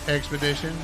expedition.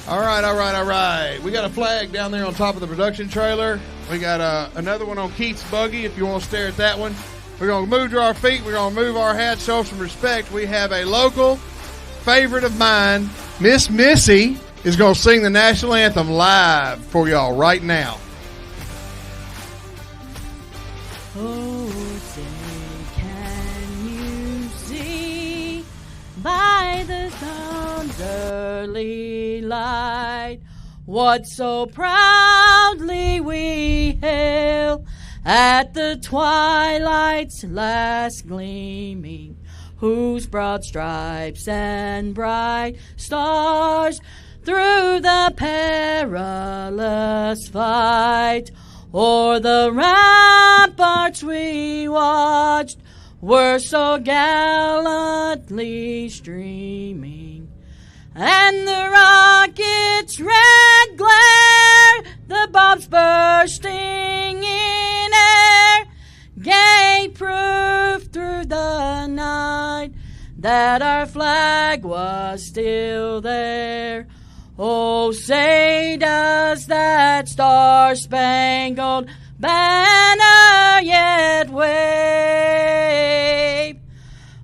All right. We got a flag down there on top of the production trailer. We got another one on Keith's buggy if you want to stare at that one. We're going to move to our feet. We're going to move our hats, show some respect. We have a local favorite of mine. Miss Missy is going to sing the national anthem live for y'all right now. Oh, say, can you see by the sun's early light what so proudly we hailed at the twilight's last gleaming, whose broad stripes and bright stars through the perilous fight o'er the ramparts we watched were so gallantly streaming, and the rocket's red glare, the bombs bursting in air, gave proof through the night that our flag was still there. Oh, say does that star-spangled banner yet wave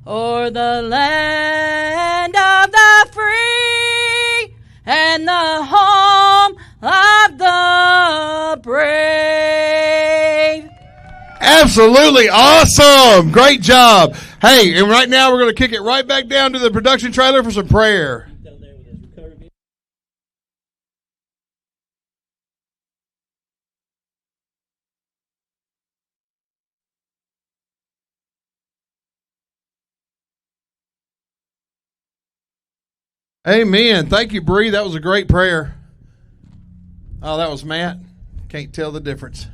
o'er the land of the free and the home of the brave? Absolutely awesome. Great job. Hey, and right now we're going to kick it right back down to the production trailer for some prayer. Amen. Thank you, Bree. That was a great prayer. Oh, that was Matt. Can't tell the difference.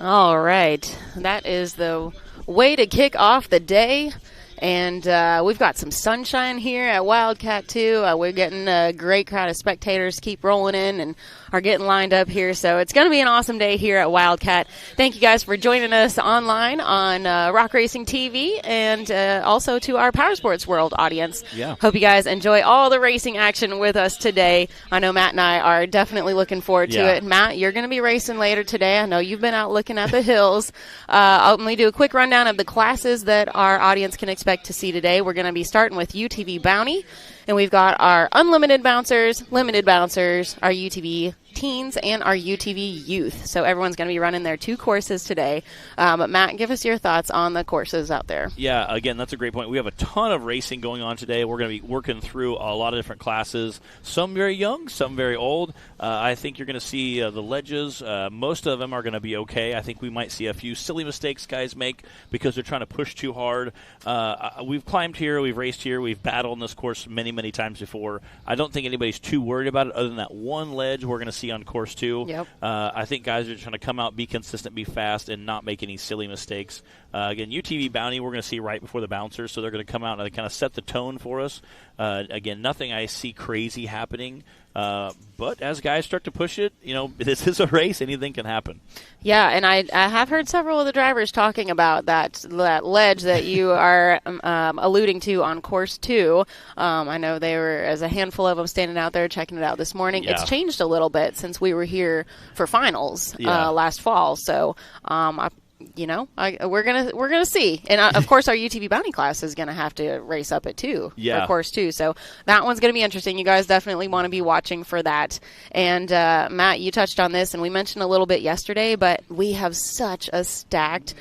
All right. That is the way to kick off the day. And we've got some sunshine here at Wildcat, too. We're getting a great crowd of spectators keep rolling in and are getting lined up here. So it's going to be an awesome day here at Wildcat. Thank you guys for joining us online on Rock Racing TV and also to our Power Sports World audience. Yeah. Hope you guys enjoy all the racing action with us today. I know Matt and I are definitely looking forward to it. Matt, you're going to be racing later today. I know you've been out looking at the hills. Let me do a quick rundown of the classes that our audience can expect to see today. We're going to be starting with UTV Bounty. And we've got our unlimited bouncers, limited bouncers, our UTV teens, and our UTV youth. So everyone's going to be running their 2 courses today. But Matt, give us your thoughts on the courses out there. Yeah, again, that's a great point. We have a ton of racing going on today. We're going to be working through a lot of different classes, some very young, some very old. I think you're going to see the ledges. Most of them are going to be okay. I think we might see a few silly mistakes guys make because they're trying to push too hard. We've climbed here. We've raced here. We've battled in this course many times before. I don't think anybody's too worried about it other than that one ledge we're going to see on course 2. Yep. I think guys are trying to come out, be consistent, be fast, and not make any silly mistakes. Again, UTV Bounty we're going to see right before the bouncers, so they're going to come out and kind of set the tone for us. Again, nothing I see crazy happening. But as guys start to push it, this is a race. Anything can happen. Yeah, and I have heard several of the drivers talking about that ledge that you are alluding to on course 2. I know there's a handful of them standing out there checking it out this morning. Yeah. It's changed a little bit since we were here for finals last fall. So we're gonna see, and of course our UTV Bounty class is gonna have to race up it too, of course too. So that one's gonna be interesting. You guys definitely want to be watching for that. And Matt, you touched on this, and we mentioned a little bit yesterday, but we have such a stacked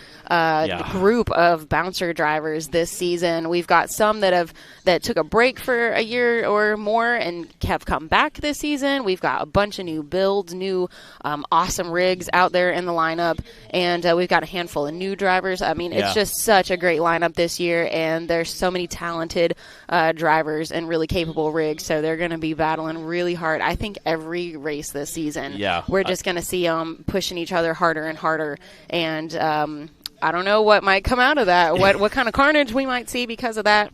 group of bouncer drivers this season. We've got some that took a break for a year or more and have come back this season. We've got a bunch of new builds, new awesome rigs out there in the lineup, and we've got a handful of new drivers. I mean, it's just such a great lineup this year, and there's so many talented drivers and really capable rigs, so they're going to be battling really hard. I think every race this season, we're just going to see them pushing each other harder and harder, and I don't know what might come out of that, what kind of carnage we might see because of that.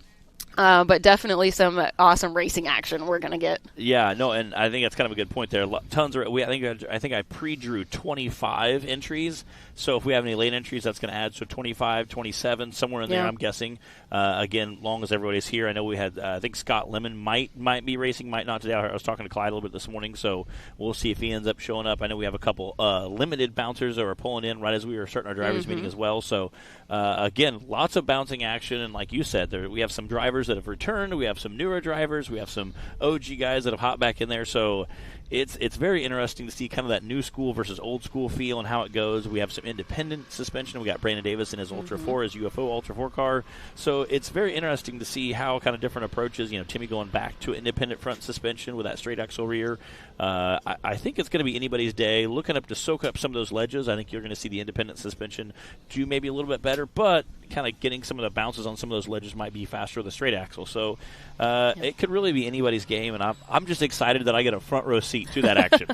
But definitely some awesome racing action we're going to get. Yeah, no, and I think that's kind of a good point there. Tons of I think I pre-drew 25 entries. So if we have any late entries, that's going to add 25, 27, somewhere in there. I'm guessing. Again, long as everybody's here. I know we had. I think Scott Lemon might be racing, might not today. I was talking to Clyde a little bit this morning, so we'll see if he ends up showing up. I know we have a couple limited bouncers that were pulling in right as we were starting our drivers meeting as well. So again, lots of bouncing action, and like you said, we have some drivers that have returned. We have some newer drivers. We have some OG guys that have hopped back in there. So it's very interesting to see kind of that new school versus old school feel and how it goes. We have some independent suspension. We got Brandon Davis in his Ultra 4, his UFO Ultra 4 car. So it's very interesting to see how kind of different approaches, Timmy going back to independent front suspension with that straight axle rear. I think it's going to be anybody's day. Looking up to soak up some of those ledges, I think you're going to see the independent suspension do maybe a little bit better, but kind of getting some of the bounces on some of those ledges might be faster with the straight axle. So it could really be anybody's game, and I'm just excited that I get a front row seat to that action.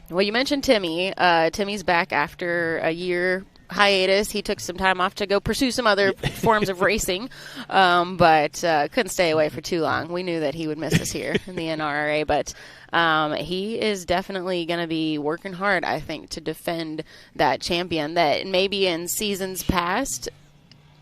Well, you mentioned Timmy. Timmy's back after a year hiatus. He took some time off to go pursue some other forms of racing, but couldn't stay away for too long. We knew that he would miss us here in the NRRA, but he is definitely going to be working hard, I think, to defend that champion that maybe in seasons past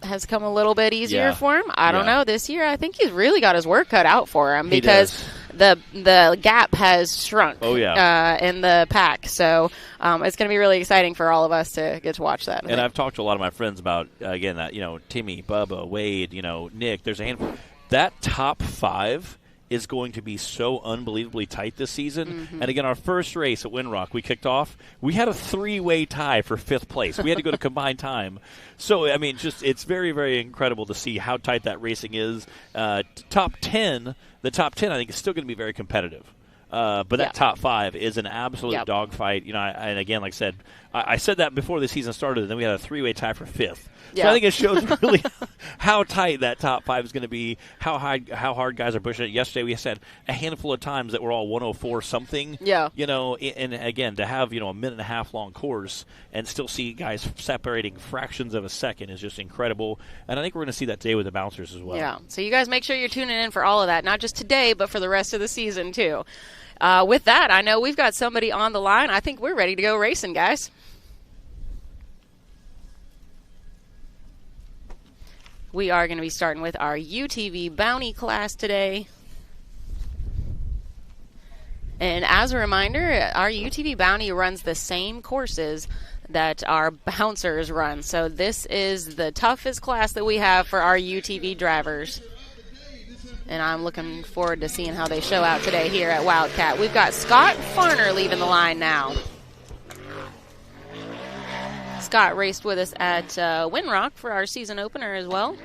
has come a little bit easier for him. I don't know. This year, I think he's really got his work cut out for him because the gap has shrunk in the pack. So it's going to be really exciting for all of us to get to watch that. And I've talked to a lot of my friends about, again, that, Timmy, Bubba, Wade, Nick, there's a handful. That top 5 is going to be so unbelievably tight this season. And again, our first race at Windrock, we kicked off. We had a 3-way tie for 5th place. We had to go to combined time. So, I mean, it's very, very incredible to see how tight that racing is. The top 10, I think, is still going to be very competitive. But that top 5 is an absolute dogfight. And again, like I said, I said that before the season started, and then we had a 3-way tie for 5th. So I think it shows really how tight that top 5 is going to be, how hard guys are pushing it. Yesterday we said a handful of times that we're all 104 something. Yeah. And again, to have, a minute and a half long course and still see guys separating fractions of a second is just incredible. And I think we're going to see that today with the bouncers as well. Yeah. So you guys make sure you're tuning in for all of that, not just today, but for the rest of the season too. With that, I know we've got somebody on the line. I think we're ready to go racing, guys. We are going to be starting with our UTV Bounty class today. And as a reminder, our UTV Bounty runs the same courses that our bouncers run. So this is the toughest class that we have for our UTV drivers. And I'm looking forward to seeing how they show out today here at Wildcat. We've got Scott Farner leaving the line now. Scott raced with us at Windrock for our season opener as well.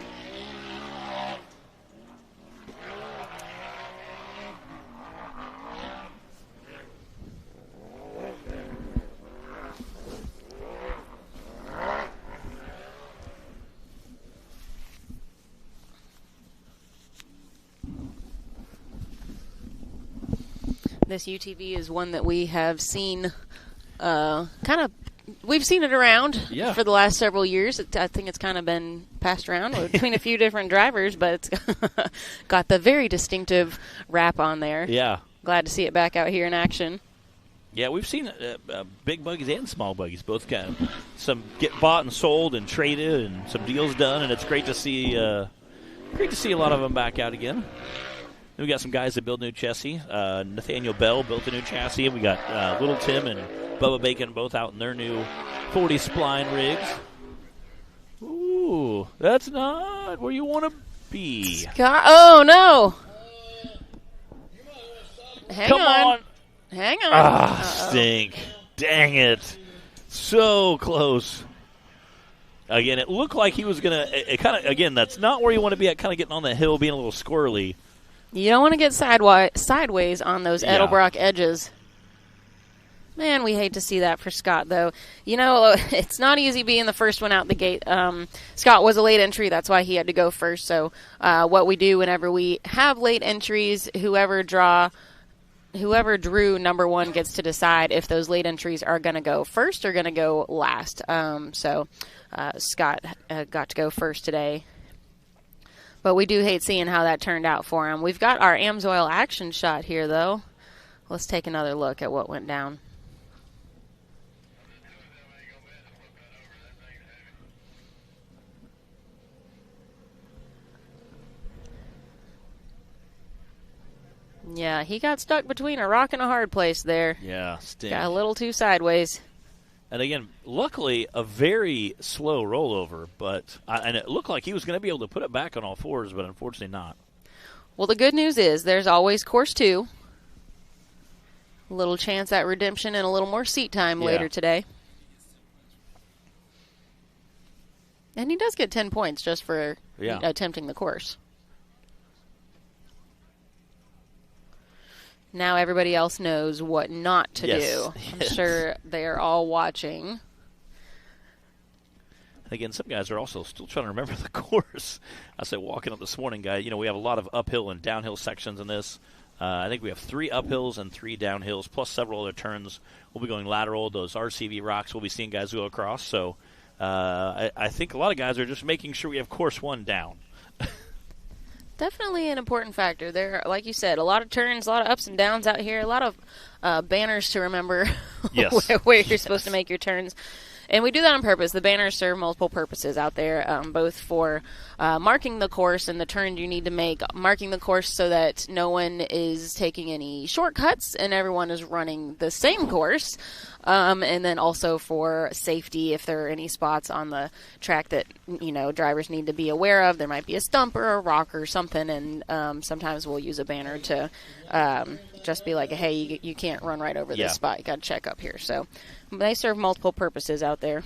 This UTV is one that we have seen we've seen it around for the last several years. I think it's kind of been passed around between a few different drivers, but it's got the very distinctive wrap on there. Yeah. Glad to see it back out here in action. Yeah, we've seen big buggies and small buggies. Both kind of some get bought and sold and traded and some deals done, and it's great to see a lot of them back out again. Then we got some guys that build new chassis. Nathaniel Bell built a new chassis, and we got Little Tim and Bubba Bacon both out in their new 40 spline rigs. Ooh, that's not where you want to be. Scott, oh, no. Hang on. Hang on. Ah, stink. Dang it. So close. Again, it looked like he was going to, again, that's not where you want to be at, kind of getting on the hill, being a little squirrely. You don't want to get sideways on those Edelbrock edges. Man, we hate to see that for Scott, though. You know, it's not easy being the first one out the gate. Scott was a late entry. That's why he had to go first. So what we do whenever we have late entries, whoever drew number one gets to decide if those late entries are going to go first or going to go last. So Scott got to go first today. But we do hate seeing how that turned out for him. We've got our Amsoil action shot here, though. Let's take another look at what went down. Yeah, he got stuck between a rock and a hard place there. Yeah, stink. Got a little too sideways. And again, luckily, a very slow rollover, and it looked like he was going to be able to put it back on all fours, but unfortunately not. Well, the good news is there's always course 2. A little chance at redemption and a little more seat time later today. And he does get 10 points just for attempting the course. Now everybody else knows what not to do. I'm sure they're all watching. Again, some guys are also still trying to remember the course. I said walking up this morning, guy, we have a lot of uphill and downhill sections in this. I think we have 3 uphills and 3 downhills, plus several other turns. We'll be going lateral. Those RCV rocks, we'll be seeing guys go across. So I think a lot of guys are just making sure we have course 1 down. Definitely an important factor. There, like you said, a lot of turns, a lot of ups and downs out here, a lot of banners to remember where you're supposed to make your turns. And we do that on purpose. The banners serve multiple purposes out there, both for marking the course and the turn you need to make, marking the course so that no one is taking any shortcuts and everyone is running the same course, and then also for safety if there are any spots on the track that, drivers need to be aware of. There might be a stump or a rock or something, and sometimes we'll use a banner to just be like, hey, you can't run right over this spot. You got to check up here. So they serve multiple purposes out there.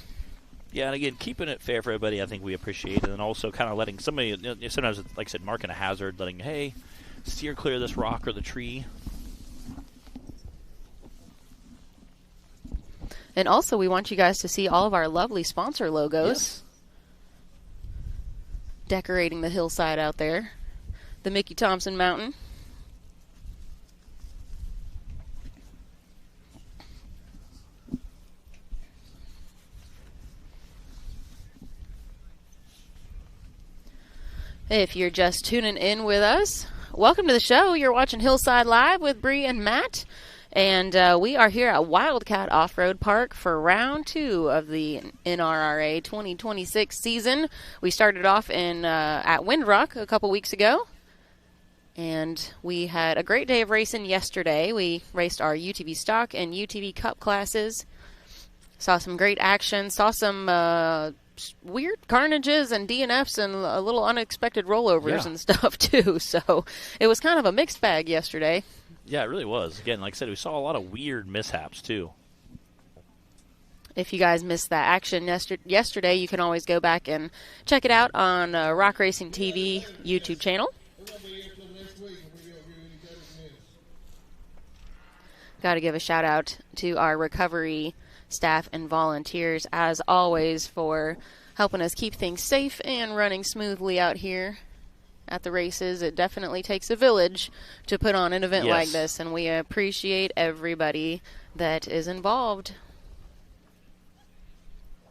Yeah, and again, keeping it fair for everybody, I think we appreciate it. And also kind of letting somebody, sometimes, like I said, marking a hazard, letting, hey, steer clear of this rock or the tree. And also, we want you guys to see all of our lovely sponsor logos decorating the hillside out there. The Mickey Thompson Mountain. If you're just tuning in with us, welcome to the show. You're watching Hillside Live with Bree and Matt. And we are here at Wildcat Off-Road Park for round 2 of the NRRA 2026 season. We started off at Windrock a couple weeks ago. And we had a great day of racing yesterday. We raced our UTV Stock and UTV Cup classes. Saw some great action. Saw some weird carnages and DNFs and a little unexpected rollovers and stuff too. So it was kind of a mixed bag yesterday. Yeah, it really was. Again, like I said, we saw a lot of weird mishaps too. If you guys missed that action yesterday, you can always go back and check it out on Rock Racing TV YouTube channel. Got to give a shout out to our recovery staff and volunteers, as always, for helping us keep things safe and running smoothly out here at the races. It definitely takes a village to put on an event like this, and we appreciate everybody that is involved.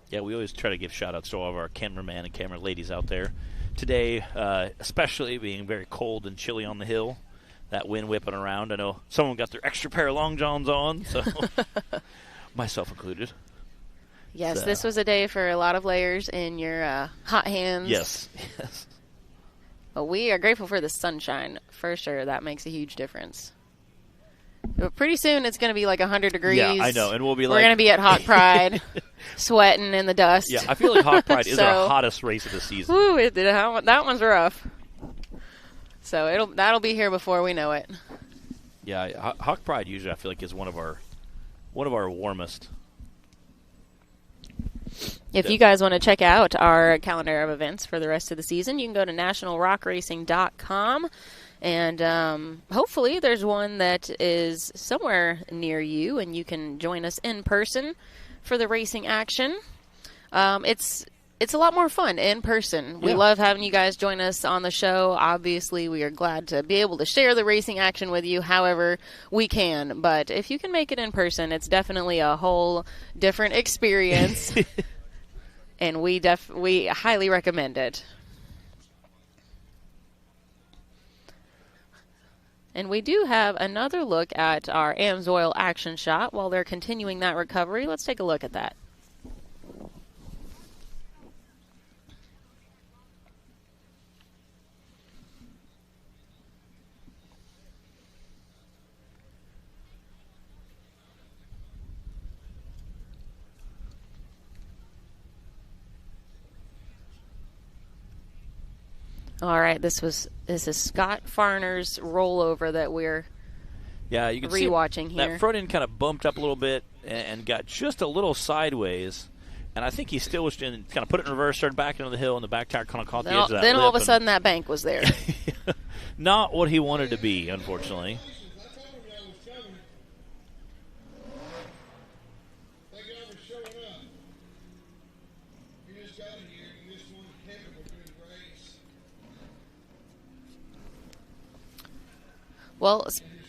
Yeah, we always try to give shout-outs to all of our cameramen and camera ladies out there. Today, especially being very cold and chilly on the hill, that wind whipping around. I know some of them got their extra pair of long johns on, so myself included. Yes, this was a day for a lot of layers in your hot hands. Yes. But we are grateful for the sunshine, for sure. That makes a huge difference. But pretty soon it's going to be like 100 degrees. Yeah, I know. And we'll be We're going to be at Hawk Pride, sweating in the dust. Yeah, I feel like Hawk Pride is So- our hottest race of the season. Woo, that one's rough. So that'll be here before we know it. Yeah, Hawk Pride usually I feel like is one of our warmest. If you guys want to check out our calendar of events for the rest of the season, you can go to nationalrockracing.com. And hopefully there's one that is somewhere near you, and you can join us in person for the racing action. It's a lot more fun in person. We love having you guys join us on the show. Obviously, we are glad to be able to share the racing action with you however we can. But if you can make it in person, it's definitely a whole different experience. And we highly recommend it. And we do have another look at our Amsoil action shot while they're continuing that recovery. Let's take a look at that. All right, this is Scott Farner's rollover that we're you can rewatching see here. That front end kind of bumped up a little bit and got just a little sideways. And I think he still was kind of put it in reverse, started back into the hill, and the back tire kind of caught the edge of that Then all of lip a sudden that bank was there. Not what he wanted to be, unfortunately. Well,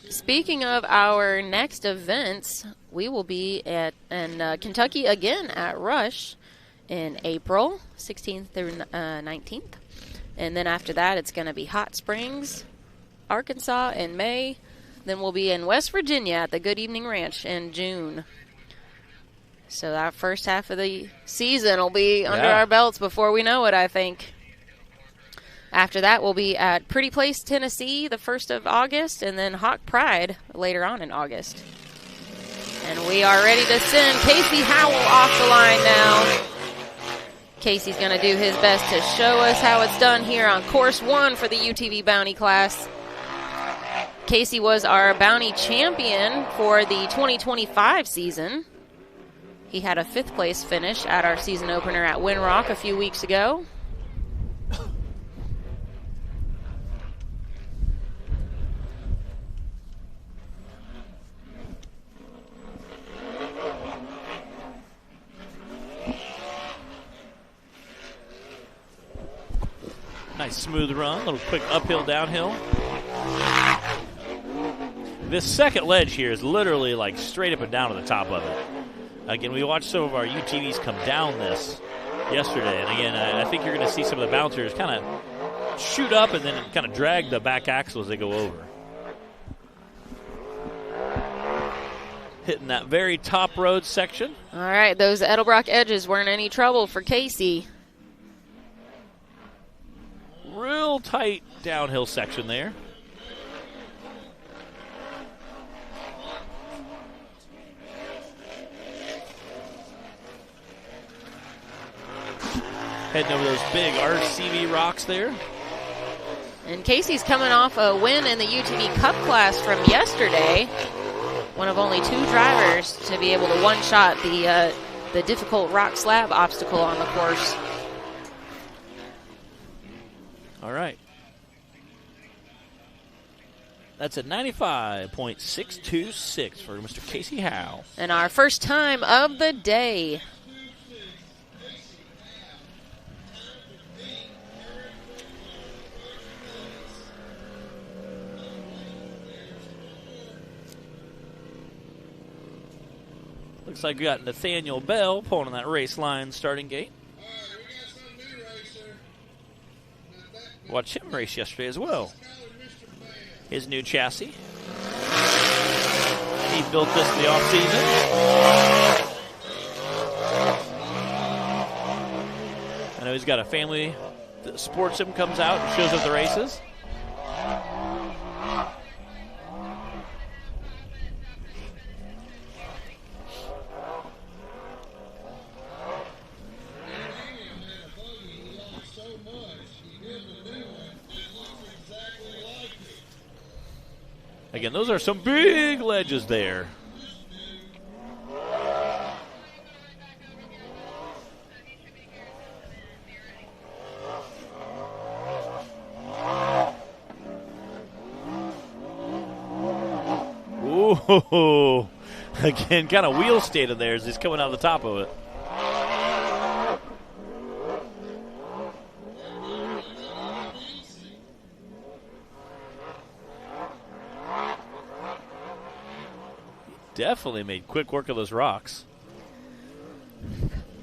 speaking of our next events, we will be in Kentucky again at Rush in April 16th through 19th. And then after that, it's going to be Hot Springs, Arkansas in May. Then we'll be in West Virginia at the Good Evening Ranch in June. So our first half of the season will be under our belts before we know it, I think. After that, we'll be at Pretty Place, Tennessee, the 1st of August, and then Hawk Pride later on in August. And we are ready to send Casey Howell off the line now. Casey's going to do his best to show us how it's done here on Course 1 for the UTV Bounty class. Casey was our Bounty champion for the 2025 season. He had a 5th place finish at our season opener at Winrock a few weeks ago. Nice smooth run, little quick uphill, downhill. This second ledge here is literally like straight up and down to the top of it. Again, we watched some of our UTVs come down this yesterday, and again, I think you're going to see some of the bouncers kind of shoot up and then kind of drag the back axle as they go over. Hitting that very top road section. All right, those Edelbrock edges weren't any trouble for Casey. Real tight downhill section there. Heading over those big RCV rocks there. And Casey's coming off a win in the UTV Cup class from yesterday. One of only 2 drivers to be able to one-shot the difficult rock slab obstacle on the course. All right. That's a 95.626 for Mr. Casey Howe. And our first time of the day. Looks like we got Nathaniel Bell pulling on that race line starting gate. Watched him race yesterday as well. His new chassis. He built this in the off-season. I know he's got a family that supports him, comes out and shows up the races. Again, those are some big ledges there. Ooh, again, kind of wheel stated there as he's coming out the top of it. Definitely made quick work of those rocks.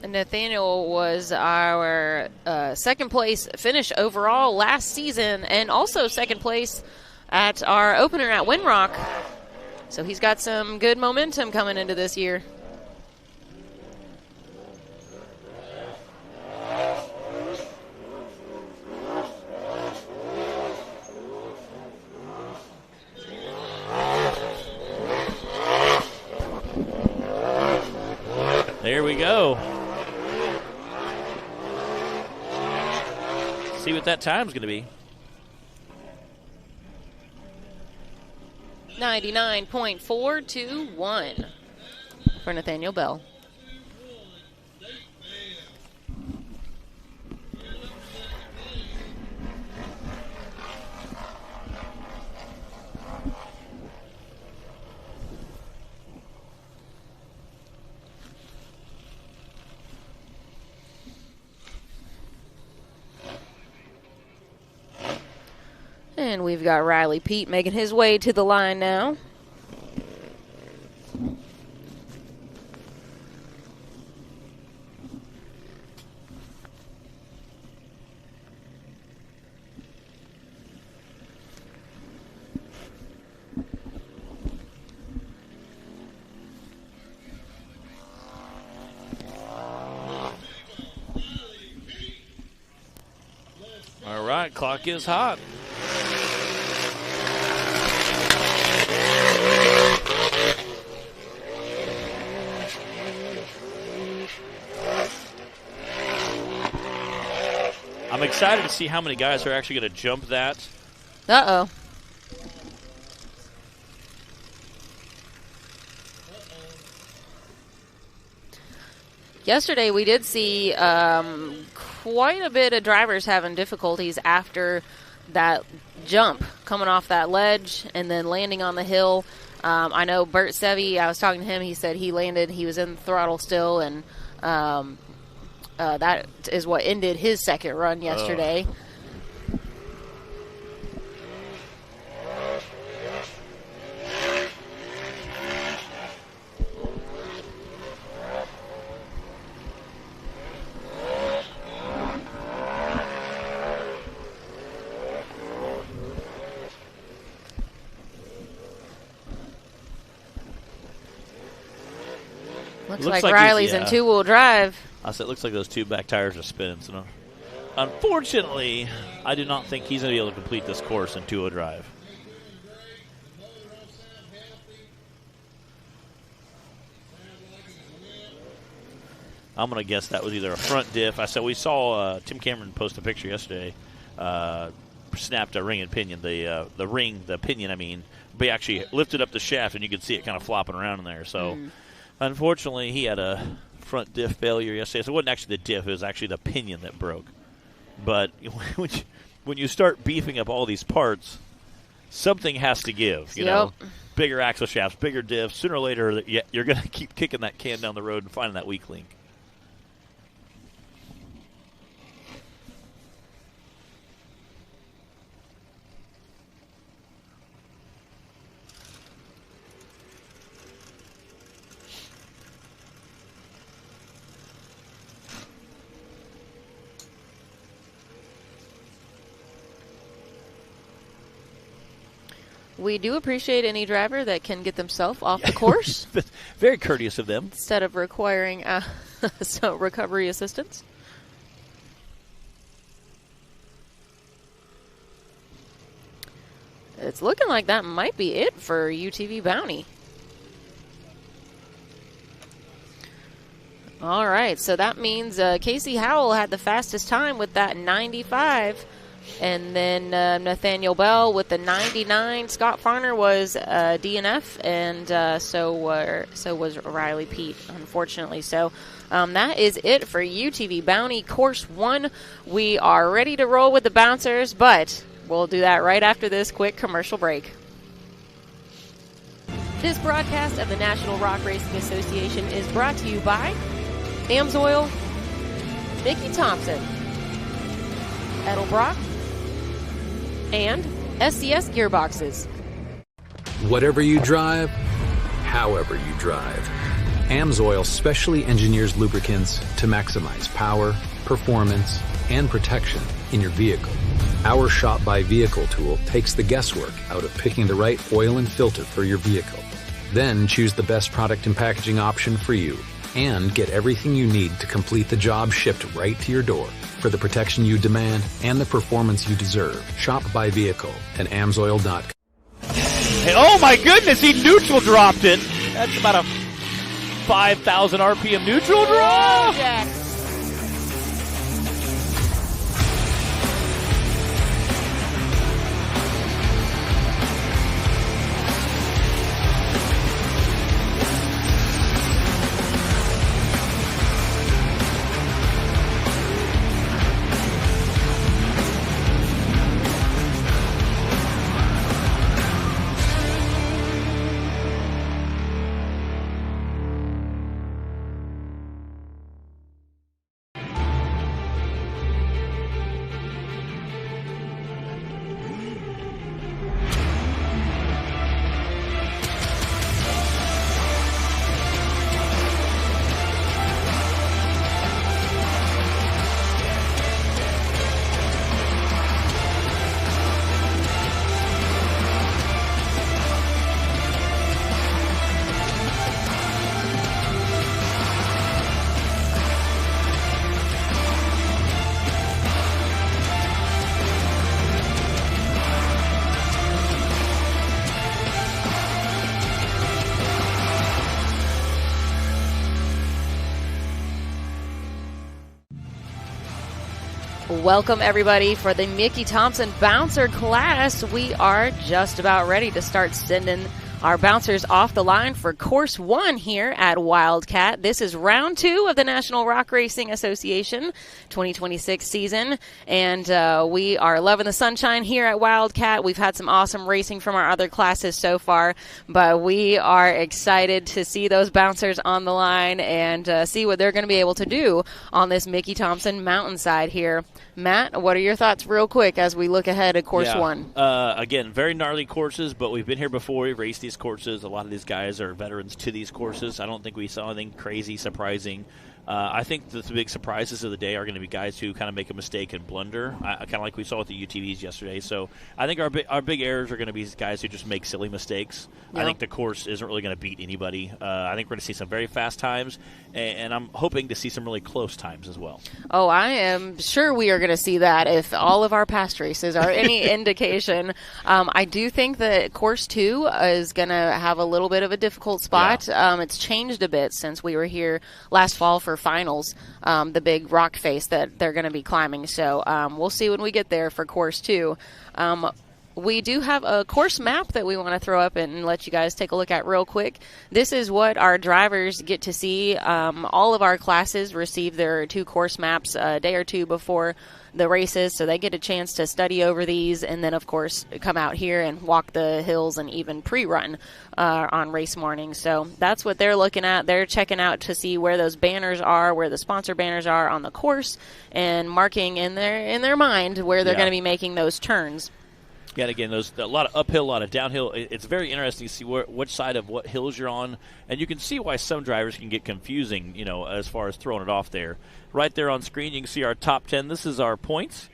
Nathaniel was our second place finish overall last season, and also second place at our opener at Winrock. So he's got some good momentum coming into this year. There we go. See what that time's going to be. 99.421 for Nathaniel Bell. And we've got Riley Pete making his way to the line now. All right, clock is hot. I'm excited to see how many guys are actually going to jump that. Uh-oh. Yesterday we did see quite a bit of drivers having difficulties after that jump, coming off that ledge and then landing on the hill. I know Bert Sevi, I was talking to him, he said he landed, he was in the throttle still, and that is what ended his second run yesterday. Looks like Riley's in two-wheel drive. I said it looks like those two back tires are spinning. So unfortunately, I do not think he's going to be able to complete this course in two-wheel drive. I'm going to guess that was either a front diff. I said we saw Tim Cameron post a picture yesterday. Snapped a ring and pinion. The pinion, I mean. But he actually lifted up the shaft, and you could see it kind of flopping around in there. So, unfortunately, he had a front diff failure yesterday. So it wasn't actually the diff. It was actually the pinion that broke. But when you start beefing up all these parts, something has to give. You know, bigger axle shafts, bigger diffs. Sooner or later, you're going to keep kicking that can down the road and finding that weak link. We do appreciate any driver that can get themselves off the course. Very courteous of them. Instead of requiring recovery assistance. It's looking like that might be it for UTV Bounty. All right, so that means Casey Howell had the fastest time with that 95 And then Nathaniel Bell with the 99. Scott Farner was DNF, and so was Riley Pete, unfortunately. So that is it for UTV Bounty Course 1. We are ready to roll with the bouncers, but we'll do that right after this quick commercial break. This broadcast of the National Rock Racing Association is brought to you by Amsoil, Mickey Thompson, Edelbrock, and SCS Gearboxes. Whatever you drive, however you drive, Amsoil specially engineers lubricants to maximize power, performance, and protection in your vehicle. Our Shop by Vehicle tool takes the guesswork out of picking the right oil and filter for your vehicle. Then choose the best product and packaging option for you and get everything you need to complete the job shipped right to your door for the protection you demand and the performance you deserve. Shop by Vehicle at amsoil.com. Hey, oh my goodness, he neutral dropped it. That's about a 5,000 RPM neutral drop. Yeah. Welcome, everybody, for the Mickey Thompson Bouncer class. We are just about ready to start sending our bouncers off the line for Course 1 here at Wildcat. This is round 2 of the National Rock Racing Association 2026 season, and we are loving the sunshine here at Wildcat. We've had some awesome racing from our other classes so far, but we are excited to see those bouncers on the line and see what they're going to be able to do on this Mickey Thompson mountainside here. Matt, what are your thoughts real quick as we look ahead at Course 1? Again, very gnarly courses, but we've been here before. We've raced these courses. A lot of these guys are veterans to these courses. I don't think we saw anything crazy, surprising. I think the big surprises of the day are going to be guys who kind of make a mistake and blunder, kind of like we saw with the UTVs yesterday. So I think our big errors are going to be guys who just make silly mistakes. Yep. I think the course isn't really going to beat anybody. I think we're going to see some very fast times, and I'm hoping to see some really close times as well. Oh, I am sure we are going to see that if all of our past races are any indication. I do think that Course 2 is going to have a little bit of a difficult spot. Yeah. It's changed a bit since we were here last fall for finals, the big rock face that they're going to be climbing. So we'll see when we get there for Course 2. We do have a course map that we want to throw up and let you guys take a look at real quick. This is what our drivers get to see. All of our classes receive their 2 course maps a day or 2 before the races, so they get a chance to study over these and then, of course, come out here and walk the hills and even pre-run on race morning. So that's what they're looking at. They're checking out to see where those banners are, where the sponsor banners are on the course, and marking in their mind where they're going to be making those turns. Yeah, and again, there's a lot of uphill, a lot of downhill. It's very interesting to see which side of what hills you're on, and you can see why some drivers can get confusing, as far as throwing it off there. Right there on screen, you can see our top 10. This is our points.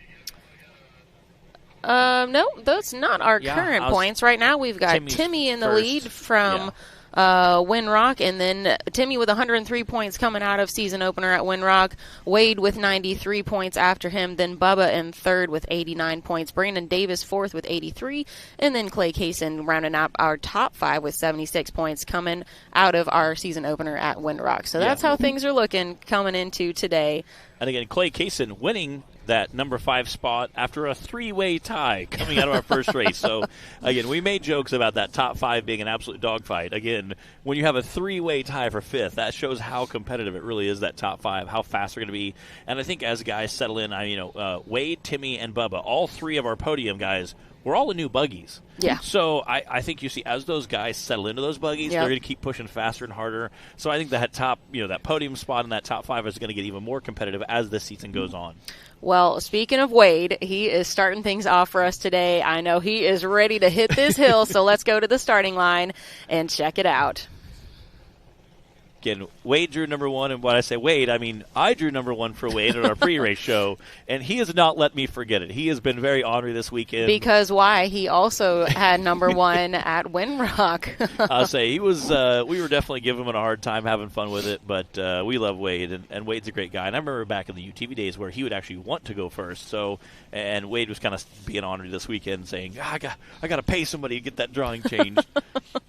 No, that's not our current points. Right now, we've got Timmy in the lead from Windrock, and then Timmy with 103 points coming out of season opener at Windrock. Wade with 93 points after him. Then Bubba in third with 89 points. Brandon Davis fourth with 83. And then Clay Kaysen rounding up our top 5 with 76 points coming out of our season opener at Windrock. So that's how things are looking coming into today. And again, Clay Kaysen winning that number 5 spot after a 3-way tie coming out of our first race. So, again, we made jokes about that top 5 being an absolute dogfight. Again, when you have a 3-way tie for 5th, that shows how competitive it really is, that top 5, how fast they're going to be. And I think as guys settle in, Wade, Timmy, and Bubba, all 3 of our podium guys, we're all in new buggies. Yeah. So I think you see as those guys settle into those buggies, they're going to keep pushing faster and harder. So I think that top, that podium spot in that top 5 is going to get even more competitive as this season goes on. Well, speaking of Wade, he is starting things off for us today. I know he is ready to hit this hill, so let's go to the starting line and check it out. Again, Wade drew number 1, and when I say Wade, I mean I drew number 1 for Wade at our pre-race show, and he has not let me forget it. He has been very ornery this weekend. Because why? He also had number 1 at Windrock. I'll say he was. We were definitely giving him a hard time, having fun with it, but we love Wade, and Wade's a great guy. And I remember back in the UTV days where he would actually want to go first. So, and Wade was kind of being ornery this weekend, saying, I got to pay somebody to get that drawing changed.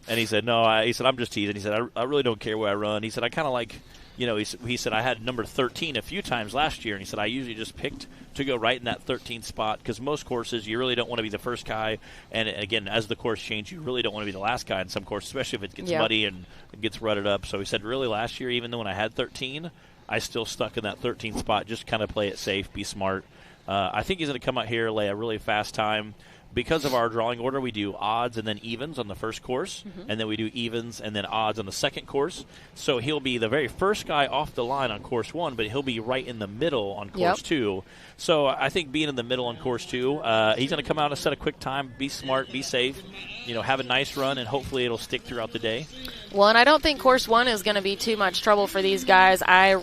And he said, no, he said, I'm just teasing. He said, I really don't care where I run. He said, I kind of like, he said, I had number 13 a few times last year. And he said, I usually just picked to go right in that 13th spot because most courses, you really don't want to be the first guy. And, again, as the course changes, you really don't want to be the last guy in some courses, especially if it gets muddy and it gets rutted up. So he said, really, last year, even though when I had 13, I still stuck in that 13th spot, just kind of play it safe, be smart. I think he's going to come out here, lay a really fast time. Because of our drawing order, we do odds and then evens on the first course, and then we do evens and then odds on the second course. So he'll be the very first guy off the line on course 1, but he'll be right in the middle on course 2. So I think being in the middle on course 2, he's going to come out and set a quick time, be smart, be safe, have a nice run, and hopefully it'll stick throughout the day. Well, and I don't think course 1 is going to be too much trouble for these guys. I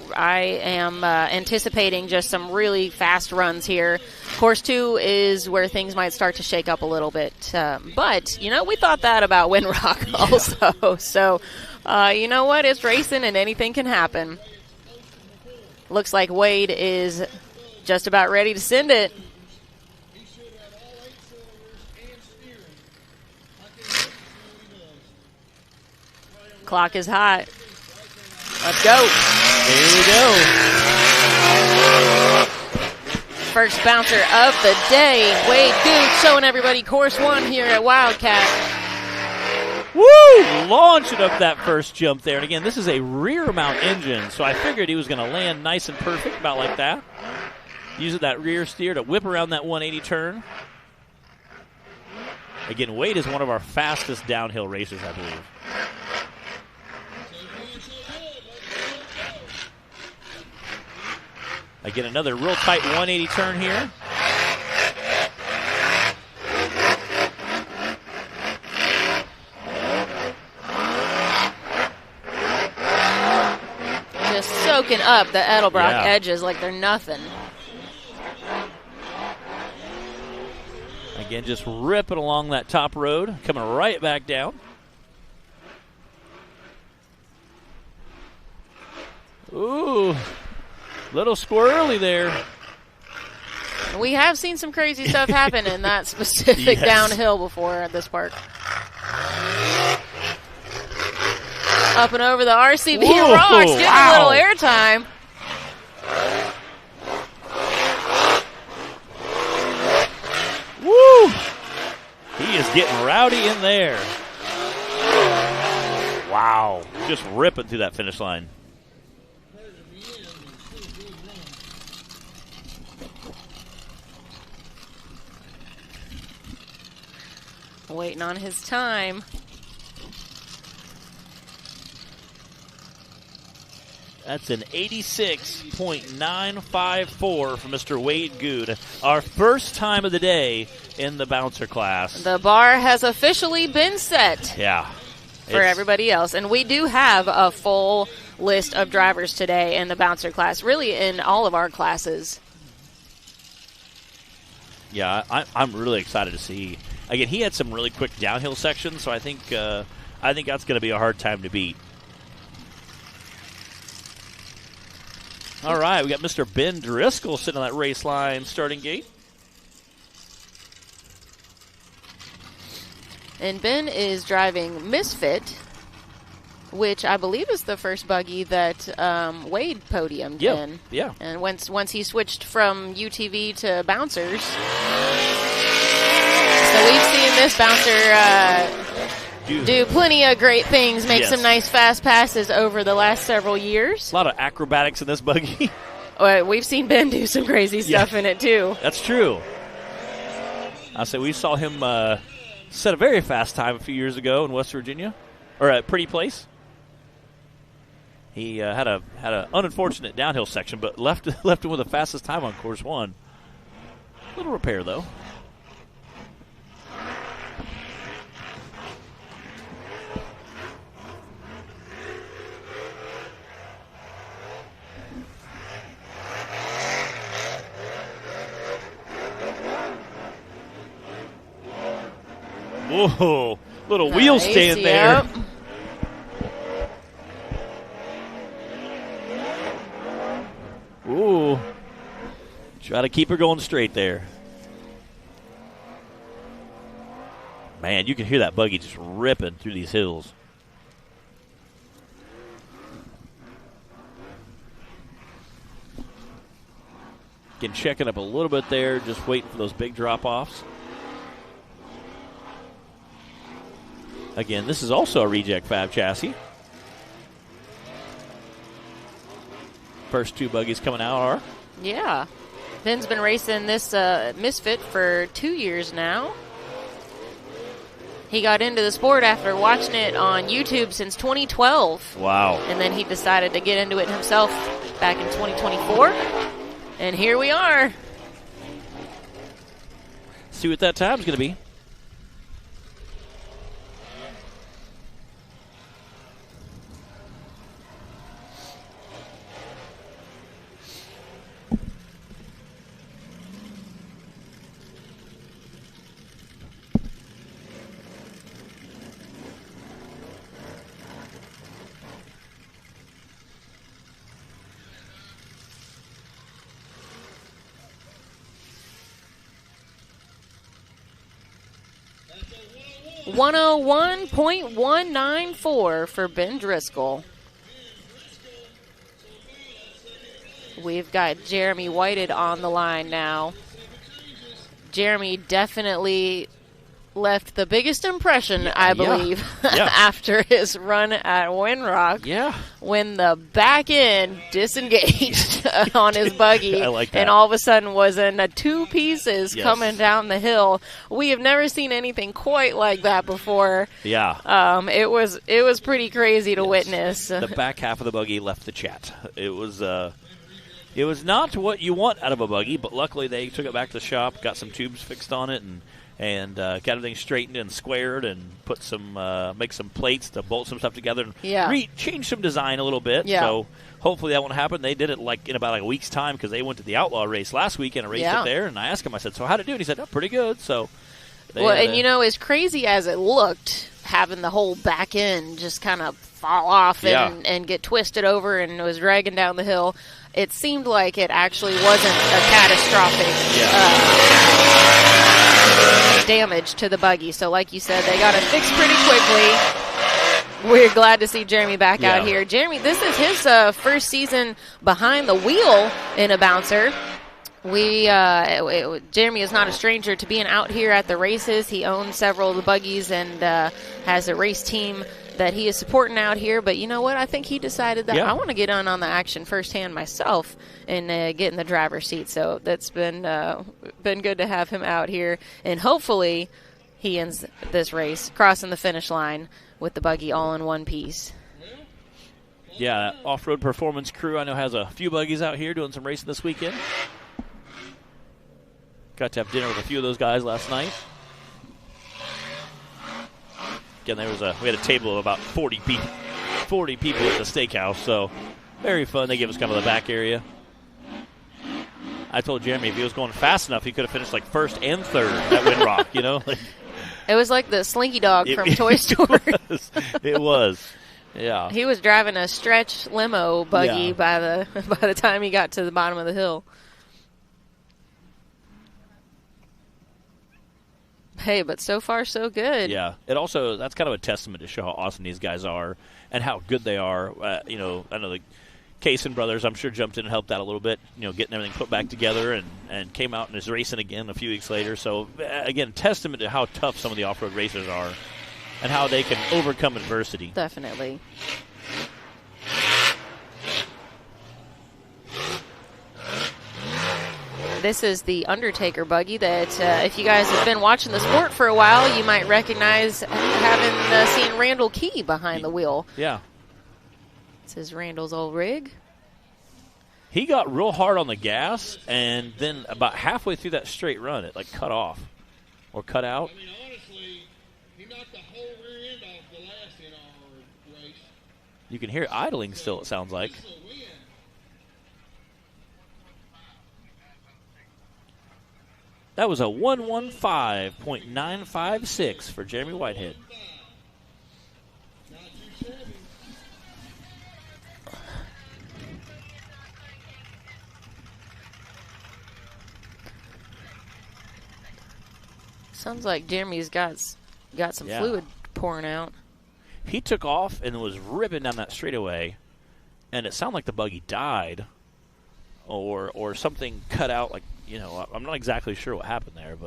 am anticipating just some really fast runs here. Course 2 is where things might start to shake up a little bit. But, we thought that about Windrock also. So, you know what? It's racing and anything can happen. Looks like Wade is just about ready to send it. Clock is hot. Let's go. Here we go. First bouncer of the day, Wade Good, showing everybody course 1 here at Wildcat. Woo! Launching up that first jump there. And again, this is a rear mount engine, so I figured he was going to land nice and perfect, about like that. Using that rear steer to whip around that 180 turn. Again, Wade is one of our fastest downhill racers, I believe. Again, another real tight 180 turn here. Just soaking up the Edelbrock edges like they're nothing. Again, just ripping along that top road, coming right back down. Ooh. Little squirrely there. We have seen some crazy stuff happen in that specific downhill before at this park. Up and over the RCB rocks, getting a little airtime. Woo! He is getting rowdy in there. Wow. Just ripping through that finish line. Waiting on his time. That's an 86.954 for Mr. Wade Good. Our first time of the day in the bouncer class. The bar has officially been set. Yeah. For everybody else. And we do have a full list of drivers today in the bouncer class, really in all of our classes. Yeah, I'm really excited to see. Again, he had some really quick downhill sections, so I think that's going to be a hard time to beat. All right, we got Mr. Ben Driscoll sitting on that race line starting gate. And Ben is driving Misfit. which I believe is the first buggy that Wade podiumed in. Yeah. And once he switched from UTV to bouncers, so we've seen this bouncer do plenty of great things, make some nice fast passes over the last several years. A lot of acrobatics in this buggy. We've seen Ben do some crazy stuff in it, too. That's true. I say we saw him set a very fast time a few years ago in West Virginia, or at Pretty Place. He had an unfortunate downhill section, but left him with the fastest time on course 1. Little repair, though. Whoa, little wheel stand there. Ooh, try to keep her going straight there. Man, you can hear that buggy just ripping through these hills. Again, checking up a little bit there, just waiting for those big drop-offs. Again, this is also a reject fab chassis. First 2 buggies coming out are. Yeah. Ben's been racing this Misfit for 2 years now. He got into the sport after watching it on YouTube since 2012. Wow. And then he decided to get into it himself back in 2024. And here we are. See what that time's going to be. .194 for Ben Driscoll. We've got Jeremy Whited on the line now. Jeremy definitely left the biggest impression, I believe, after his run at Windrock. Yeah. When the back end disengaged on his buggy. I like that. And all of a sudden was in 2 pieces coming down the hill. We have never seen anything quite like that before. Yeah. It was pretty crazy to witness. The back half of the buggy left the chat. It was not what you want out of a buggy, but luckily they took it back to the shop, got some tubes fixed on it, and got everything straightened and squared, and put some make some plates to bolt some stuff together, and change some design a little bit. Yeah. So hopefully that won't happen. They did it in about a week's time because they went to the Outlaw race last weekend and raced it there. And I asked him, I said, "So how'd it do?" And he said, "Oh, pretty good." So, as crazy as it looked, having the whole back end just kind of fall off and get twisted over and was dragging down the hill, it seemed like it actually wasn't a catastrophic damage to the buggy. So like you said, they got it fixed pretty quickly. We're glad to see Jeremy back out here. Jeremy, this is his first season behind the wheel in a bouncer. Jeremy is not a stranger to being out here at the races. He owns several of the buggies and has a race team that he is supporting out here. But you know what? I think he decided that I want to get on the action firsthand myself and get in the driver's seat. So that's been good to have him out here. And hopefully he ends this race crossing the finish line with the buggy all in one piece. Yeah, off-road performance crew I know has a few buggies out here doing some racing this weekend. Got to have dinner with a few of those guys last night. Again, we had a table of about 40 people at the steakhouse, so very fun. They gave us kind of the back area. I told Jeremy if he was going fast enough, he could have finished like first and third at Windrock, you know? It was like the Slinky Dog from Toy Story. It was. Yeah. He was driving a stretch limo buggy by the time he got to the bottom of the hill. Hey, but so far so good. Yeah. That's kind of a testament to show how awesome these guys are and how good they are. I know the Kaysen brothers, I'm sure, jumped in and helped out a little bit, getting everything put back together, and came out and is racing again a few weeks later. So, again, testament to how tough some of the off-road racers are and how they can overcome adversity. Definitely. This is the Undertaker buggy that, if you guys have been watching the sport for a while, you might recognize having seen Randall Key behind the wheel. Yeah. This is Randall's old rig. He got real hard on the gas, and then about halfway through that straight run, it cut off or cut out. I mean, honestly, he knocked the whole rear end off the last NRRA race. You can hear it idling still, it sounds like. That was a 115.956 for Jeremy Whitehead. Not too shabby. Sounds like Jeremy's got some fluid pouring out. He took off and was ripping down that straightaway, and it sounded like the buggy died or something cut out. I'm not exactly sure what happened there,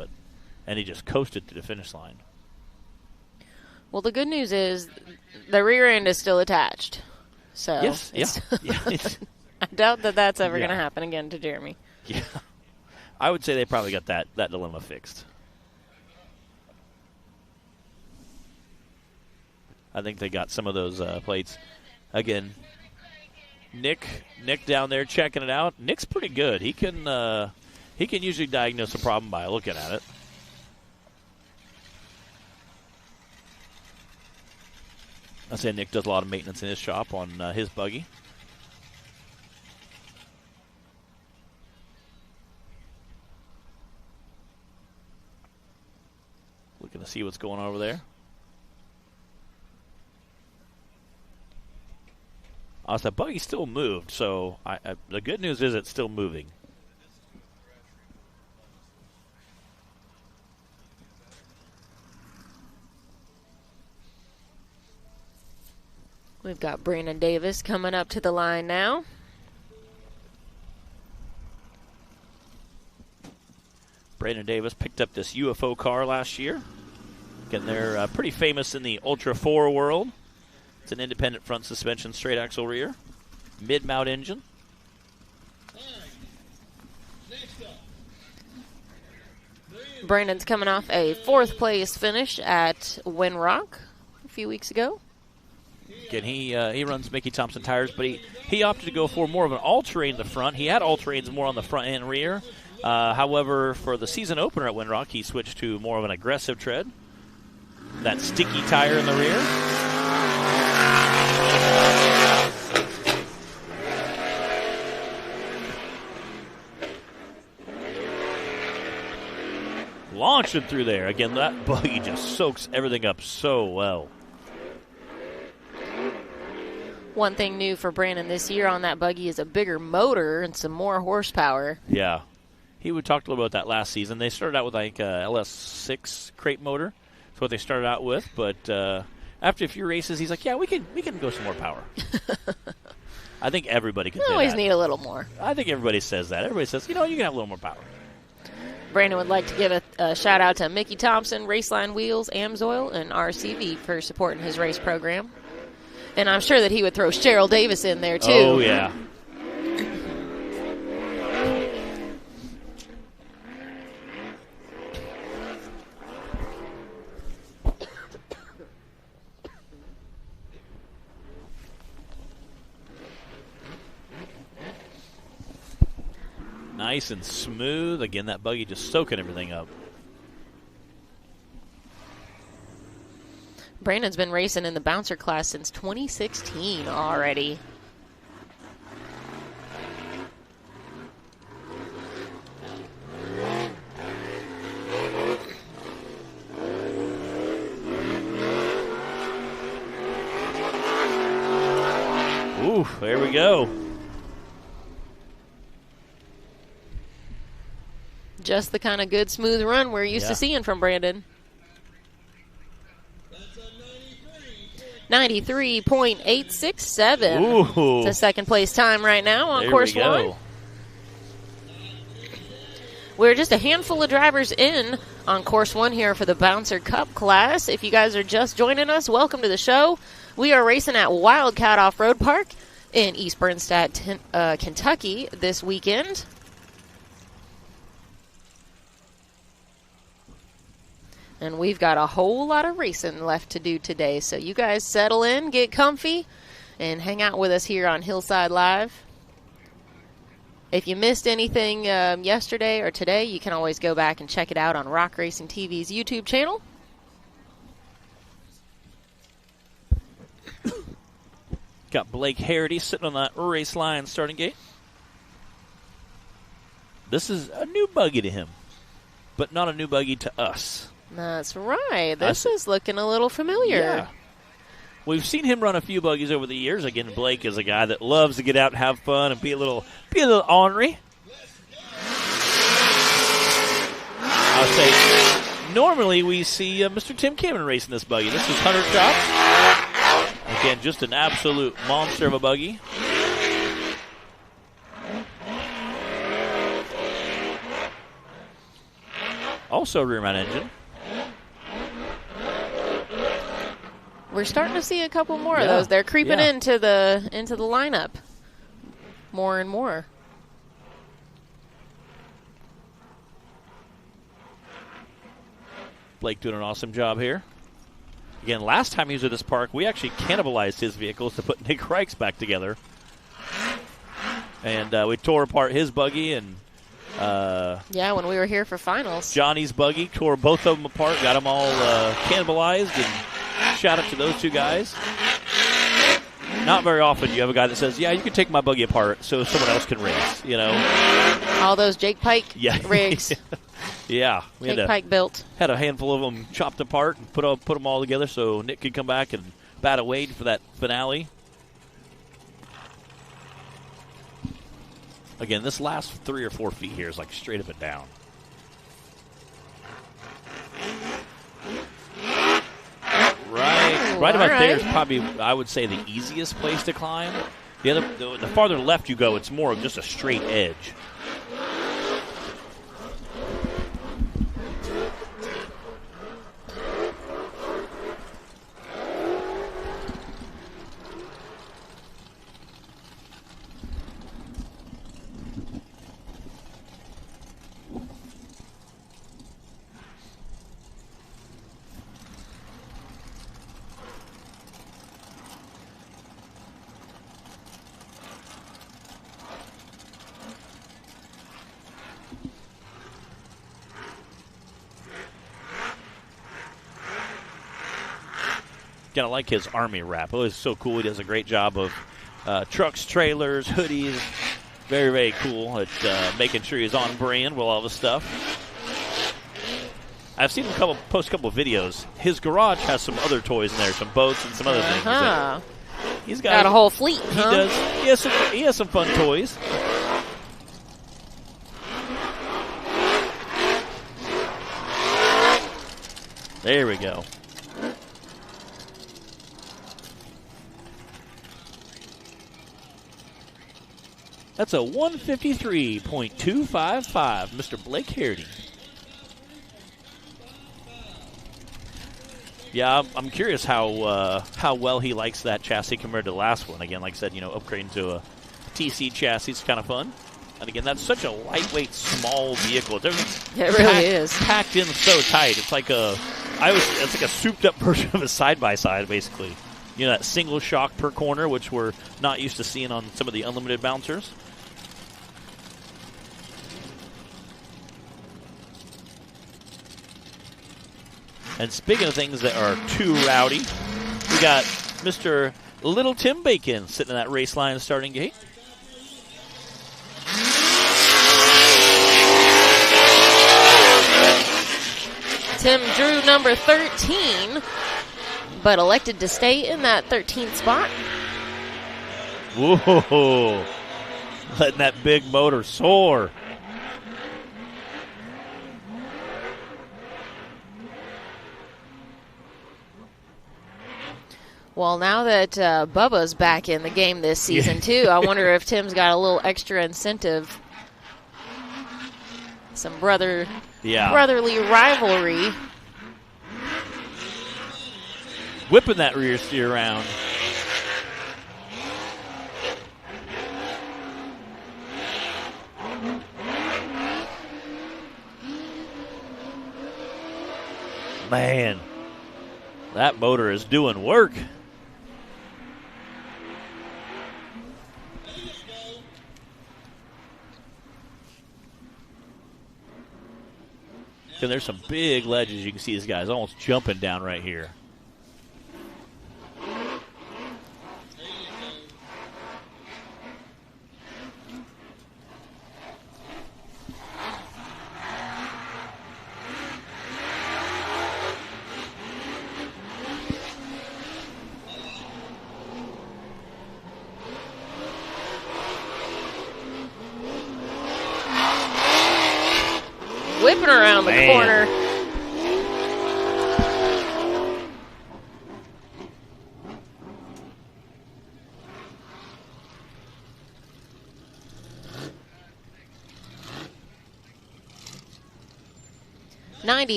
and he just coasted to the finish line. Well, the good news is the rear end is still attached. So yes, I doubt that that's ever going to happen again to Jeremy. Yeah, I would say they probably got that dilemma fixed. I think they got some of those plates. Again, Nick down there checking it out. Nick's pretty good. He can usually diagnose a problem by looking at it. I say Nick does a lot of maintenance in his shop on his buggy. Looking to see what's going on over there. The buggy still moved, so the good news is it's still moving. We've got Brandon Davis coming up to the line now. Brandon Davis picked up this UFO car last year. Again, they're pretty famous in the Ultra 4 world. It's an independent front suspension, straight axle rear, mid-mount engine. Brandon's coming off a 4th place finish at Winrock a few weeks ago. Again, he runs Mickey Thompson tires, but he opted to go for more of an all-terrain in the front. He had all-terrains more on the front and rear. However, for the season opener at Winrock, he switched to more of an aggressive tread. That sticky tire in the rear. Launched it through there. Again, that buggy just soaks everything up so well. One thing new for Brandon this year on that buggy is a bigger motor and some more horsepower. Yeah. He would talk a little about that last season. They started out with like a LS6 crate motor. That's what they started out with. But after a few races, he's like, yeah, we can go some more power. I think everybody can say that. Always need a little more. I think everybody says that. Everybody says, you can have a little more power. Brandon would like to give a shout-out to Mickey Thompson, Raceline Wheels, Amsoil, and RCV for supporting his race program. And I'm sure that he would throw Cheryl Davis in there, too. Oh, yeah. Nice and smooth. Again, that buggy just soaking everything up. Brandon's been racing in the bouncer class since 2016 already. Ooh, there we go. Just the kind of good, smooth run we're used to seeing from Brandon. 93.867. Ooh. It's a second place time right now on There course we go. 1. We're just a handful of drivers in on course 1 here for the Bouncer Cup class. If you guys are just joining us, welcome to the show. We are racing at Wildcat Off-Road Park in East Bernstadt, Kentucky this weekend. And we've got a whole lot of racing left to do today. So you guys settle in, get comfy, and hang out with us here on Hillside Live. If you missed anything yesterday or today, you can always go back and check it out on Rock Racing TV's YouTube channel. Got Blake Harity sitting on that race line starting gate. This is a new buggy to him, but not a new buggy to us. That's right. This is looking a little familiar. Yeah. We've seen him run a few buggies over the years. Again, Blake is a guy that loves to get out and have fun and be a little ornery. I'll say, normally we see Mr. Tim Cameron racing this buggy. This is Hunter Chop. Again, just an absolute monster of a buggy. Also rear mount engine. We're starting to see a couple more of those. They're creeping into the lineup more and more. Blake doing an awesome job here. Again, last time he was at this park, we actually cannibalized his vehicles to put Nick Reich's back together. And we tore apart his buggy and when we were here for finals. Johnny's buggy, tore both of them apart, got them all cannibalized, and shout out to those two guys. Not very often you have a guy that says, yeah, you can take my buggy apart so someone else can race, you know. All those Jake Pike rigs. Yeah. Jake Pike built. Had a handful of them chopped apart and put them all together so Nick could come back and bat a Wade for that finale. Again, this last 3 or 4 feet here is like straight up and down. Right about there is probably, I would say, the easiest place to climb. The farther left you go, it's more of just a straight edge. Kind of like his Army wrap. Oh, it's so cool. He does a great job of trucks, trailers, hoodies. Very, very cool at making sure he's on brand with all the stuff. I've seen him post a couple of videos. His garage has some other toys in there, some boats and some other things. He's got a whole fleet. He does. He has some fun toys. There we go. That's a 153.255, Mr. Blake Harity. Yeah, I'm curious how well he likes that chassis compared to the last one. Again, like I said, upgrading to a TC chassis is kind of fun. And again, that's such a lightweight, small vehicle. It really is packed in so tight. It's like it's like a souped-up version of a side-by-side, basically. That single shock per corner, which we're not used to seeing on some of the unlimited bouncers. And speaking of things that are too rowdy, we got Mr. Little Tim Bacon sitting in that race line starting gate. Tim drew number 13, but elected to stay in that 13th spot. Whoa, letting that big motor soar. Well, now that Bubba's back in the game this season, too, I wonder if Tim's got a little extra incentive. Some brotherly rivalry. Whipping that rear steer around. Man, that motor is doing work. And there's some big ledges. You can see these guys almost jumping down right here. Whipping around the corner.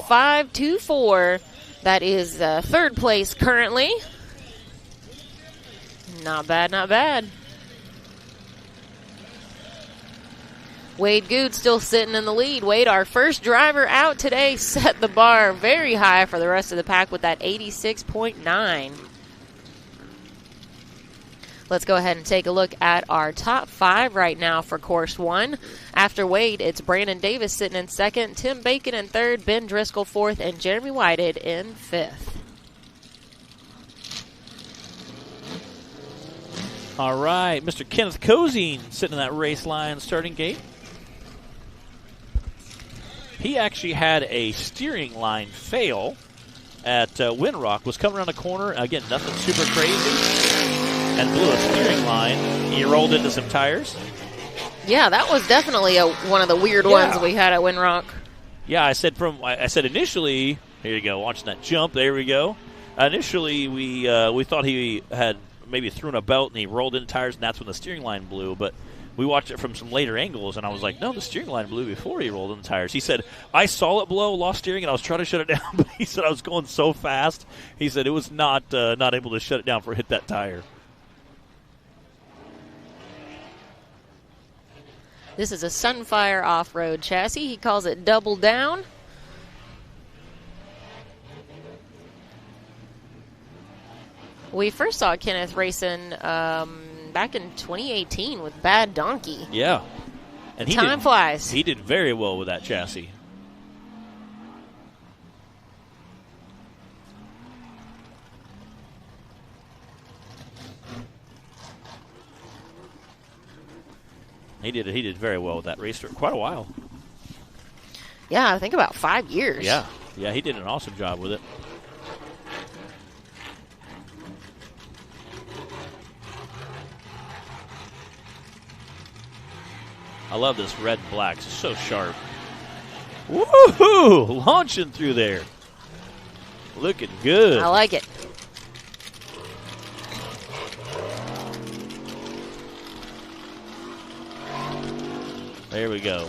.524. That is third place currently. Not bad, not bad. Wade Good still sitting in the lead. Wade, our first driver out today, set the bar very high for the rest of the pack with that 86.9. Let's go ahead and take a look at our top 5 right now for Course 1. After Wade, it's Brandon Davis sitting in second, Tim Bacon in third, Ben Driscoll fourth, and Jeremy Whited in fifth. All right, Mr. Kenneth Cozine sitting in that race line starting gate. He actually had a steering line fail at Windrock. Was coming around a corner. Again, nothing super crazy. And blew a steering line. He rolled into some tires. Yeah, that was definitely one of the weird ones we had at Windrock. Yeah, I said initially, here you go, watching that jump, there we go. Initially, we thought he had maybe thrown a belt and he rolled into tires, and that's when the steering line blew. But we watched it from some later angles, and I was like, no, the steering line blew before he rolled in the tires. He said, I saw it blow, lost steering, and I was trying to shut it down, but he said I was going so fast. He said it was not able to shut it down before it hit that tire. This is a Sunfire off-road chassis. He calls it Double Down. We first saw Kenneth racing back in 2018 with Bad Donkey. Yeah. And Time flies. He did very well with that chassis. He did very well with that race for quite a while. Yeah, I think about 5 years. Yeah, he did an awesome job with it. I love this red and black. It's so sharp. Woohoo! Launching through there. Looking good. I like it. There we go.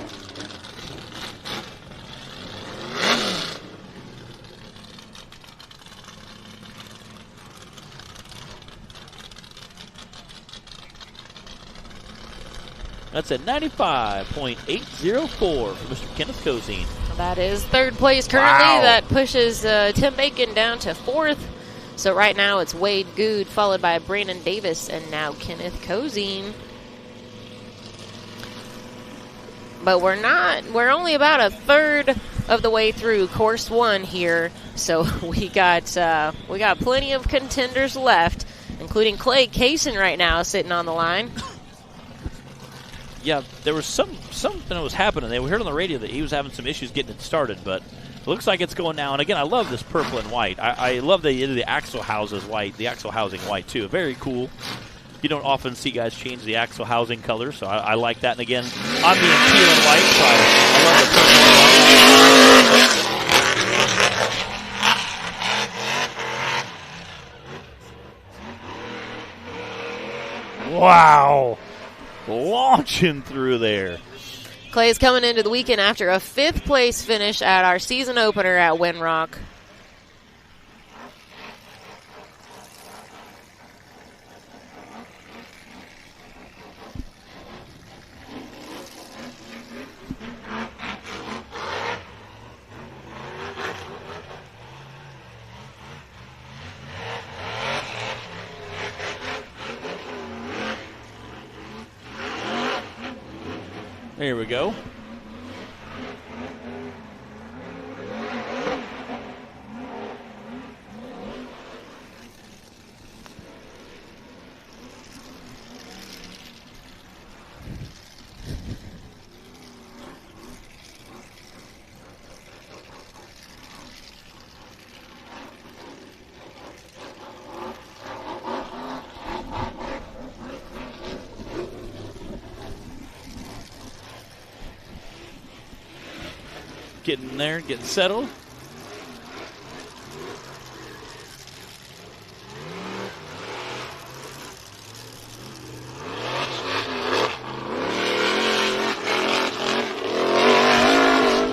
That's at 95.804 for Mr. Kenneth Cozine. That is third place currently. Wow. That pushes Tim Bacon down to fourth. So right now it's Wade Good, followed by Brandon Davis, and now Kenneth Cozine. But we're only about a third of the way through Course 1 here. So we got plenty of contenders left, including Clay Kaysen right now sitting on the line. Yeah, there was something that was happening. We heard on the radio that he was having some issues getting it started, but it looks like it's going now. And again, I love this purple and white. I love the axle houses white, the axle housing white too. Very cool. You don't often see guys change the axle housing color, so I like that. And again, I'm being teal and white, so I love the purple and white. Wow. Launching through there. Clay's coming into the weekend after a 5th place finish at our season opener at Winrock. Here we go. Getting there, getting settled.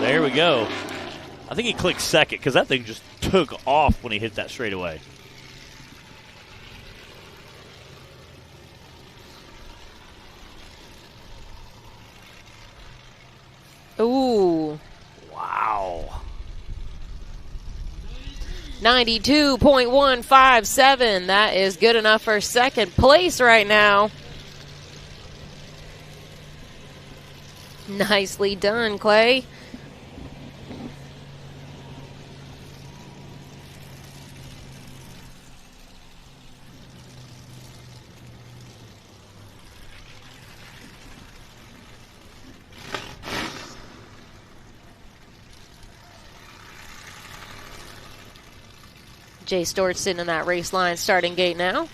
There we go. I think he clicked second because that thing just took off when he hit that straightaway. Ooh. Wow. 92.157. That is good enough for second place right now. Nicely done, Clay. Jay Stewart sitting in that race line starting gate now.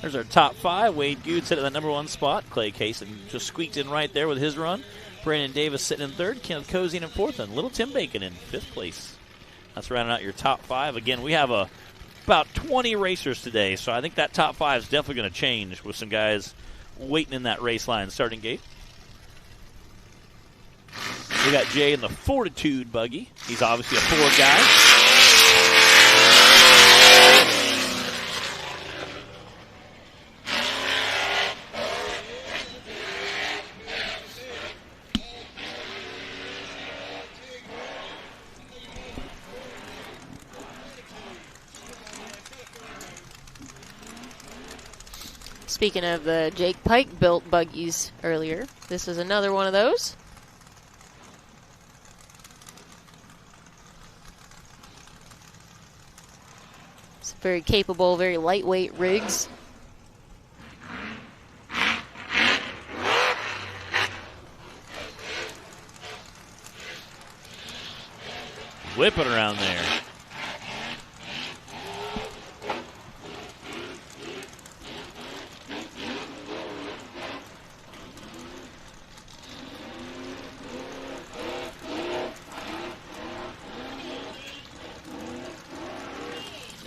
There's our top 5. Wade Good sitting at the #1 spot. Clay Cason just squeaked in right there with his run. Brandon Davis sitting in 3rd. Kenneth Cozy in 4th. And Little Tim Bacon in 5th place. That's rounding out your top 5. Again, we have about 20 racers today, so I think that top 5 is definitely going to change with some guys waiting in that race line starting gate. We got Jay in the Fortitude buggy. He's obviously a Ford guy. Speaking of the Jake Pike built buggies earlier, this is another one of those. Very capable, very lightweight rigs. Whipping around there.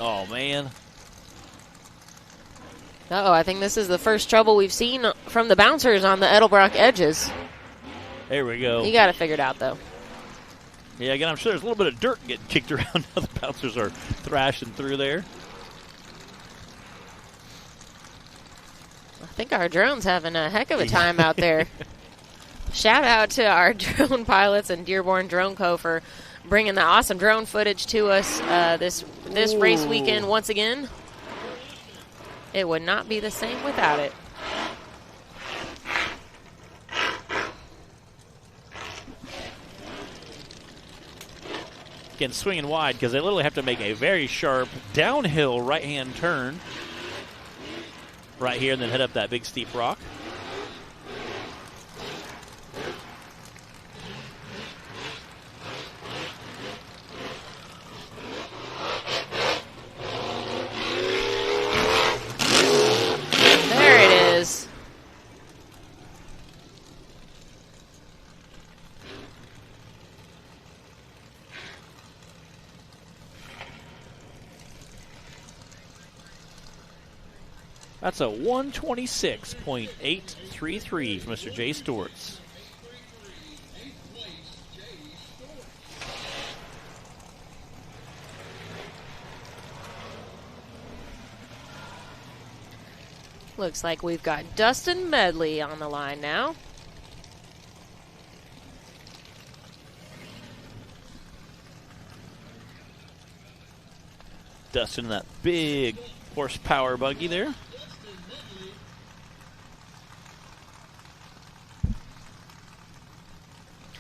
Oh, man. Uh-oh, I think this is the first trouble we've seen from the bouncers on the Edelbrock edges. There we go. You got it figured out, though. Yeah, again, I'm sure there's a little bit of dirt getting kicked around now. The bouncers are thrashing through there. I think our drone's having a heck of a time out there. Shout out to our drone pilots and Dearborn Drone Co. for bringing the awesome drone footage to us this race weekend once again. It would not be the same without it. Again, swinging wide because they literally have to make a very sharp downhill right-hand turn right here and then head up that big steep rock. There it is. That's a 126.833 from Mr. Jay Stewart's. Looks like we've got Dustin Medley on the line now. Dustin in that big horsepower buggy there.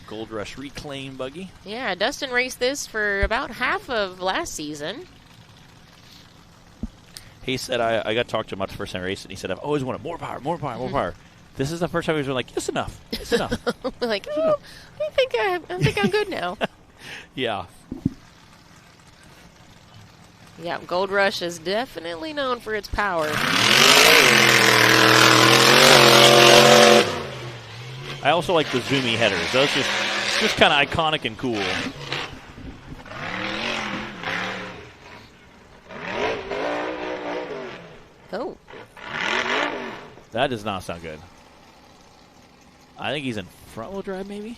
Gold Rush Reclaim buggy. Yeah, Dustin raced this for about half of last season. He said, I got to talk to him about the first time I raced it, and he said, I've always wanted more power, more power, more power. This is the first time he was like, it's enough. It's enough. Like, oh, I think I'm good now. Yeah. Yeah, Gold Rush is definitely known for its power. I also like the zoomy headers. Those just kind of iconic and cool. Oh. That does not sound good. I think he's in front-wheel drive, maybe?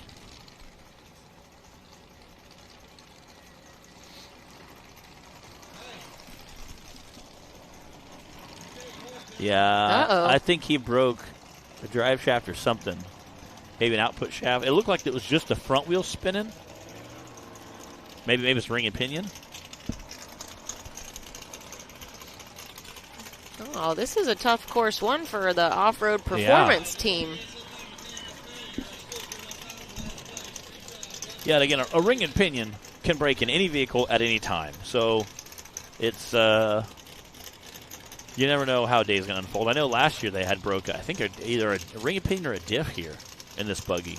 Yeah, Uh-oh. I think he broke a drive shaft or something. Maybe an output shaft. It looked like it was just the front wheel spinning. Maybe it's ring and pinion. Oh, this is a tough course one for the off-road performance team. Yeah, and again, a ring and pinion can break in any vehicle at any time. So it's you never know how a day is going to unfold. I know last year they had broke, I think, either a ring and pinion or a diff here in this buggy.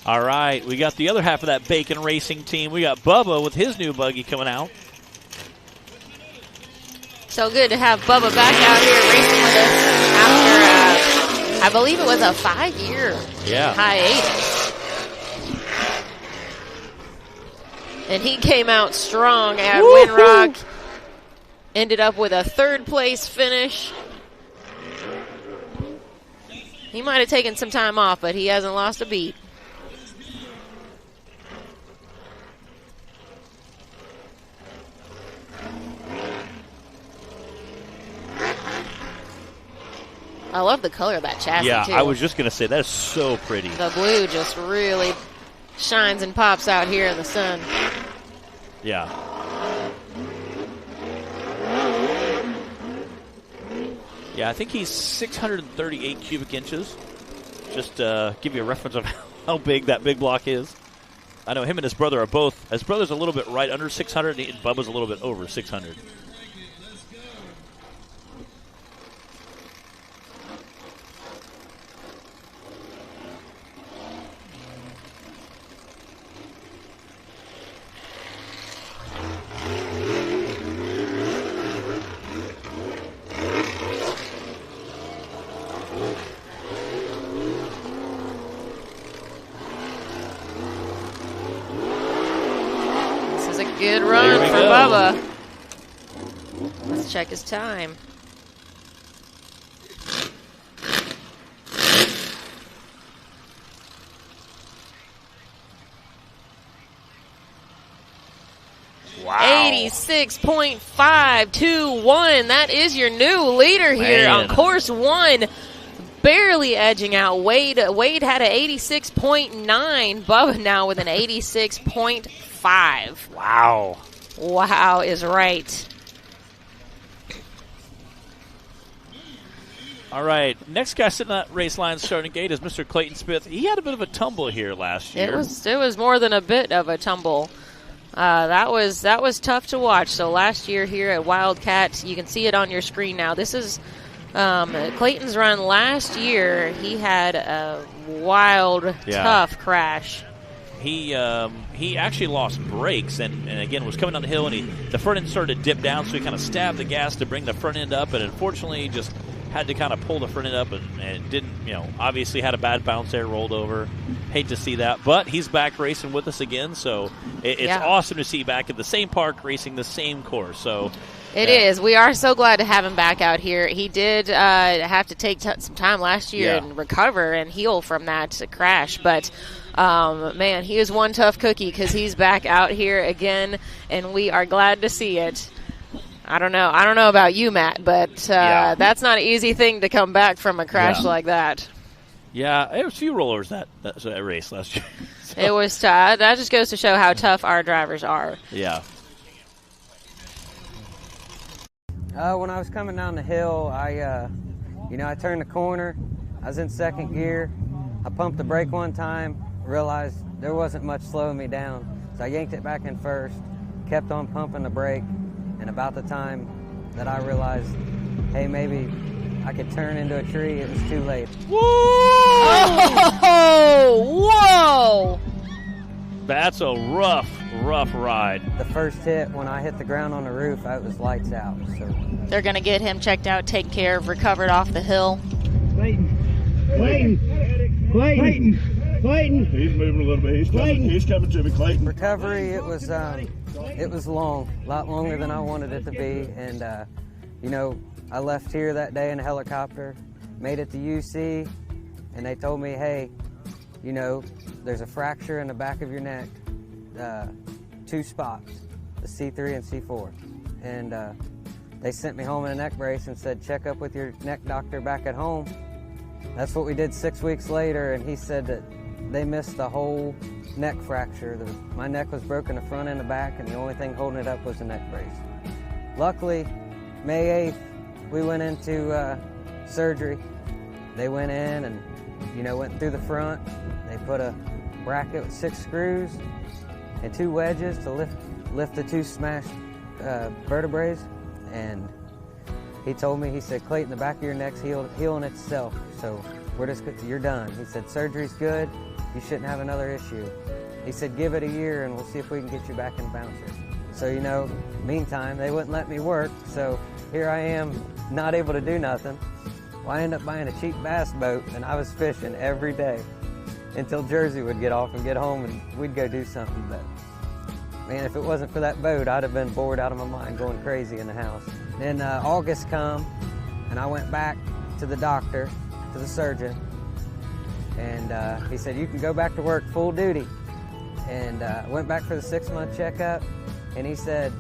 All right, we got the other half of that Bacon Racing team. We got Bubba with his new buggy coming out. So good to have Bubba back out here racing with us after, I believe it was a 5-year hiatus. And he came out strong at Windrock. Ended up with a 3rd-place finish. He might have taken some time off, but he hasn't lost a beat. I love the color of that chassis, too. Yeah, I was just going to say, that is so pretty. The blue just really shines and pops out here in the sun. Yeah. Yeah, I think he's 638 cubic inches. Just give you a reference of how big that big block is. I know him and his brother are both, his brother's a little bit right under 600, and Bubba's a little bit over 600. Good run for Bubba. Let's check his time. Wow. 86.521. That is your new leader here on course 1. Barely edging out Wade. Wade had an 86.9. Bubba now with an 86.5. Wow. Wow is right. All right. Next guy sitting at race line starting gate is Mr. Clayton Smith. He had a bit of a tumble here last year. It was more than a bit of a tumble. That was tough to watch. So last year here at Wildcat, you can see it on your screen now. This is Clayton's run last year. He had a wild, tough crash. He actually lost brakes and again was coming down the hill, and the front end started to dip down, so he kind of stabbed the gas to bring the front end up, and unfortunately just had to kind of pull the front end up and didn't, obviously had a bad bounce there, rolled over. Hate to see that. But he's back racing with us again, so it's awesome to see back at the same park racing the same course. So it is. We are so glad to have him back out here. He did have to take some time last year and recover and heal from that crash, but man, he is one tough cookie because he's back out here again, and we are glad to see it. I don't know about you, Matt, but that's not an easy thing to come back from a crash like that. Yeah, there was a few rollers that race last year. So. It was that just goes to show how tough our drivers are. Yeah. When I was coming down the hill, I turned the corner. I was in second gear. I pumped the brake one time, realized there wasn't much slowing me down. So I yanked it back in first, kept on pumping the brake, and about the time that I realized, hey, maybe I could turn into a tree, it was too late. Whoa! That's a rough ride. The first hit, when I hit the ground on the roof, it was lights out. So they're going to get him checked out, taken care of, recovered off the hill. Clayton. He's moving a little bit. He's coming to me, Clayton. Recovery, it was long, a lot longer than I wanted it to be. And, I left here that day in a helicopter, made it to UC, and they told me, hey, there's a fracture in the back of your neck, 2 spots, the C3 and C4. And they sent me home in a neck brace and said, check up with your neck doctor back at home. That's what we did 6 weeks later, and he said that they missed the whole neck fracture. My neck was broken the front and the back, and the only thing holding it up was the neck brace. Luckily, May 8th, we went into surgery. They went in and, went through the front. They put a bracket with 6 screws and 2 wedges to lift the 2 smashed vertebrae. And he told me, he said, Clayton, the back of your neck's healing itself, so you're done. He said, surgery's good, you shouldn't have another issue. He said, give it a year and we'll see if we can get you back in bouncer. So, meantime, they wouldn't let me work, so here I am, not able to do nothing. Well, I ended up buying a cheap bass boat, and I was fishing every day until Jersey would get off and get home, and we'd go do something. But, man, if it wasn't for that boat, I'd have been bored out of my mind going crazy in the house. Then August come, and I went back to the doctor, to the surgeon, and he said, you can go back to work full duty. And went back for the 6-month checkup, and he said,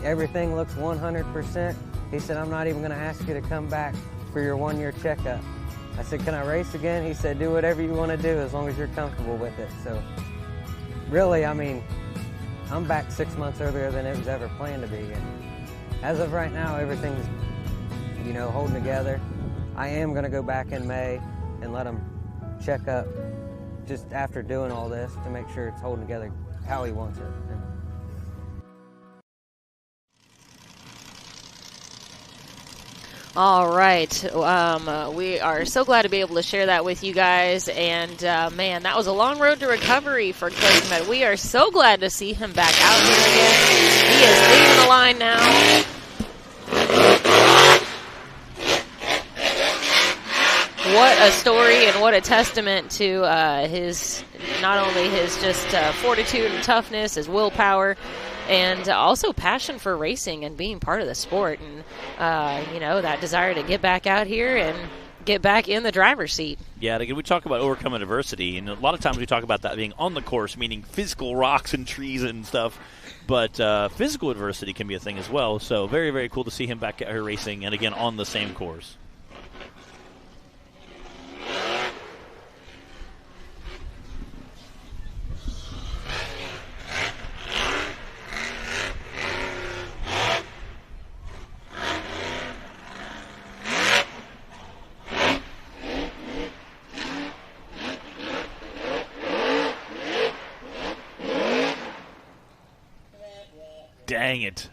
everything looks 100%. He said, I'm not even going to ask you to come back for your 1-year checkup. I said, can I race again? He said, do whatever you want to do as long as you're comfortable with it. So really, I'm back 6 months earlier than it was ever planned to be. And as of right now, everything's, holding together. I am going to go back in May and let him check up just after doing all this to make sure it's holding together how he wants it. All right. We are so glad to be able to share that with you guys. And, man, that was a long road to recovery for Clayton, but we are so glad to see him back out here again. He is leading the line now. What a story and what a testament to not only his just fortitude and toughness, his willpower, and also passion for racing and being part of the sport, and that desire to get back out here and get back in the driver's seat. Yeah, again, we talk about overcoming adversity, and a lot of times we talk about that being on the course, meaning physical rocks and trees and stuff, but physical adversity can be a thing as well. So very, very cool to see him back out here racing, and again on the same course. Dang it.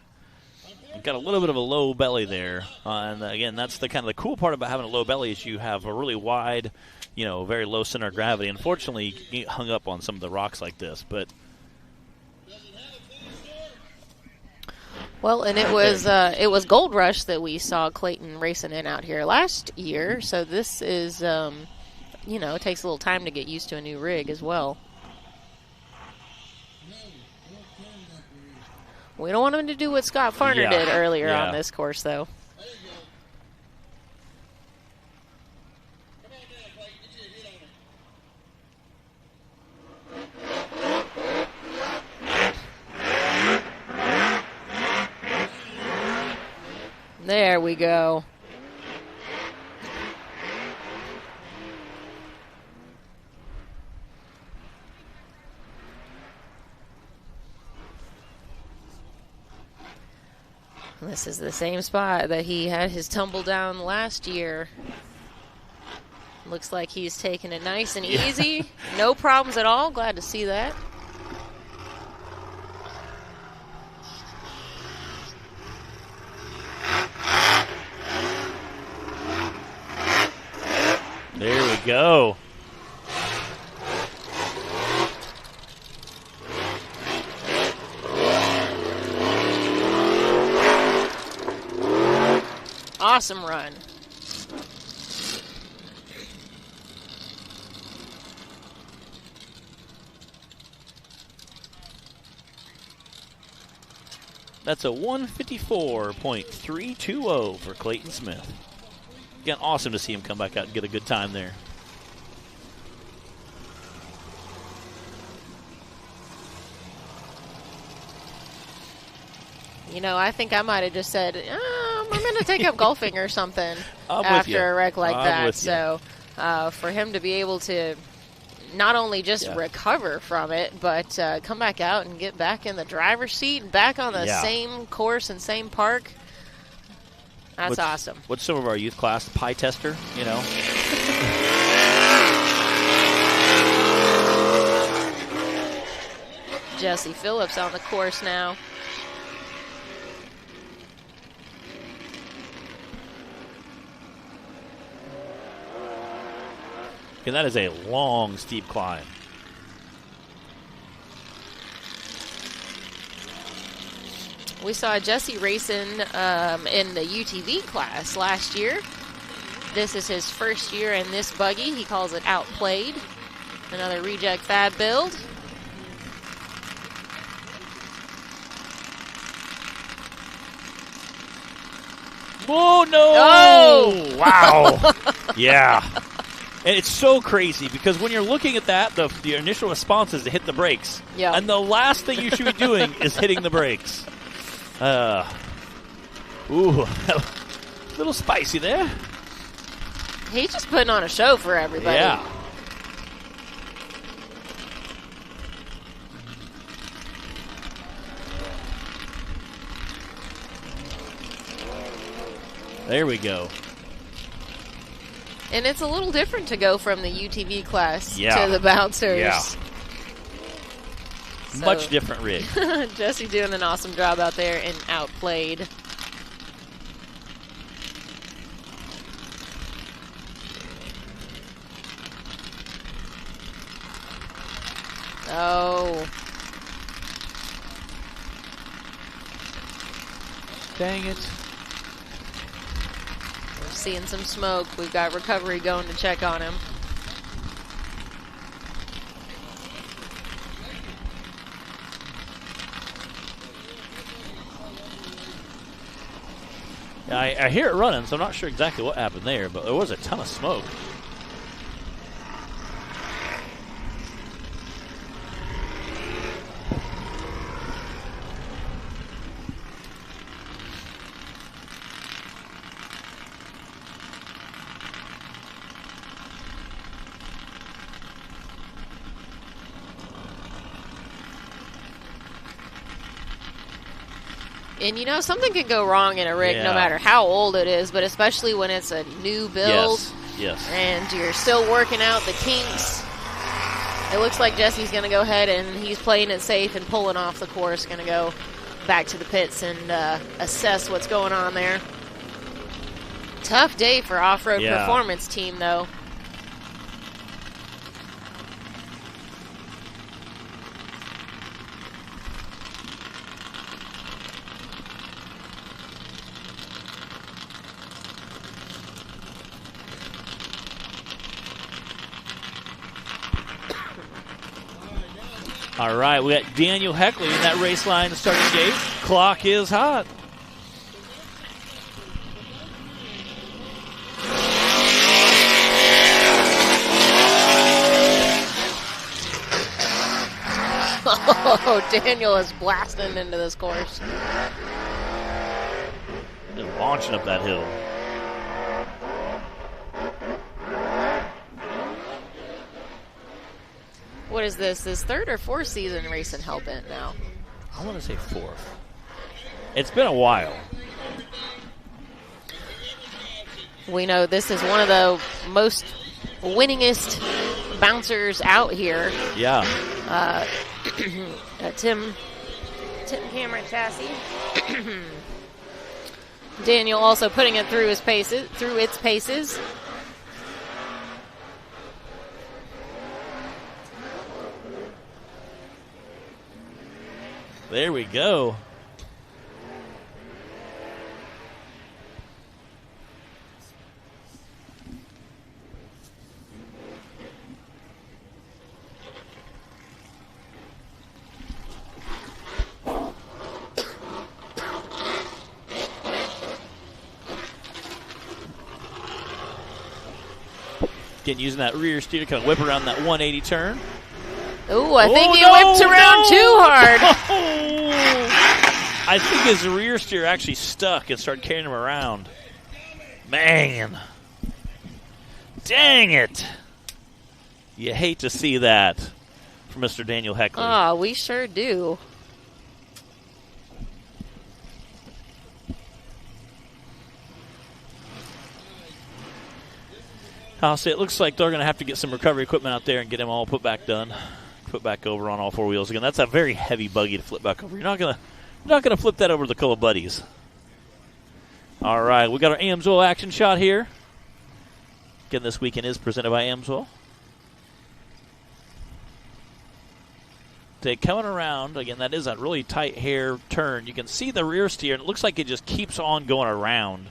You've got a little bit of a low belly there. And again, that's the kind of the cool part about having a low belly is you have a really wide, very low center of gravity. Unfortunately, you get hung up on some of the rocks like this. But Well, and it was Gold Rush that we saw Clayton racing in out here last year. So this is, it takes a little time to get used to a new rig as well. We don't want him to do what Scott Farner did earlier on this course, though. There we go. This is the same spot that he had his tumble down last year. Looks like he's taking it nice and easy. No problems at all. Glad to see that. There we go. Awesome run. That's a 154.320 for Clayton Smith. Again, awesome to see him come back out and get a good time there. I think I might have just said, I'm going to take up golfing or something I'm after a wreck like I'm that. with you. So for him to be able to not only just recover from it, but come back out and get back in the driver's seat and back on the same course and same park, that's awesome. What's some of our youth class, pie tester, Jesse Phillips on the course now. And that is a long, steep climb. We saw Jesse racing in the UTV class last year. This is his first year in this buggy. He calls it Outplayed. Another reject fab build. Oh, no! Oh! Wow. Yeah. And it's so crazy because when you're looking at that, the initial response is to hit the brakes. Yeah. And the last thing you should be doing is hitting the brakes. Ooh, a little spicy there. He's just putting on a show for everybody. Yeah. There we go. And it's a little different to go from the UTV class Yeah. to the bouncers. Yeah. So- Much different rig. Jesse doing an awesome job out there and Outplayed. Oh. Dang it. We're seeing some smoke. We've got recovery going to check on him. I hear it running, so I'm not sure exactly what happened there, but there was a ton of smoke. And something can go wrong in a rig no matter how old it is, but especially when it's a new build. Yes. And you're still working out the kinks. It looks like Jesse's going to go ahead and he's playing it safe and pulling off the course. Going to go back to the pits and assess what's going on there. Tough day for Off-Road Performance Team, though. All right, we got Daniel Heckley in that race line starting gate. Clock is hot. Oh, Daniel is blasting into this course. Just launching up that hill. What is this? This third or fourth season racing Hellbent now? I want to say fourth. It's been a while. We know this is one of the most winningest bouncers out here. Yeah. Tim Cameron chassis. Daniel also putting it through its paces. There we go. Again, using that rear steer to kind of whip around that 180 turn. Ooh, I think he whipped around too hard. I think his rear steer actually stuck and started carrying him around. Man. Dang it. You hate to see that from Mr. Daniel Heckley. Oh, we sure do. I'll say it looks like they're going to have to get some recovery equipment out there and get him all put back over on all four wheels again. That's a very heavy buggy to flip back over. You're not gonna flip that over to the couple of buddies. All right, we got our Amsoil action shot here. Again, this weekend is presented by Amsoil. They coming around again. That is a really tight hair turn. You can see the rear steer, and it looks like it just keeps on going around.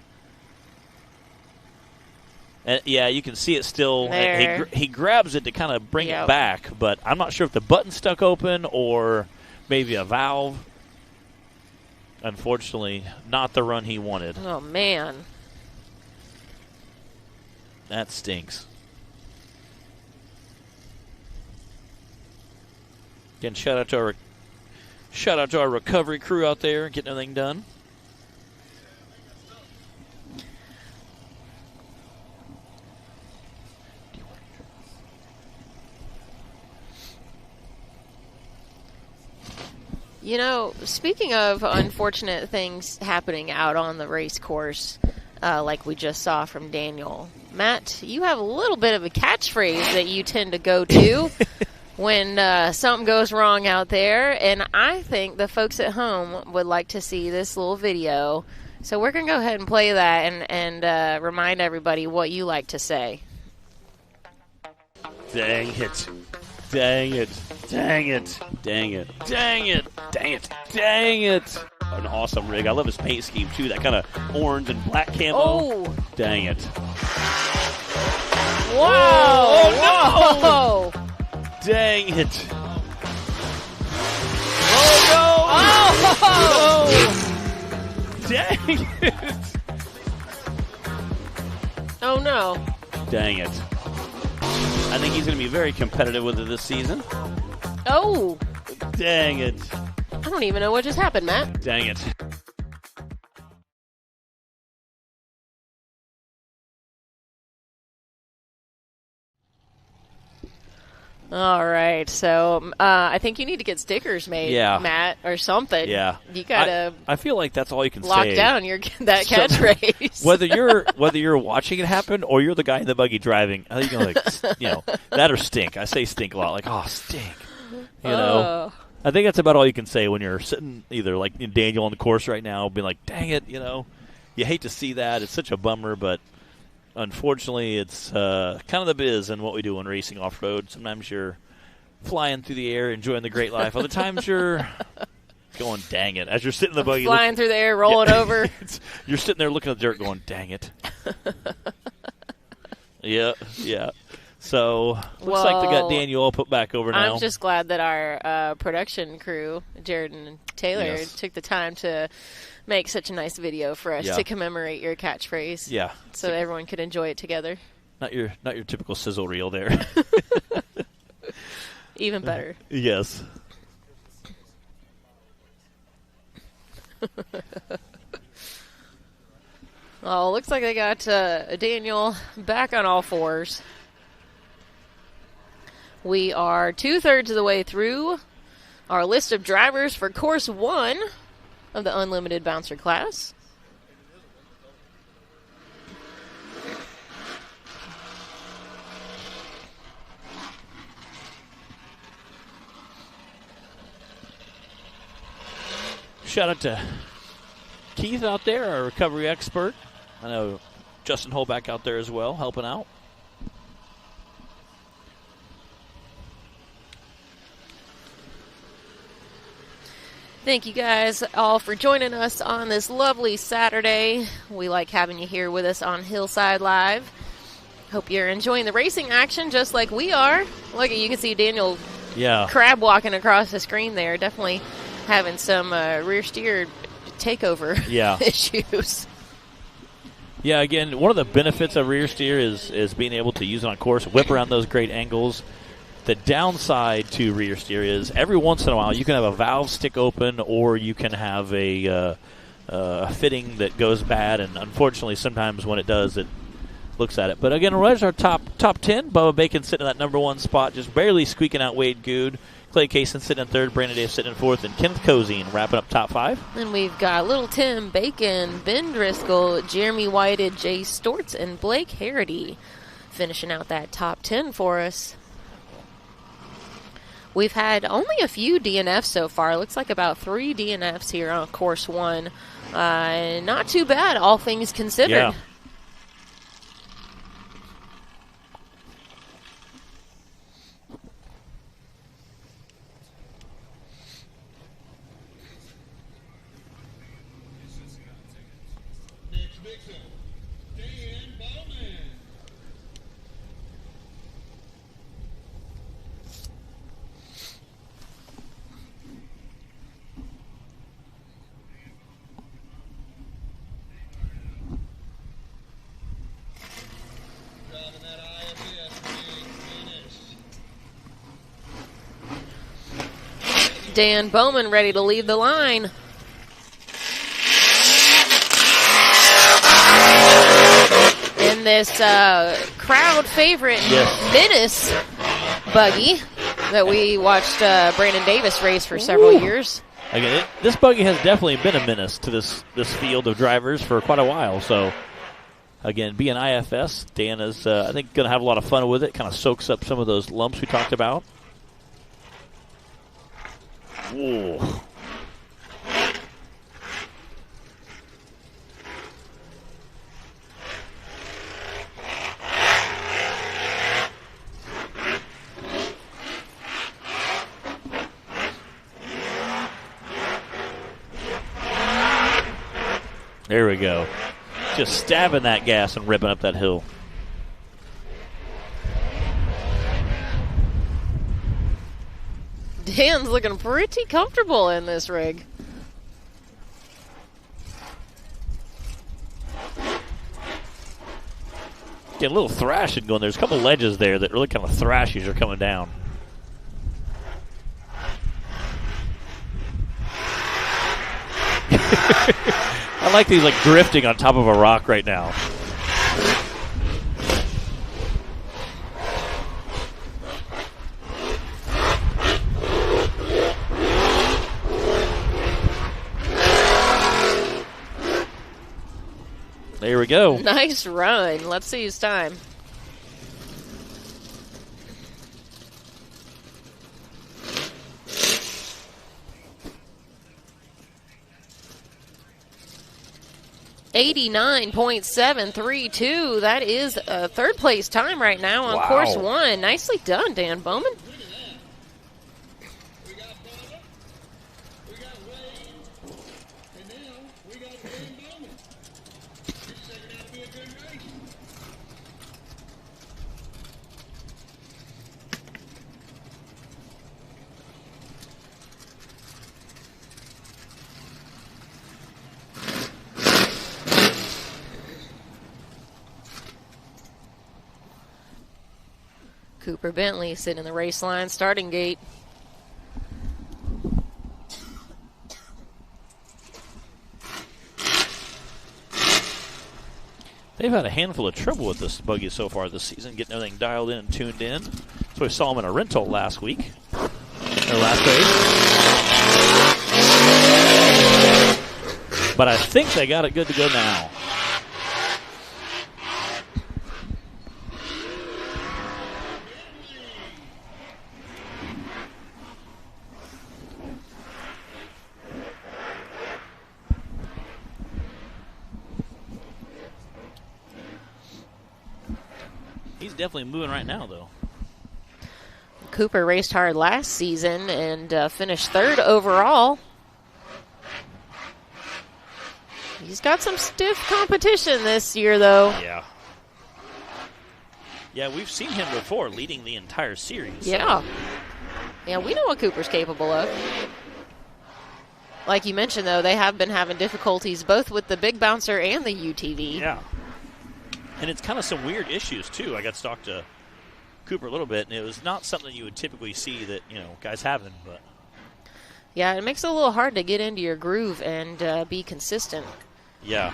Yeah, you can see it still. He grabs it to kind of bring it back, but I'm not sure if the button's stuck open or maybe a valve. Unfortunately, not the run he wanted. Oh, man. That stinks. Again, shout out to our recovery crew out there getting everything done. You know, speaking of unfortunate things happening out on the race course, like we just saw from Daniel, Matt, you have a little bit of a catchphrase that you tend to go to when something goes wrong out there, and I think the folks at home would like to see this little video. So we're going to go ahead and play that and remind everybody what you like to say. Dang it. Dang it. Dang it. Dang it. Dang it. Dang it. Dang it. An awesome rig. I love his paint scheme, too. That kind of orange and black camo. Oh. Dang it. Whoa. Oh, no. Dang it. Oh, no. Oh. No. Dang it. Oh, no. Dang it. I think he's going to be very competitive with it this season. Oh. Dang it. I don't even know what just happened, Matt. Dang it. All right, so I think you need to get stickers made, Matt, or something. Yeah, you gotta. I feel like that's all you can lock say. Down that catchphrase. whether you're watching it happen or you're the guy in the buggy driving, I think you're like, that or stink. I say stink a lot, like stink. You know, I think that's about all you can say when you're sitting either like Daniel on the course right now, being like, dang it, you hate to see that. It's such a bummer, but. Unfortunately, it's kind of the biz and what we do when racing off-road. Sometimes you're flying through the air, enjoying the great life. Other times you're going, dang it. As you're sitting in the buggy. Flying through the air, rolling over. You're sitting there looking at the dirt going, dang it. Yeah. So looks like they got Daniel all put back over now. I'm just glad that our production crew, Jared and Taylor, took the time to make such a nice video for us to commemorate your catchphrase. Yeah. So that everyone could enjoy it together. Not your typical sizzle reel there. Even better. Yes. Oh, looks like they got Daniel back on all fours. We are 2/3 of the way through our list of drivers for course 1 of the unlimited bouncer class. Shout out to Keith out there, our recovery expert. I know Justin Holback out there as well, helping out. Thank you guys all for joining us on this lovely Saturday. We like having you here with us on Hillside Live. Hope you're enjoying the racing action just like we are. Look, you can see Daniel crab walking across the screen there. Definitely having some rear steer takeover issues. Yeah, again, one of the benefits of rear steer is being able to use it on course, whip around those great angles. The downside to rear steer is every once in a while you can have a valve stick open or you can have a fitting that goes bad, and unfortunately sometimes when it does it looks at it. But again, there's our top 10. Bubba Bacon sitting in that number 1 spot, just barely squeaking out Wade Good. Clay Kaysen sitting in 3rd, Brandon Davis sitting in 4th, and Kenneth Cozine wrapping up top 5. And we've got Little Tim, Bacon, Ben Driscoll, Jeremy Whited, Jay Stortz, and Blake Harity finishing out that top 10 for us. We've had only a few DNFs so far. Looks like about 3 DNFs here on course 1. Not too bad, all things considered. Yeah. Dan Bowman ready to leave the line. In this crowd favorite Menace buggy that we watched Brandon Davis race for several years. Again, this buggy has definitely been a menace to this field of drivers for quite a while. So, again, being IFS, Dan is, I think, going to have a lot of fun with it. Kind of soaks up some of those lumps we talked about. Whoa. There we go. Just stabbing that gas and ripping up that hill. Dan's looking pretty comfortable in this rig. Get a little thrashing going. There's a couple ledges there that really kind of thrashies are coming down. I like these like drifting on top of a rock right now. There we go. Nice run. Let's see his time. .732. That is a 3rd place time right now on course 1. Nicely done, Dan Bowman. Cooper Bentley sitting in the race line starting gate. They've had a handful of trouble with this buggy so far this season, getting everything dialed in and tuned in. So we saw them in a rental last week, or last race. But I think they got it good to go now. He's definitely moving right now, though. Cooper raced hard last season and finished 3rd overall. He's got some stiff competition this year, though. Yeah. Yeah, we've seen him before leading the entire series. Yeah. Yeah, we know what Cooper's capable of. Like you mentioned, though, they have been having difficulties both with the big bouncer and the UTV. Yeah. And it's kind of some weird issues, too. I got to talk to Cooper a little bit, and it was not something you would typically see that, guys having. But yeah, it makes it a little hard to get into your groove and be consistent. Yeah.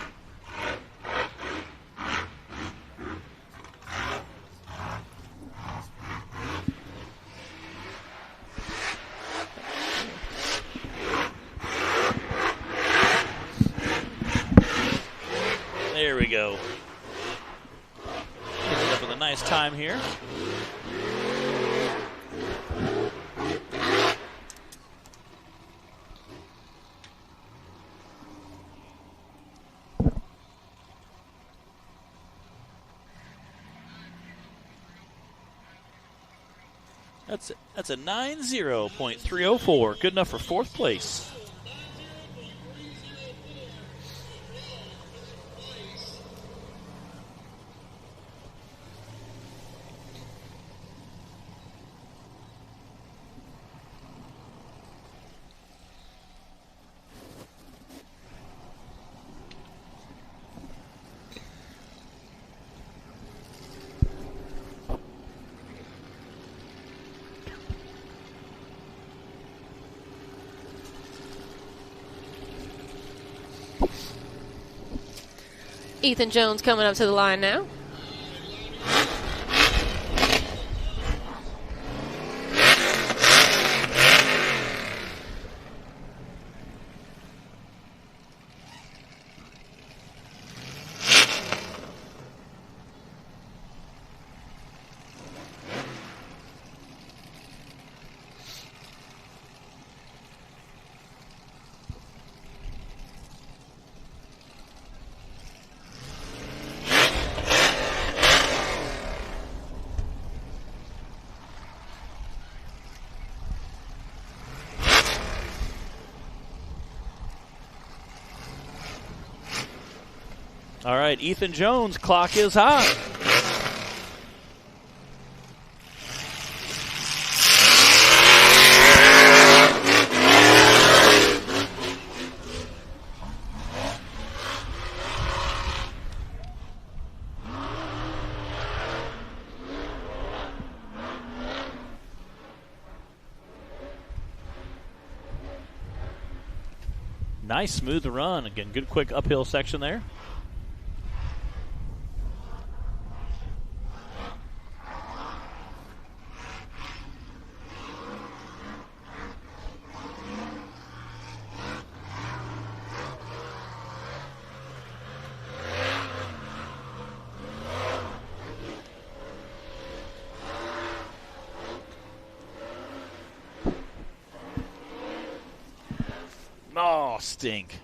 There we go. Ended up with a nice time here. That's a 90.304. Good enough for 4th place. Ethan Jones coming up to the line now. All right, Ethan Jones, clock is hot. Nice smooth run. Again, good quick uphill section there. Oh, stink.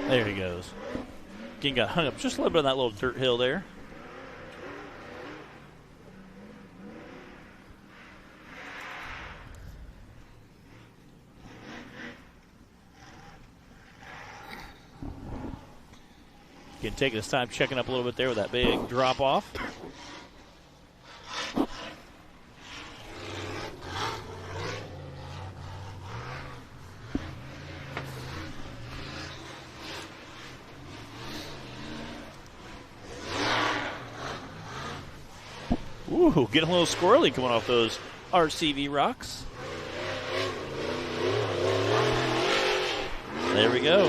There he goes. Again, got hung up just a little bit on that little dirt hill there. Again, taking his time, checking up a little bit there with that big drop off. Ooh, getting a little squirrely coming off those RCV rocks. There we go.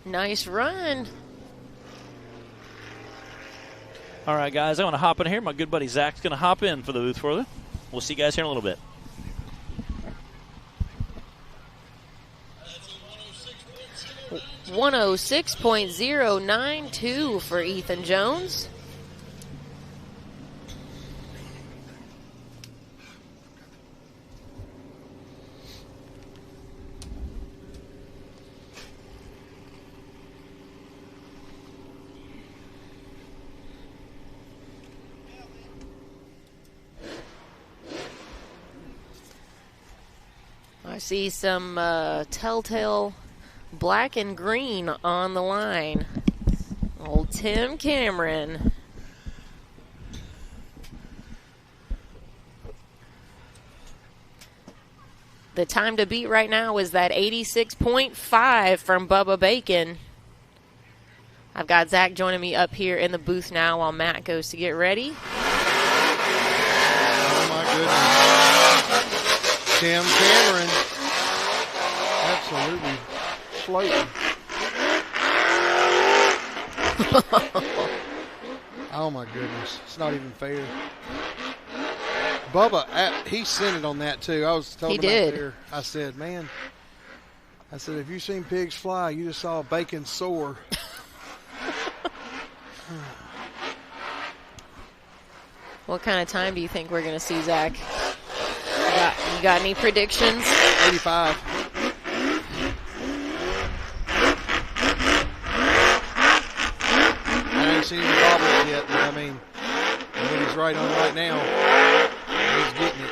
Nice run. All right, guys, I want to hop in here. My good buddy Zach's going to hop in for the booth for you. We'll see you guys here in a little bit. 106.092 for Ethan Jones. I see some telltale black and green on the line. Old Tim Cameron. The time to beat right now is that 86.5 from Bubba Bacon. I've got Zach joining me up here in the booth now while Matt goes to get ready. Oh, my goodness. Tim Cameron. Absolutely floating. Oh, my goodness. It's not even fair. Bubba, he sent it on that, too. I was telling him out there. I said, man, if you've seen pigs fly, you just saw Bacon soar. What kind of time do you think we're going to see, Zach? You got any predictions? 85. I haven't seen the bobbles yet, but I mean he's right on right now. He's getting it.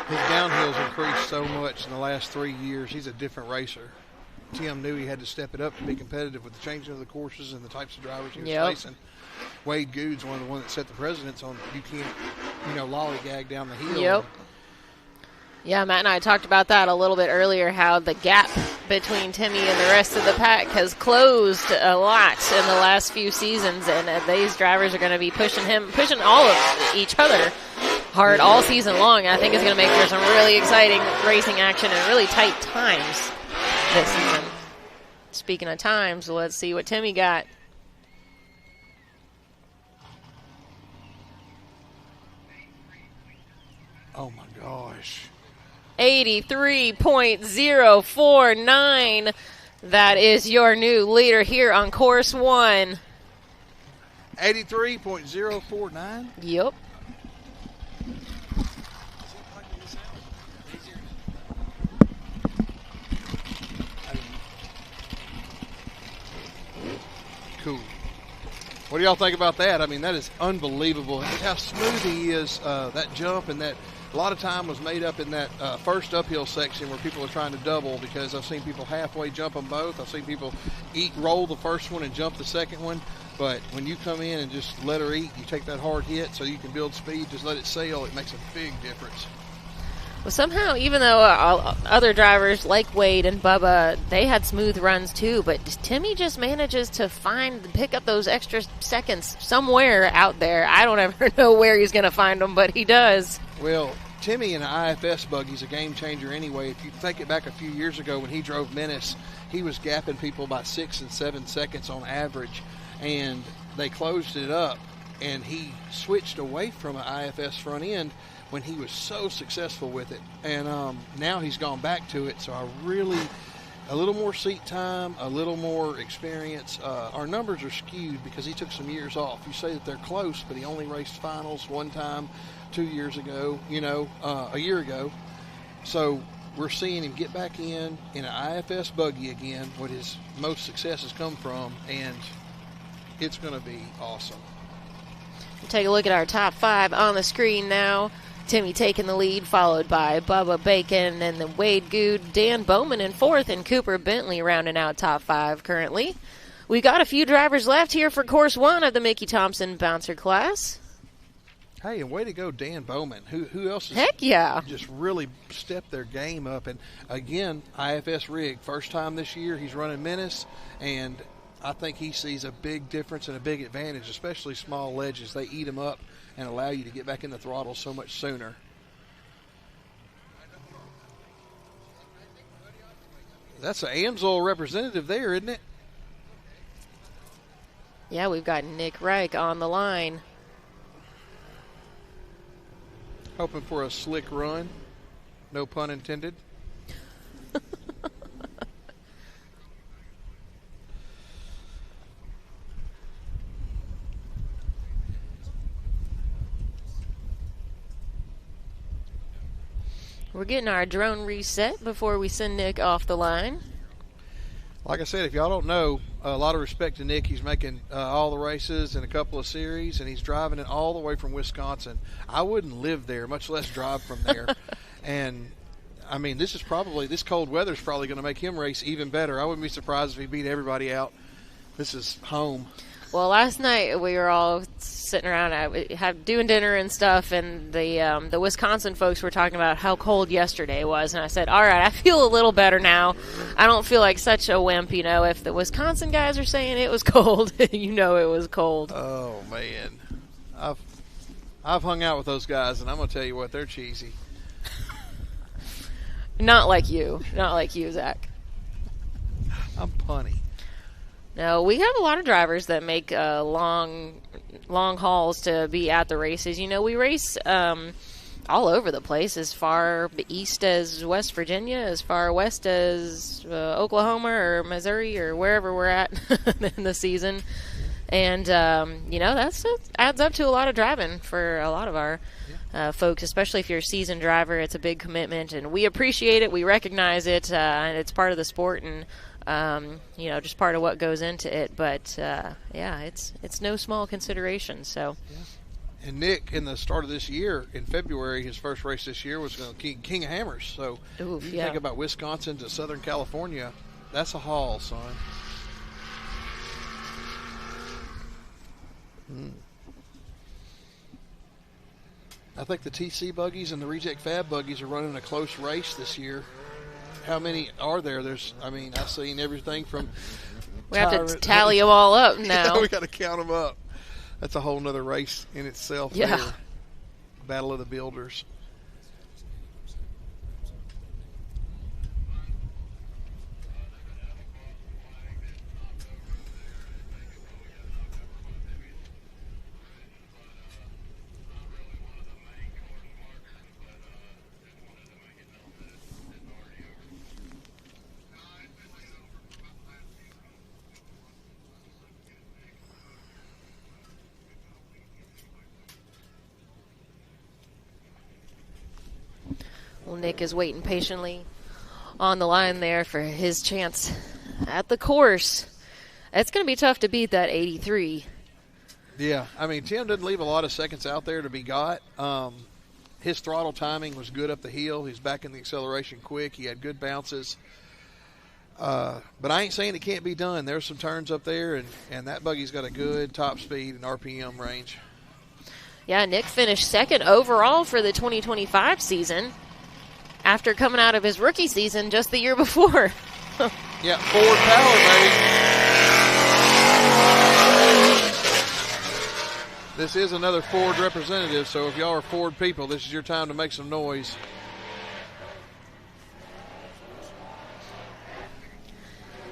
His downhill's increased so much in the last 3 years. He's a different racer. Tim knew he had to step it up to be competitive with the changing of the courses and the types of drivers he was facing. Wade Good's one of the ones that set the precedence on you can't, lollygag down the hill. Yep. Yeah, Matt and I talked about that a little bit earlier, how the gap between Timmy and the rest of the pack has closed a lot in the last few seasons, and these drivers are going to be pushing all of each other hard all season long. I think it's going to make for some really exciting racing action and really tight times this season. Speaking of times, let's see what Timmy got. Oh, my gosh. 83.049. That is your new leader here on course 1. 83.049? Yep. Cool. What do y'all think about that? I mean, that is unbelievable. How smooth he is, that jump, and that a lot of time was made up in that first uphill section where people are trying to double, because I've seen people halfway jump them both. I've seen people roll the first one and jump the second one. But when you come in and just let her eat, you take that hard hit so you can build speed, just let it sail, it makes a big difference. Well, somehow, even though other drivers like Wade and Bubba, they had smooth runs too, but Timmy just manages to pick up those extra seconds somewhere out there. I don't ever know where he's going to find them, but he does. Well, Timmy in an IFS buggy is a game changer anyway. If you think it back a few years ago when he drove Menace, he was gapping people by 6 and 7 seconds on average, and they closed it up, and he switched away from an IFS front end when he was so successful with it. And now he's gone back to it, so a little more seat time, a little more experience. Our numbers are skewed because he took some years off. You say that they're close, but he only raced finals one time 2 years ago, a year ago. So we're seeing him get back in an IFS buggy again, what his most success has come from, and it's going to be awesome. Take a look at our top 5 on the screen now. Timmy taking the lead, followed by Bubba Bacon and then Wade Good, Dan Bowman in 4th, and Cooper Bentley rounding out top 5 currently. We got a few drivers left here for course 1 of the Mickey Thompson Bouncer class. Hey, and way to go, Dan Bowman. Who else has Heck yeah. just really stepped their game up? And again, IFS rig, first time this year he's running Menace, and I think he sees a big difference and a big advantage, especially small ledges. They eat them up and allow you to get back in the throttle so much sooner. That's an Amsoil representative there, isn't it? Yeah, we've got Nick Reich on the line. Hoping for a slick run. No pun intended. We're getting our drone reset before we send Nick off the line. Like I said, if y'all don't know, a lot of respect to Nick. He's making all the races in a couple of series, and he's driving it all the way from Wisconsin. I wouldn't live there, much less drive from there. And, I mean, this cold weather is probably going to make him race even better. I wouldn't be surprised if he beat everybody out. This is home. Well, last night we were all sitting around doing dinner and stuff, and the Wisconsin folks were talking about how cold yesterday was, and I said, all right, I feel a little better now. I don't feel like such a wimp, you know. If the Wisconsin guys are saying it was cold, you know it was cold. Oh, man. I've hung out with those guys, and I'm going to tell you what, they're cheesy. Not like you, Zach. I'm punny. No, we have a lot of drivers that make long hauls to be at the races. You know, we race all over the place, as far east as West Virginia, as far west as Oklahoma or Missouri or wherever we're at in the season. And, you know, that adds up to a lot of driving for a lot of our folks, especially if you're a seasoned driver. It's a big commitment, and we appreciate it. We recognize it, and it's part of the sport, and you know, just part of what goes into it. But yeah, it's no small consideration. So, yeah. And Nick, in the start of this year, in February, his first race this year was King of Hammers. So, oof, you think about Wisconsin to Southern California, that's a haul, son. I think the TC buggies and the Reject Fab buggies are running a close race this year. How many are there? I've seen everything from... We have to tally them all up now. Yeah, we got to count them up. That's a whole nother race in itself. Yeah. There. Battle of the Builders. Well, Nick is waiting patiently on the line there for his chance at the course. It's going to be tough to beat that 83. Yeah, I mean, Tim didn't leave a lot of seconds out there to be got. His throttle timing was good up the hill. He's back in the acceleration quick. He had good bounces. But I ain't saying it can't be done. There's some turns up there, and that buggy's got a good top speed and RPM range. Yeah, Nick finished second overall for the 2025 season after coming out of his rookie season just the year before. Yeah, Ford power, baby. This is another Ford representative, so if y'all are Ford people, this is your time to make some noise.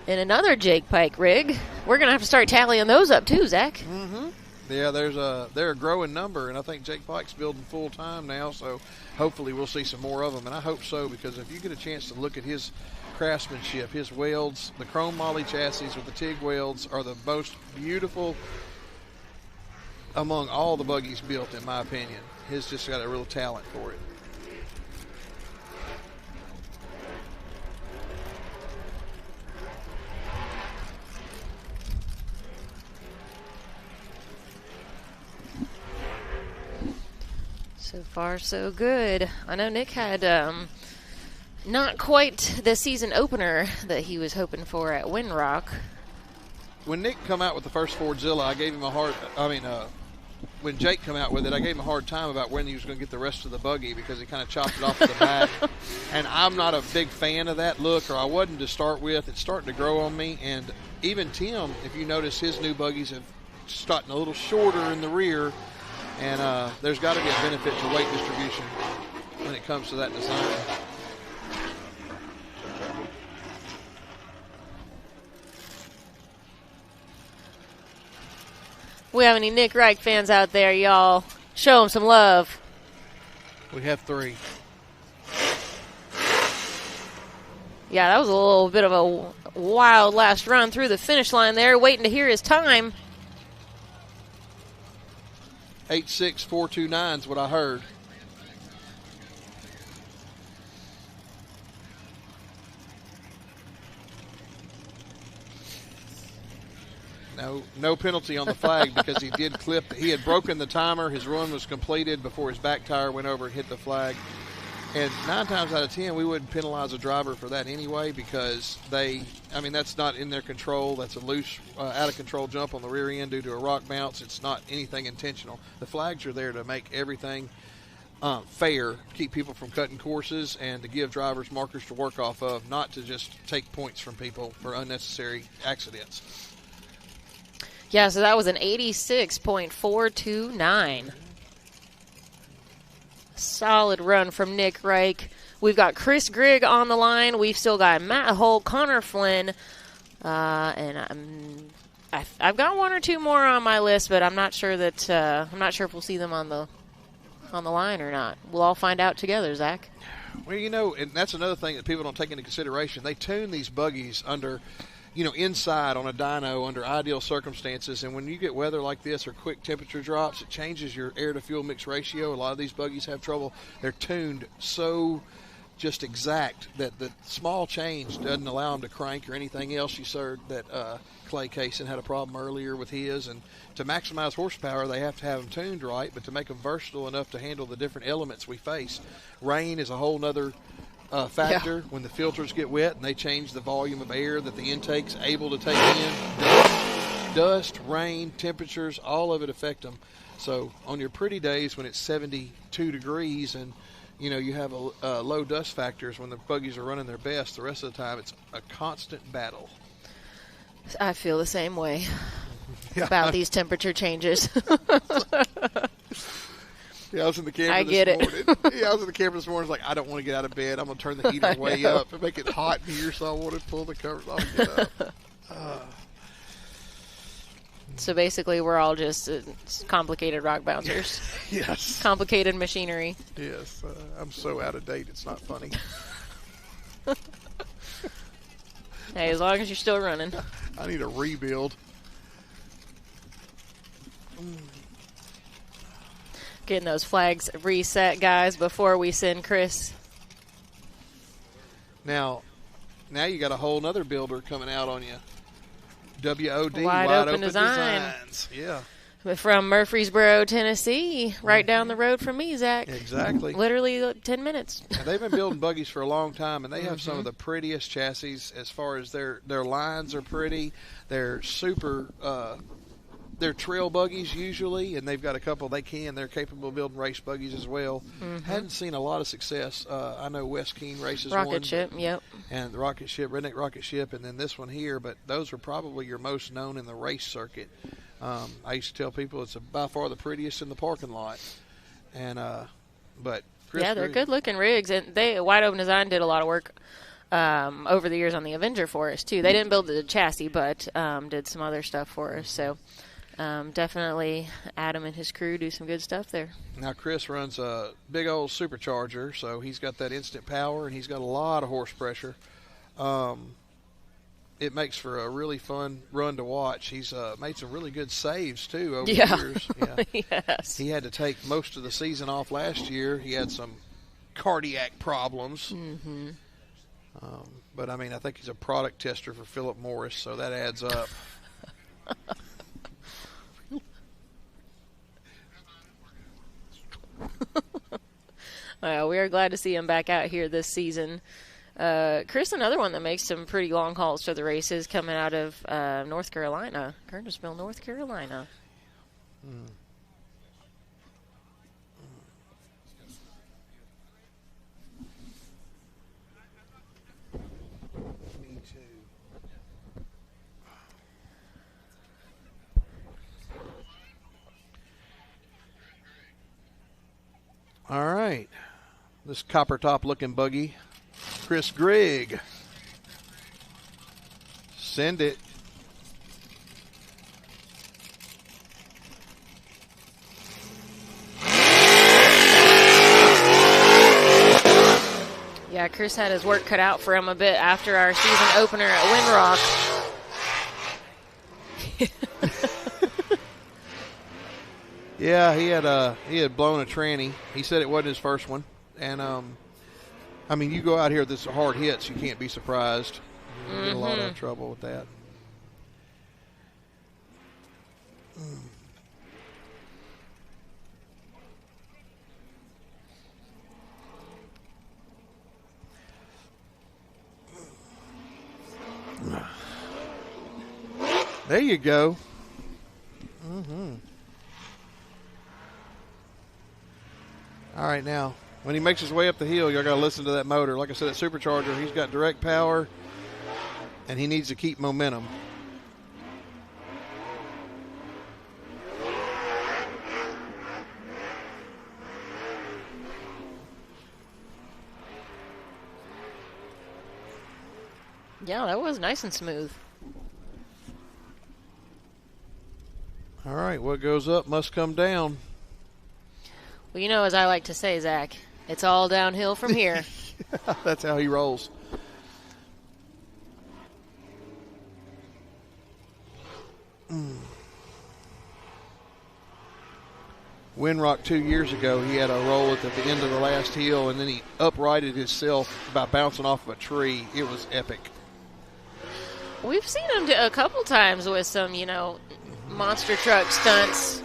And another Jake Pike rig. We're going to have to start tallying those up too, Zach. Mm-hmm. Yeah, they're a growing number, and I think Jake Pike's building full time now, so hopefully we'll see some more of them, and I hope so, because if you get a chance to look at his craftsmanship, his welds, the chrome moly chassis with the TIG welds are the most beautiful among all the buggies built, in my opinion. His just got a real talent for it. So far, so good. I know Nick had not quite the season opener that he was hoping for at Windrock. When Nick come out with the first Fordzilla, I gave him when Jake come out with it, I gave him a hard time about when he was going to get the rest of the buggy because he kind of chopped it off at the back. And I'm not a big fan of that look, or I wasn't to start with. It's starting to grow on me. And even Tim, if you notice, his new buggies have gotten a little shorter in the rear. And there's got to be a benefit to weight distribution when it comes to that design. We have any Nick Reich fans out there, y'all? Show him some love. We have 3. Yeah, that was a little bit of a wild last run through the finish line there, waiting to hear his time. 8.6429 is what I heard. No penalty on the flag because he did clip. He had broken the timer. His run was completed before his back tire went over and hit the flag. And 9 times out of 10, we wouldn't penalize a driver for that anyway because that's not in their control. That's a loose, out-of-control jump on the rear end due to a rock bounce. It's not anything intentional. The flags are there to make everything fair, keep people from cutting courses, and to give drivers markers to work off of, not to just take points from people for unnecessary accidents. Yeah, so that was an 86.429. Solid run from Nick Reich. We've got Chris Grigg on the line. We've still got Matt Holt, Connor Flynn, and I've got 1 or 2 more on my list, but I'm not sure if we'll see them on the line or not. We'll all find out together, Zach. Well, and that's another thing that people don't take into consideration. They tune these buggies under, inside on a dyno under ideal circumstances. And when you get weather like this or quick temperature drops, it changes your air-to-fuel mix ratio. A lot of these buggies have trouble. They're tuned so just exact that the small change doesn't allow them to crank or anything else. You saw that Clay Kaysen had a problem earlier with his. And to maximize horsepower, they have to have them tuned right, but to make them versatile enough to handle the different elements we face. Rain is a whole nother factor when the filters get wet and they change the volume of air that the intake's able to take in. Dust, rain, temperatures, all of it affect them. So on your pretty days when it's 72 degrees and you have a low dust factors when the buggies are running their best, the rest of the time it's a constant battle. I feel the same way about these temperature changes. Yeah, I was in the camper I get this morning. I was in the camper this morning. I was like, I don't want to get out of bed. I'm going to turn the heater way up and make it hot in here, so I want to pull the covers off and get up. So basically, we're all just complicated rock bouncers. Yes. Complicated machinery. Yes. I'm so out of date, it's not funny. Hey, as long as you're still running. I need a rebuild. Getting those flags reset, guys, before we send Chris. Now you got a whole nother builder coming out on you. WOD, Wide Open Designs. Yeah. From Murfreesboro, Tennessee, right down the road from me, Zach. Exactly. Literally 10 minutes. And they've been building buggies for a long time, and they have some of the prettiest chassis as far as their lines are pretty. They're super they're trail buggies usually, and they've got a couple they're capable of building race buggies as well. Hadn't seen a lot of success. I know West Keene races one. Rocket Ship, yep. And the Rocket Ship, Redneck Rocket Ship, and then this one here, but those are probably your most known in the race circuit. I used to tell people it's by far the prettiest in the parking lot. And but Chris yeah, they're Grigg, good-looking rigs, and Wide Open Design did a lot of work over the years on the Avenger for us, too. They didn't build the chassis, but did some other stuff for us, so definitely Adam and his crew do some good stuff there. Now Chris runs a big old supercharger, so he's got that instant power, and he's got a lot of horse pressure. It makes for a really fun run to watch. He's made some really good saves, too, over the years. Yeah. Yes. He had to take most of the season off last year. He had some cardiac problems. But, I think he's a product tester for Philip Morris, so that adds up. Well, we are glad to see him back out here this season. Chris, another one that makes some pretty long hauls for the races, coming out of North Carolina, Kernersville, North Carolina. right. This copper top looking buggy. Chris Grigg. Send it. Yeah, Chris had his work cut out for him a bit after our season opener at Windrock. Yeah, he had blown a tranny. He said it wasn't his first one. And, I mean, you go out here with this hard hits, you can't be surprised. You get a lot of trouble with that. There you go. All right, now, when he makes his way up the hill, you're going to listen to that motor. Like I said, that supercharger, he's got direct power, and he needs to keep momentum. Yeah, that was nice and smooth. All right, what goes up must come down. Well, you know, as I like to say, Zach, it's all downhill from here. That's how he rolls. Windrock 2 years ago, he had a roll at the end of the last hill, and then he uprighted himself by bouncing off of a tree. It was epic. We've seen him do a couple times with some, you know, monster truck stunts,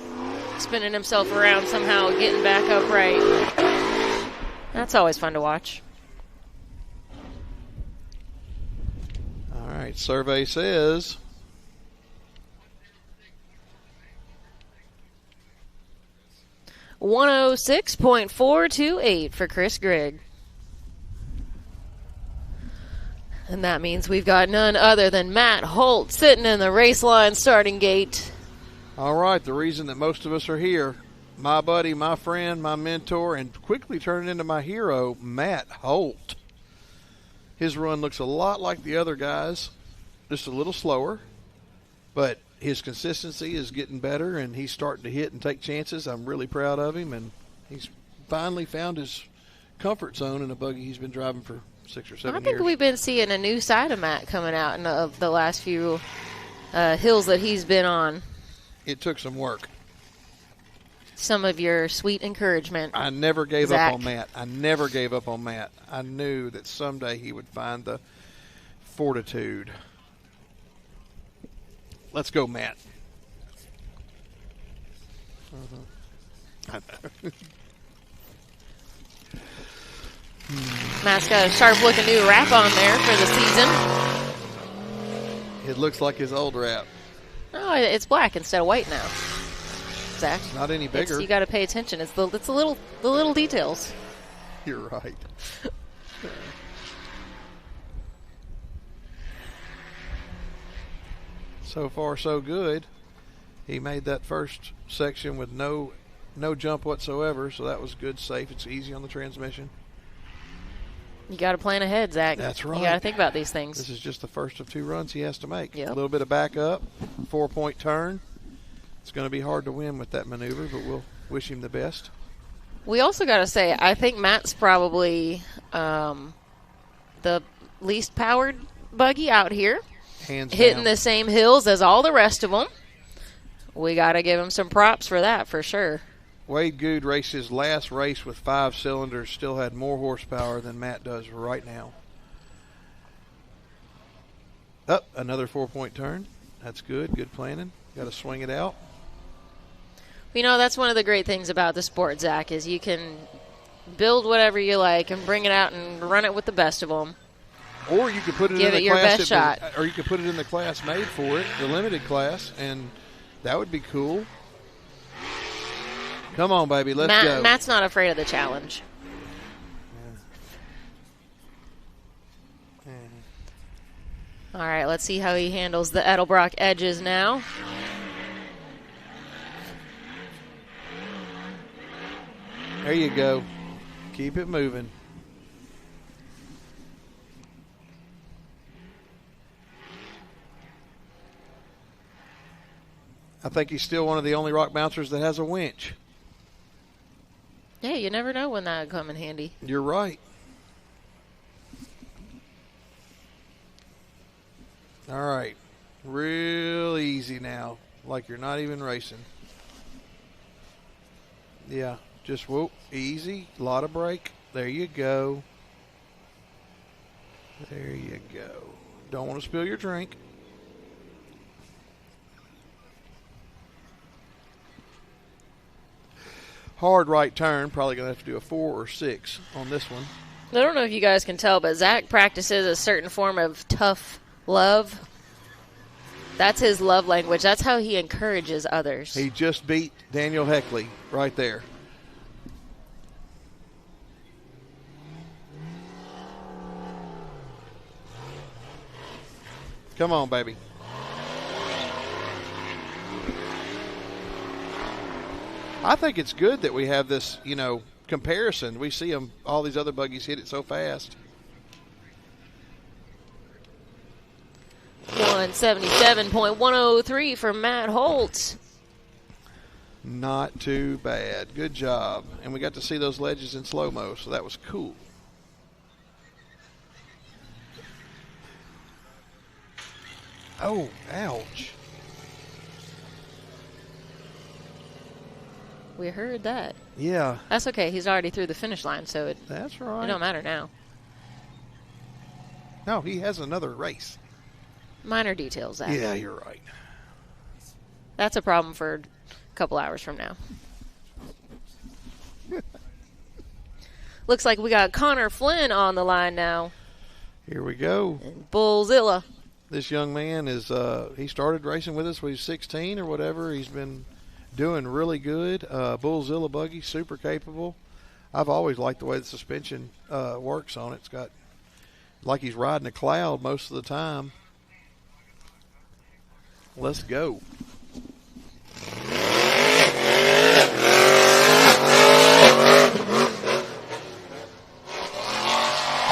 spinning himself around somehow, getting back upright. That's always fun to watch. All right, survey says 106.428 for Chris Grigg. And that means we've got none other than Matt Holt sitting in the race line starting gate. all right, the reason that most of us are here, my buddy, my friend, my mentor, and quickly turning into my hero, Matt Holt. His run looks a lot like the other guys, just a little slower, but his consistency is getting better, and he's starting to hit and take chances. I'm really proud of him, and he's finally found his comfort zone in a buggy he's been driving for 6 or 7 years. I think we've been seeing a new side of Matt coming out in the last few hills that he's been on. It took some work. Some of your sweet encouragement. I never gave Zach. up on Matt. I never gave up on Matt. I knew that someday he would find the fortitude. Let's go, Matt. I know. Matt's got a sharp-looking new wrap on there for the season. It looks like his old wrap. Oh, it's black instead of white now. Zach, Not any bigger. you got to pay attention. It's the little details. You're right. So far, so good. He made that first section with no jump whatsoever, so that was good, safe. It's easy on the transmission. You got to plan ahead, Zach. That's right. You got to think about these things. This is just the first of 2 runs he has to make. Yep. A little bit of backup, 4-point turn. It's going to be hard to win with that maneuver, but we'll wish him the best. We also got to say, I think Matt's probably the least powered buggy out here. Hands Hitting down. the same hills as all the rest of them. We got to give him some props for that, for sure. Wade Good raced his last race with 5 cylinders, still had more horsepower than Matt does right now. Up, another 4-point turn. That's good. Good planning. Got to swing it out. You know, that's one of the great things about the sport, Zach, is you can build whatever you like and bring it out and run it with the best of them. Or you could put it Give in the it your class best that shot. or you could put it in the class made for it, the limited class, and that would be cool. Come on, baby, let's go. Matt's not afraid of the challenge. All right, let's see how he handles the Edelbrock edges now. There you go. Keep it moving. I think he's still one of the only rock bouncers that has a winch. Yeah, you never know when that would come in handy. You're right. All right. Real easy now. Like you're not even racing. Yeah. Just whoop. Easy. A lot of brake. There you go. There you go. Don't want to spill your drink. Hard right turn. Probably going to have to do a 4 or 6 on this one. I don't know if you guys can tell, but Zach practices a certain form of tough love. That's his love language. That's how he encourages others. He just beat Daniel Heckley right there. Come on, baby. I think it's good that we have this, comparison. We see them, all these other buggies hit it so fast. 177.103 for Matt Holt. Not too bad. Good job. And we got to see those ledges in slow-mo, so that was cool. Oh, ouch. We heard that. Yeah. That's okay. He's already through the finish line, so That's right. it don't matter now. No, he has another race. Minor details, Zach. Yeah, you're right. That's a problem for a couple hours from now. Looks like we got Connor Flynn on the line now. Here we go. And Bullzilla. This young man is, he started racing with us when he was 16 or whatever. He's been doing really good. Bullzilla buggy, super capable. I've always liked the way the suspension works on it. It's got, like he's riding a cloud most of the time. Let's go.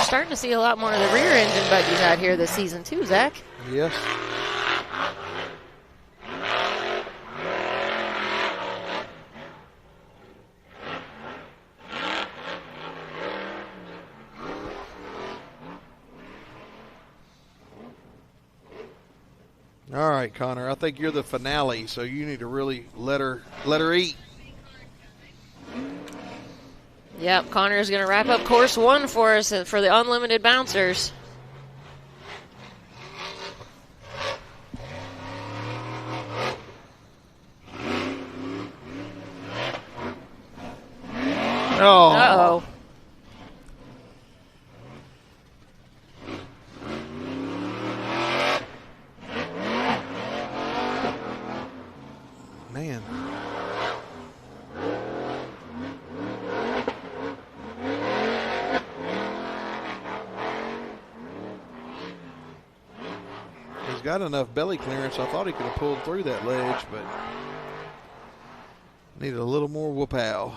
Starting to see a lot more of the rear engine buggies out here this season too, Zach. Yes. All right, Connor, I think you're the finale, so you need to really let her eat. Yep, Connor is going to wrap up course 1 for us for the unlimited bouncers. Oh. Uh-oh. Man. He's got enough belly clearance. I thought he could have pulled through that ledge, but needed a little more whoop-ow.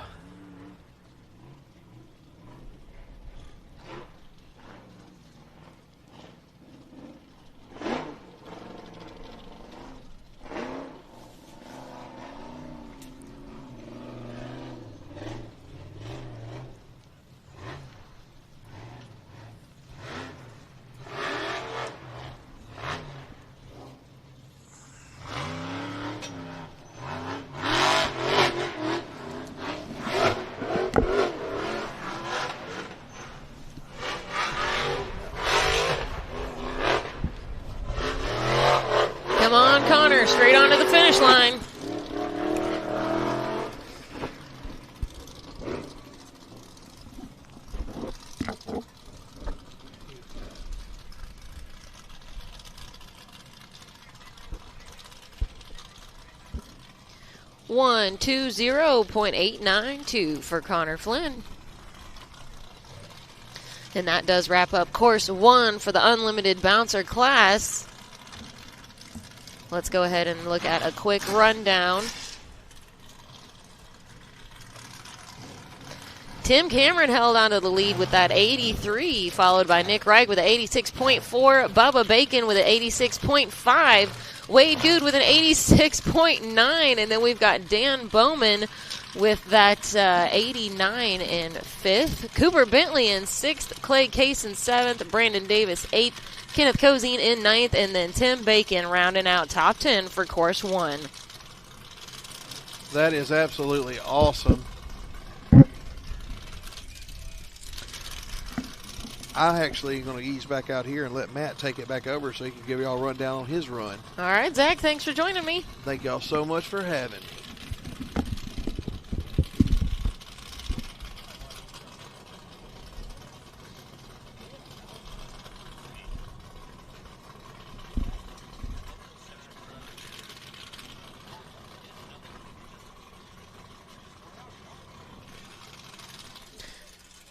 Come on, Connor, straight onto the finish line. .892 for Connor Flynn. And that does wrap up course 1 for the unlimited bouncer class. Let's go ahead and look at a quick rundown. Tim Cameron held on to the lead with that 83, followed by Nick Reich with an 86.4, Bubba Bacon with an 86.5, Wade Good with an 86.9, and then we've got Dan Bowman with that 89 in 5th. Cooper Bentley in 6th, Clay Case in 7th, Brandon Davis 8th, Kenneth Cozine in 9th, and then Tim Bacon rounding out top 10 for course 1. That is absolutely awesome. I'm actually going to ease back out here and let Matt take it back over so he can give y'all a rundown on his run. All right, Zach, thanks for joining me. Thank y'all so much for having me.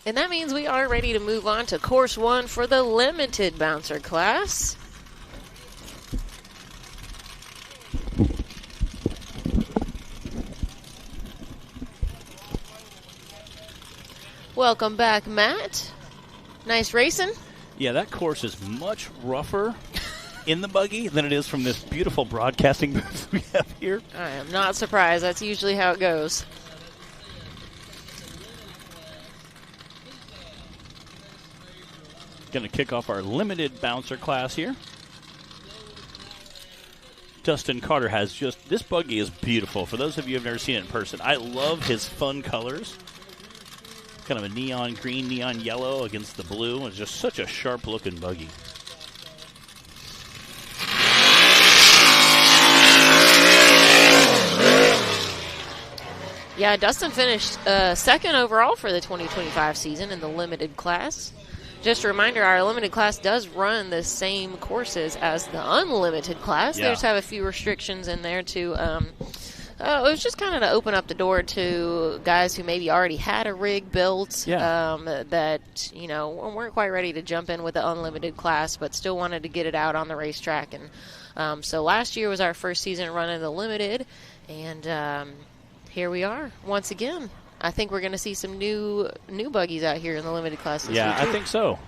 And that means we are ready to move on to course 1 for the limited bouncer class. Welcome back, Matt. Nice racing. Yeah, that course is much rougher in the buggy than it is from this beautiful broadcasting booth we have here. I am not surprised. That's usually how it goes. Going to kick off our limited bouncer class here. Dustin Carter has just, this buggy is beautiful. For those of you who have never seen it in person, I love his fun colors. Kind of a neon green, neon yellow against the blue. It's just such a sharp looking buggy. Yeah, Dustin finished second overall for the 2025 season in the limited class. Just a reminder, our limited class does run the same courses as the unlimited class. Yeah. They just have a few restrictions in there to, it was just kind of to open up the door to guys who maybe already had a rig built, that, you know, weren't quite ready to jump in with the unlimited class, but still wanted to get it out on the racetrack. And so last year was our first season running the limited, and here we are once again. I think we're going to see some new buggies out here in the limited class this year, too. I think so.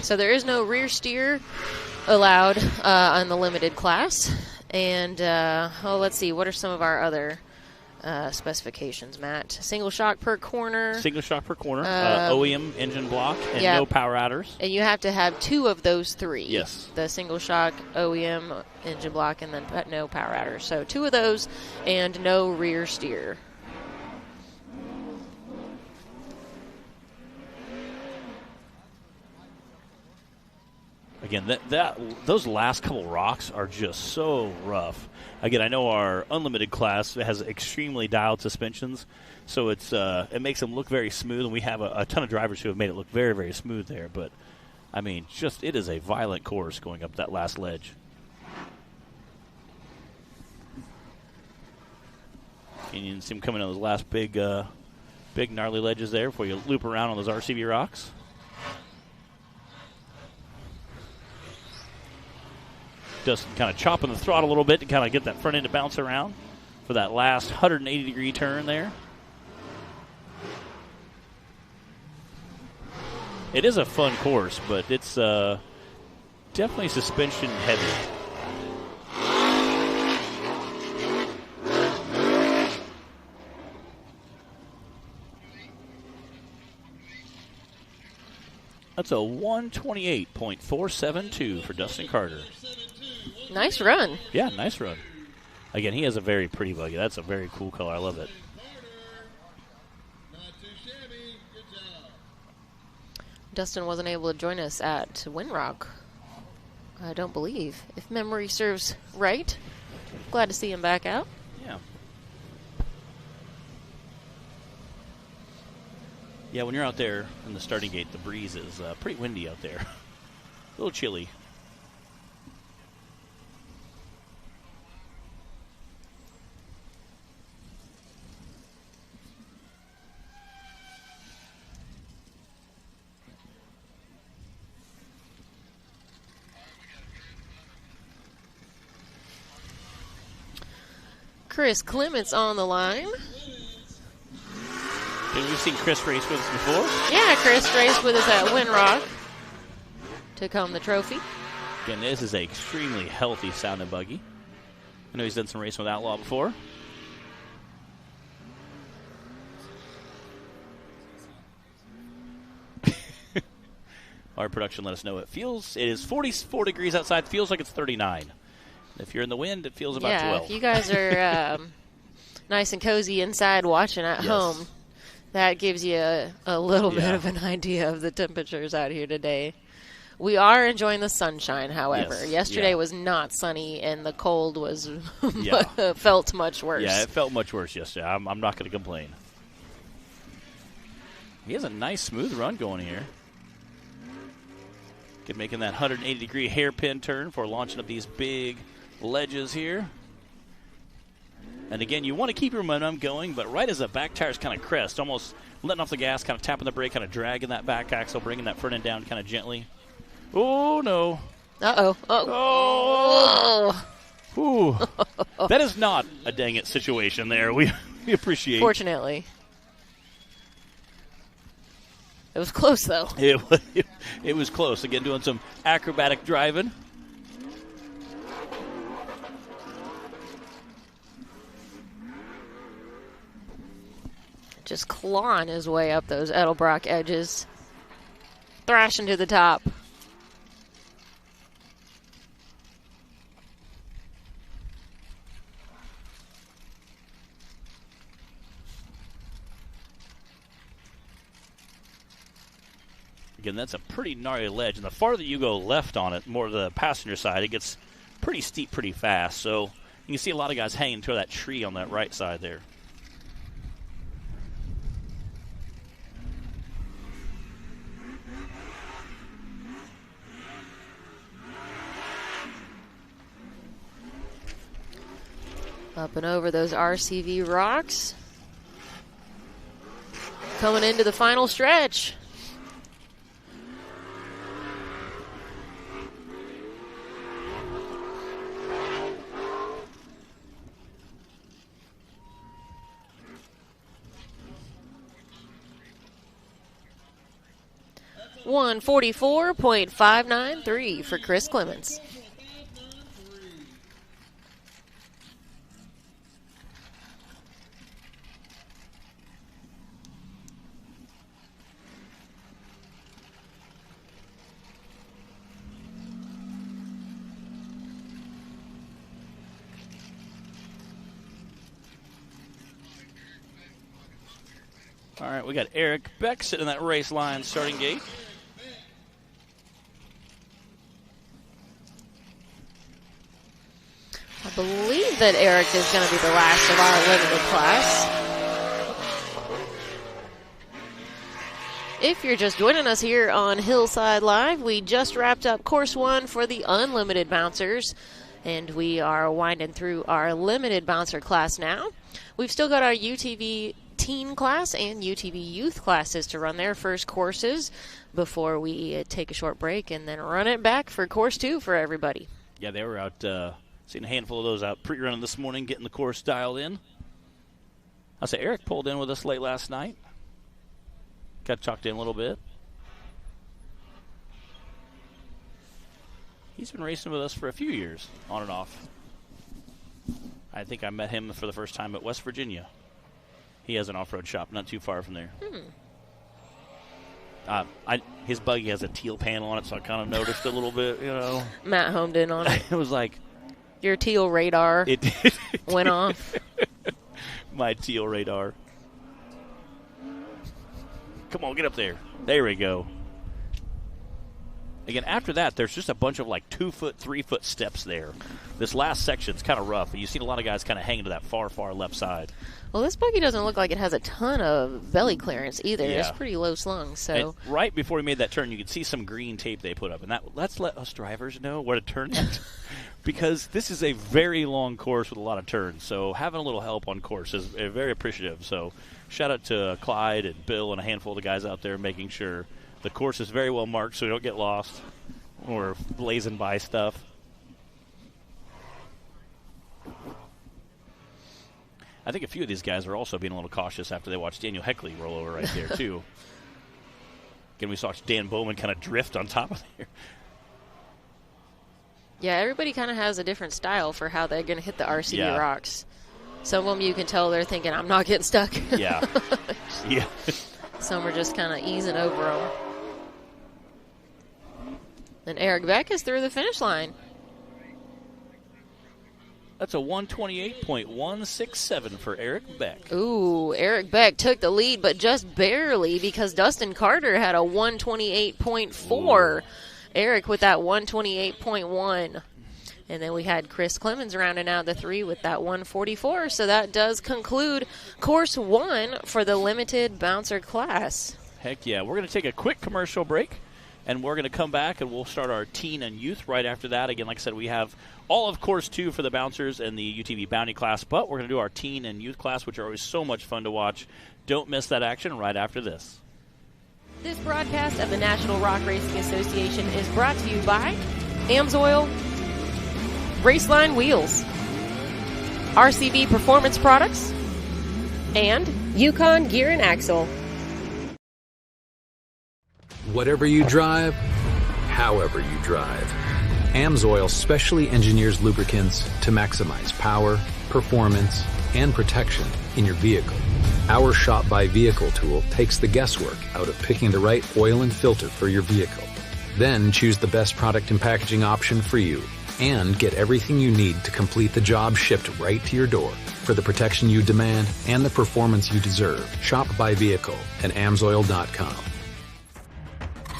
So there is no rear steer allowed on the limited class. And, let's see. What are some of our other specifications, Matt? Single shock per corner. Single shock per corner. OEM engine block and no power adders. And you have to have 2 of those 3. Yes. The single shock, OEM engine block, and then no power adders. So 2 of those and no rear steer. Again, those last couple rocks are just so rough. Again, I know our unlimited class has extremely dialed suspensions, so it makes them look very smooth, and we have a ton of drivers who have made it look very, very smooth there. But, I mean, it is a violent course going up that last ledge. And you can see them coming on those last big gnarly ledges there before you loop around on those RCV rocks. Just kind of chopping the throttle a little bit to kind of get that front end to bounce around for that last 180-degree turn there. It is a fun course, but it's definitely suspension heavy. That's a 128.472 for Dustin Carter. Nice run. Yeah, nice run. Again, he has a very pretty buggy. That's a very cool color. I love it. Dustin wasn't able to join us at Windrock, I don't believe, if memory serves right. Glad to see him back out. Yeah. Yeah, when you're out there in the starting gate, the breeze is pretty windy out there. A little chilly. Chris Clements on the line. Have you seen Chris race with us before? Yeah, Chris raced with us at Windrock. Took home the trophy. Again, this is an extremely healthy sounding buggy. I know he's done some racing with Outlaw before. Our production let us know it is 44 degrees outside. Feels like it's 39. If you're in the wind, it feels about 12. If you guys are nice and cozy inside watching at home, that gives you a little bit of an idea of the temperatures out here today. We are enjoying the sunshine, however. Yes. Yesterday was not sunny, and the cold was felt much worse. Yeah, it felt much worse yesterday. I'm not going to complain. He has a nice, smooth run going here. Making that 180-degree hairpin turn for launching up these big ledges here. And again, you want to keep your momentum going, but right as the back tires kind of crest, almost letting off the gas, kind of tapping the brake, kind of dragging that back axle, bringing that front end down kind of gently. Oh, no. Uh-oh. Oh. Ooh. That is not a dang it situation there. We appreciate it. Fortunately. It was close, though. It was close. Again, doing some acrobatic driving. Just clawing his way up those Edelbrock edges. Thrashing to the top. Again, that's a pretty gnarly ledge, and the farther you go left on it, more to the passenger side, it gets pretty steep pretty fast. So you can see a lot of guys hanging to that tree on that right side there. Up and over those RCV rocks. Coming into the final stretch. .593 for Chris Clements. All right, we got Eric Beck sitting in that race line starting gate. I believe that Eric is going to be the last of our limited class. If you're just joining us here on Hillside Live, we just wrapped up Course 1 for the unlimited bouncers, and we are winding through our limited bouncer class now. We've still got our UTV teen class and UTV youth classes to run their first courses before we take a short break and then run it back for Course 2 for everybody. Yeah, they were out, seeing a handful of those out pre-running this morning, getting the course dialed in. I'll say Eric pulled in with us late last night. Got chalked in a little bit. He's been racing with us for a few years, on and off. I think I met him for the first time at West Virginia. He has an off-road shop not too far from there. His buggy has a teal panel on it, so I kind of noticed a little bit, you know. Matt homed in on it. It was like... Your teal radar went off. My teal radar. Come on, get up there. There we go. Again, after that, there's just a bunch of like 2-foot, 3-foot steps there. This last section's kind of rough. You've seen a lot of guys kind of hanging to that far, far left side. Well, this buggy doesn't look like it has a ton of belly clearance either. Yeah. It's pretty low slung. So and right before we made that turn, you could see some green tape they put up. And let's let us drivers know where to turn at. Because this is a very long course with a lot of turns. So having a little help on course is very appreciative. So shout out to Clyde and Bill and a handful of the guys out there making sure the course is very well marked so we don't get lost or blazing by stuff. I think a few of these guys are also being a little cautious after they watched Daniel Heckley roll over right there, too. Again, we saw Dan Bowman kind of drift on top of there. Yeah, everybody kind of has a different style for how they're going to hit the RCB rocks. Some of them you can tell they're thinking, I'm not getting stuck. Yeah. Yeah. Some are just kind of easing over them. And Eric Beck is through the finish line. That's a 128.167 for Eric Beck. Ooh, Eric Beck took the lead, but just barely because Dustin Carter had a 128.4. Eric with that 128.1. And then we had Chris Clemens rounding out the 3 with that 144. So that does conclude course 1 for the limited bouncer class. Heck yeah. We're going to take a quick commercial break, and we're going to come back, and we'll start our teen and youth right after that. Again, like I said, we have all of course 2 for the bouncers and the UTV bounty class, but we're going to do our teen and youth class, which are always so much fun to watch. Don't miss that action right after this. This broadcast of the National Rock Racing Association is brought to you by Amsoil, Raceline Wheels, RCB Performance Products, and Yukon Gear and Axle. Whatever you drive, however you drive, Amsoil specially engineers lubricants to maximize power, performance, and protection in your vehicle. Our Shop by Vehicle tool takes the guesswork out of picking the right oil and filter for your vehicle. Then choose the best product and packaging option for you and get everything you need to complete the job shipped right to your door for the protection you demand and the performance you deserve. Shop by Vehicle at amsoil.com.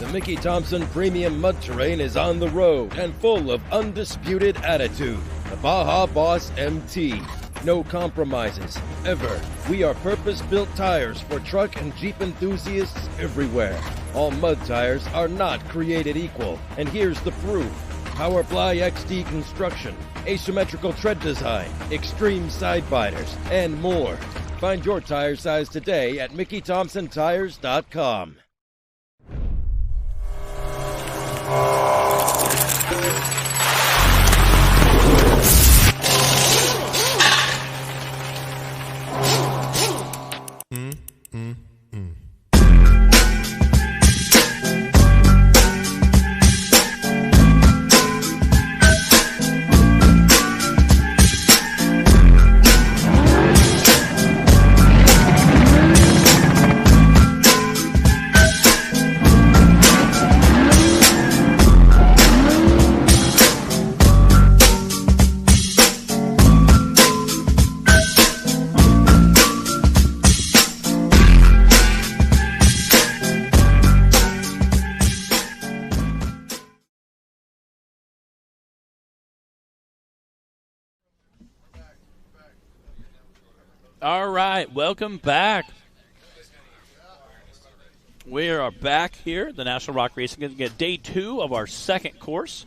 The Mickey Thompson Premium Mud Terrain is on the road and full of undisputed attitude. The Baja Boss MT. No compromises, ever. We are purpose-built tires for truck and Jeep enthusiasts everywhere. All mud tires are not created equal, and here's the proof. Powerfly XD construction, asymmetrical tread design, extreme side biters, and more. Find your tire size today at MickeyThompsonTires.com. All right, welcome back. We are back here at the National Rock Racing. Going to get day 2 of our second course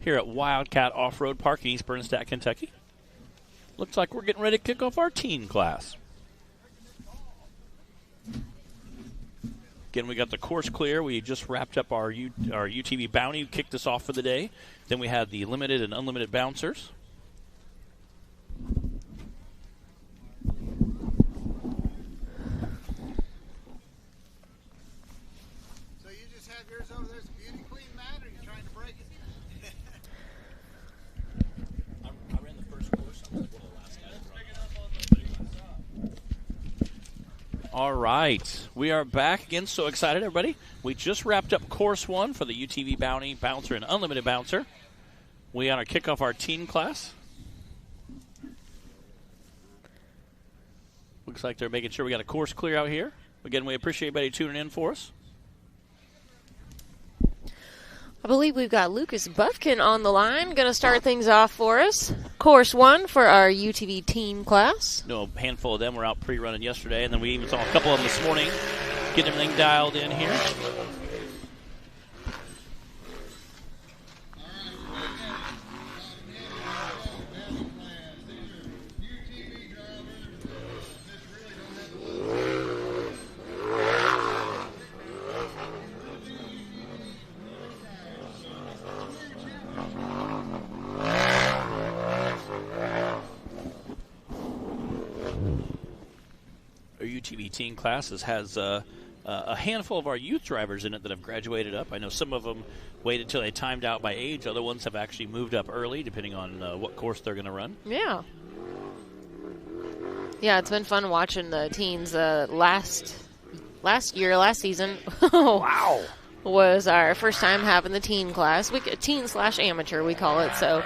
here at Wildcat Off-Road Park in East Bernstadt, Kentucky. Looks like we're getting ready to kick off our teen class. Again, we got the course clear. We just wrapped up our UTV bounty, kicked us off for the day. Then we had the limited and unlimited bouncers. All right, we are back again. So excited, everybody. We just wrapped up course 1 for the UTV Bounty, Bouncer, and Unlimited Bouncer. We are going to kick off our teen class. Looks like they're making sure we got a course clear out here. Again, we appreciate everybody tuning in for us. I believe we've got Lucas Buffkin on the line, going to start things off for us. Course 1 for our UTV teen class. A handful of them were out pre-running yesterday, and then we even saw a couple of them this morning, getting everything dialed in here. teen class has a handful of our youth drivers in it that have graduated up. I know some of them waited until they timed out by age. Other ones have actually moved up early, depending on what course they're going to run. Yeah. Yeah, it's been fun watching the teens. Last season. Wow. Was our first time having the teen class. Teen/amateur, we call it. So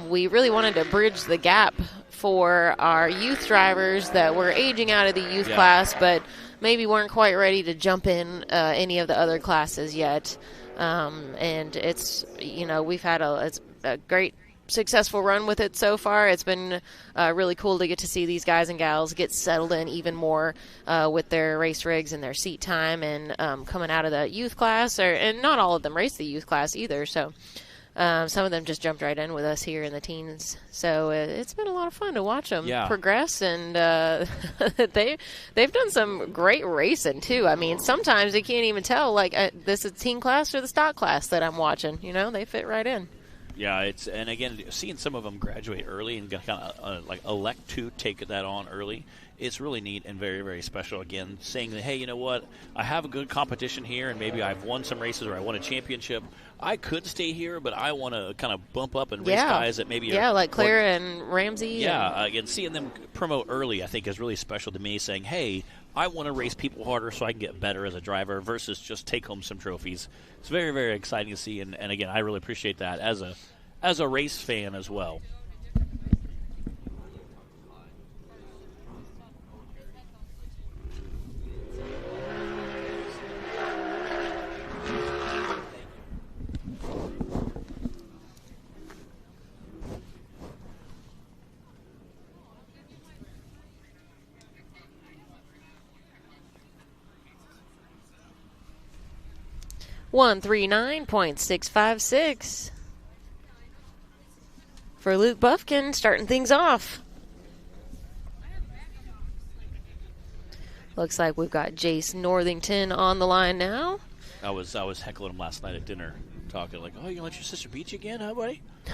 we really wanted to bridge the gap for our youth drivers that were aging out of the youth class, but maybe weren't quite ready to jump in any of the other classes yet. And it's, we've had a great successful run with it so far. It's been really cool to get to see these guys and gals get settled in even more with their race rigs and their seat time and coming out of the youth class. And not all of them race the youth class either, so some of them just jumped right in with us here in the teens. So it's been a lot of fun to watch them progress, and they've done some great racing too. I mean, sometimes you can't even tell, like, this is teen class or the stock class that I'm watching. They fit right in. Yeah, and again, seeing some of them graduate early and kind of elect to take that on early, it's really neat and very, very special. Again, saying that, hey, you know what, I have a good competition here, and maybe I've won some races or I won a championship. I could stay here, but I want to kind of bump up and race guys that maybe like Claire and Ramsey. Yeah, again, seeing them promote early, I think, is really special to me, saying, hey, I want to race people harder so I can get better as a driver versus just take home some trophies. It's very, very exciting to see, and again, I really appreciate that as a race fan as well. $139.656 for Luke Buffkin, starting things off. Looks like we've got Jace Northington on the line now. I was heckling him last night at dinner, talking like, "Oh, you let your sister beat you again, huh, buddy?" So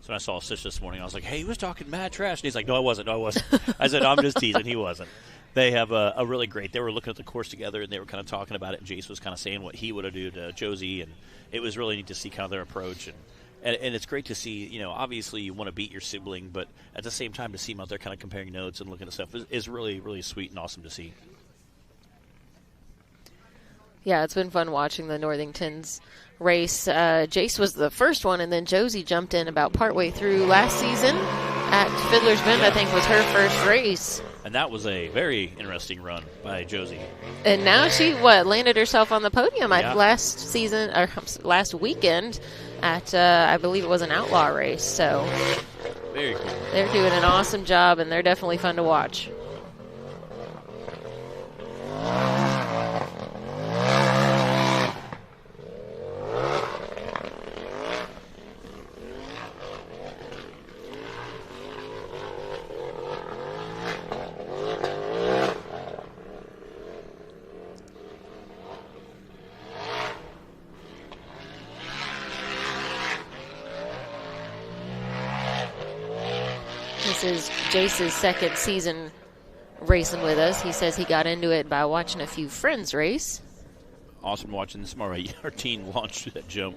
when I saw his sister this morning, I was like, "Hey, he was talking mad trash." And he's like, "No, I wasn't. I said, "I'm just teasing. He wasn't." They have a really great. They were looking at the course together, and they were kind of talking about it. And Jace was kind of saying what he would have done to Josie, and it was really neat to see kind of their approach. And it's great to see, obviously you want to beat your sibling, but at the same time to see them out there kind of comparing notes and looking at stuff is really, really sweet and awesome to see. Yeah, it's been fun watching the Northingtons race. Jace was the first one, and then Josie jumped in about partway through last season at Fiddler's Bend, I think was her first race. And that was a very interesting run by Josie. And now she, landed herself on the podium last weekend at, I believe it was an outlaw race. So very cool. They're doing an awesome job, and they're definitely fun to watch. This is Jace's second season racing with us. He says he got into it by watching a few friends race. Awesome watching this tomorrow. Our team launched that jump.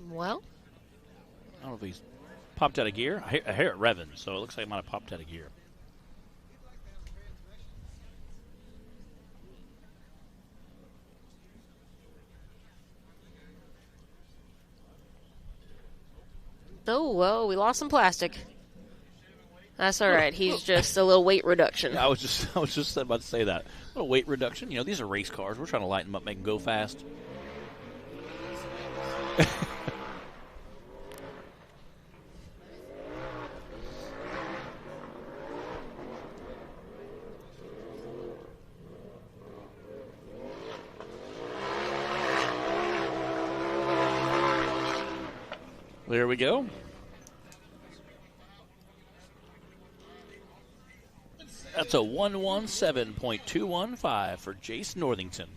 Well, I don't know if he's popped out of gear. I hear it revving, so it looks like it might have popped out of gear. Oh, well, we lost some plastic. That's all right. He's just a little weight reduction. Yeah, I was just about to say that. A little weight reduction. These are race cars. We're trying to lighten them up, make them go fast. There we go. That's a 117.215 for Jace Northington.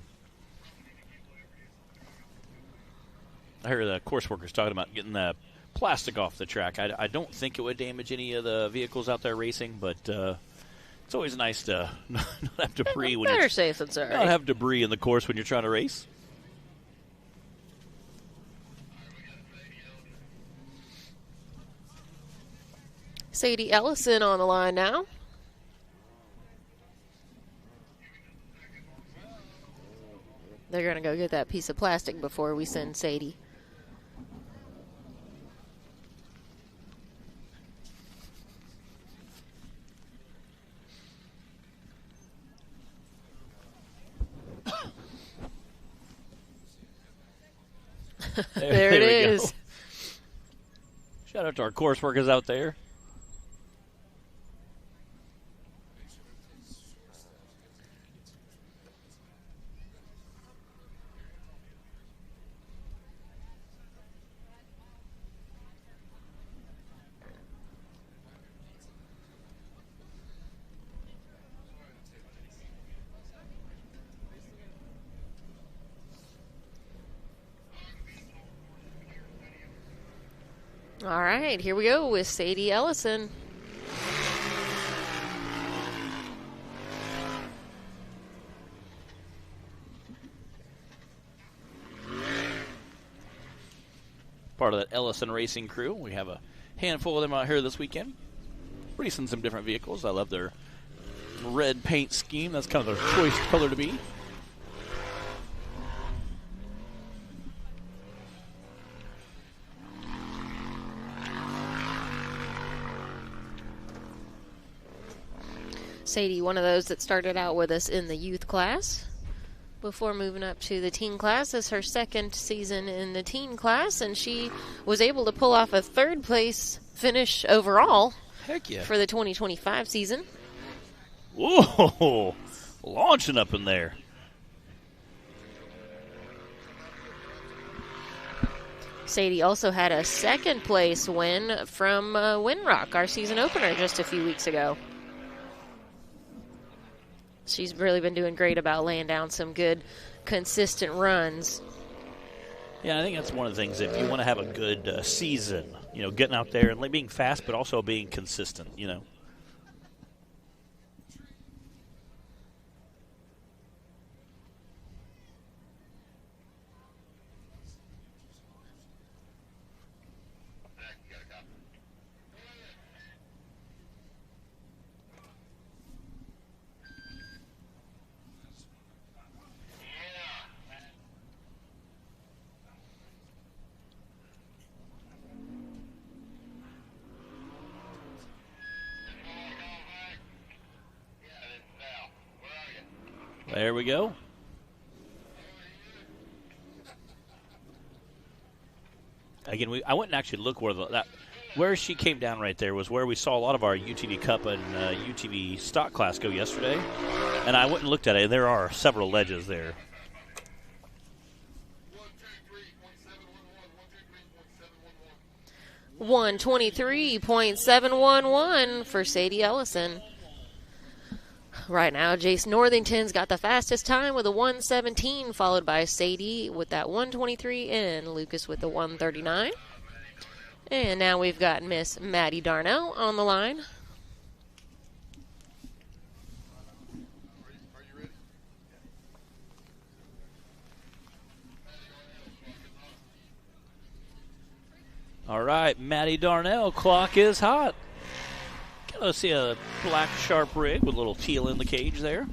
I heard the course workers talking about getting the plastic off the track. I don't think it would damage any of the vehicles out there racing, but it's always nice to not have debris when Better you're safe than sorry. not have debris in the course when you're trying to race. Sadie Ellison on the line now. They're going to go get that piece of plastic before we send Sadie. There it is. Go. Shout out to our course workers out there. All right, here we go with Sadie Ellison. Part of that Ellison Racing crew. We have a handful of them out here this weekend, racing some different vehicles. I love their red paint scheme. That's kind of their choice color to be. Sadie, one of those that started out with us in the youth class before moving up to the teen class. This is her second season in the teen class, and she was able to pull off a third place finish overall. Heck yeah. For the 2025 season. Whoa, launching up in there. Sadie also had a second place win from Windrock, our season opener, just a few weeks ago. She's really been doing great about laying down some good, consistent runs. Yeah, I think that's one of the things. If you want to have a good season, getting out there and being fast, but also being consistent, There we go. Again, I went and actually looked where she came down right there was where we saw a lot of our UTV Cup and UTV stock class go yesterday. And I went and looked at it, and there are several ledges there. $123.711 for Sadie Ellison. Right now, Jace Northington's got the fastest time with a 1:17, followed by Sadie with that 1:23 and Lucas with the 1:39. And now we've got Miss Maddie Darnell on the line. All right, Maddie Darnell, clock is hot. Let's see a black sharp rig with a little teal in the cage there.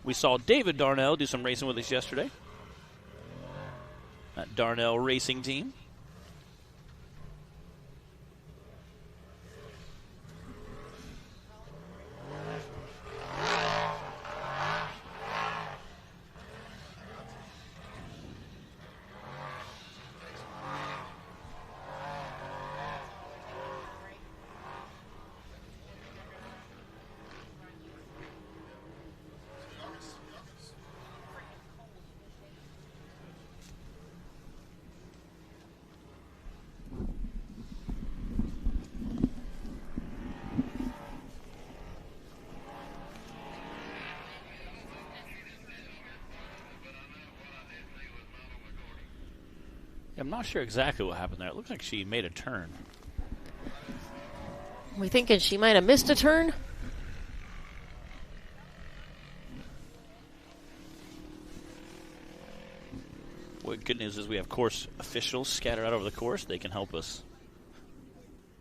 We saw David Darnell do some racing with us yesterday. That Darnell racing team. I'm not sure exactly what happened there. It looks like she made a turn. We thinking she might have missed a turn? What good news is we have course officials scattered out over the course. They can help us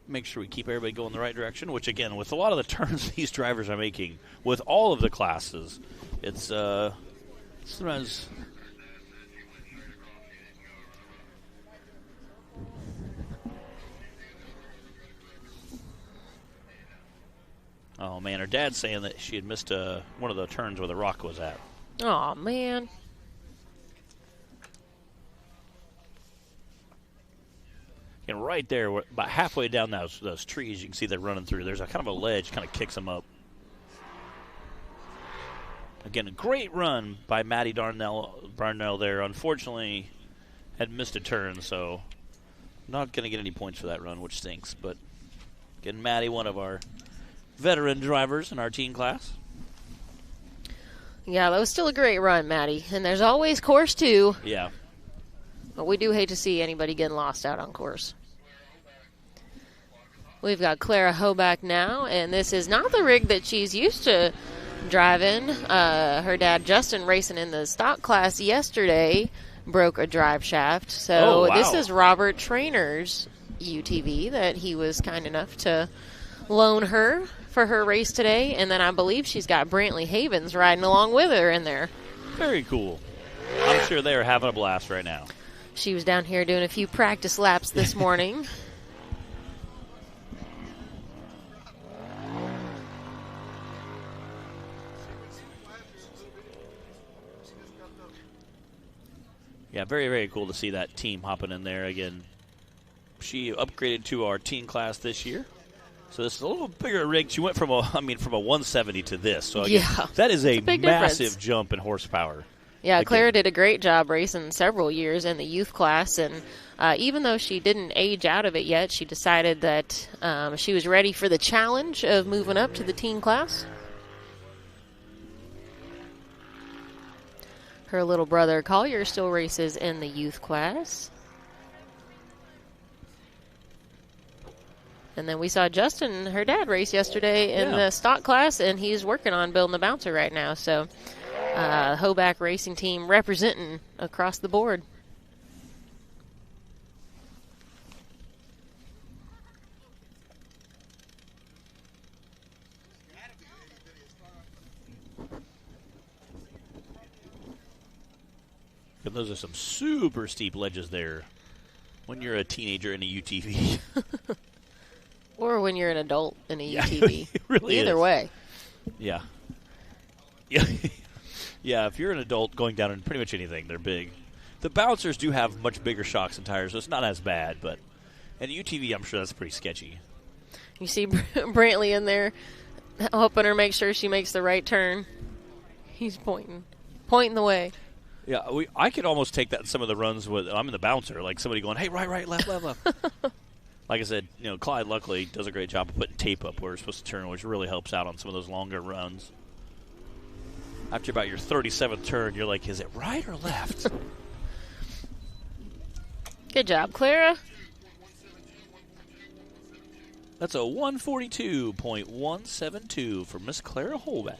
make sure we keep everybody going the right direction, which, again, with a lot of the turns these drivers are making, with all of the classes, it's sometimes... Oh, man, her dad's saying that she had missed one of the turns where the rock was at. Oh, man. And right there, about halfway down those trees, you can see they're running through. There's a kind of a ledge, kind of kicks them up. Again, a great run by Maddie Barnell there. Unfortunately, had missed a turn, so not going to get any points for that run, which stinks. But again, Maddie, one of our veteran drivers in our teen class. Yeah, that was still a great run, Maddie. And there's always course 2. Yeah. But we do hate to see anybody getting lost out on course. We've got Clara Hoback now, and this is not the rig that she's used to driving. Her dad, Justin, racing in the stock class yesterday, broke a drive shaft. So This is Robert Trainer's UTV that he was kind enough to loan her for her race today. And then I believe she's got Brantley Havens riding along with her in there. Very cool. I'm sure they are having a blast right now. She was down here doing a few practice laps this morning. Yeah, very, very cool to see that team hopping in there. Again, she upgraded to our teen class this year. So this is a little bigger rig. She went from a 170 to this. So again, that is a massive jump in horsepower. Yeah, Clara did a great job racing several years in the youth class, and even though she didn't age out of it yet, she decided that she was ready for the challenge of moving up to the teen class. Her little brother Collier still races in the youth class. And then we saw Justin, her dad, race yesterday in the stock class, and he's working on building the bouncer right now. So Hoback Racing Team representing across the board. And those are some super steep ledges there when you're a teenager in a UTV. Or when you're an adult in a UTV. It really Either is. way. Yeah. Yeah. Yeah, if you're an adult going down in pretty much anything, they're big. The bouncers do have much bigger shocks and tires, so it's not as bad, but in a UTV, I'm sure that's pretty sketchy. You see Brantley in there helping her make sure she makes the right turn. He's pointing the way. Yeah, I could almost take that in some of the runs with I'm in the bouncer, like somebody going, hey, right, left. Like I said, Clyde luckily does a great job of putting tape up where we're supposed to turn, which really helps out on some of those longer runs. After about your 37th turn, you're like, is it right or left? Good job, Clara. That's a 142.172 for Miss Clara Holback.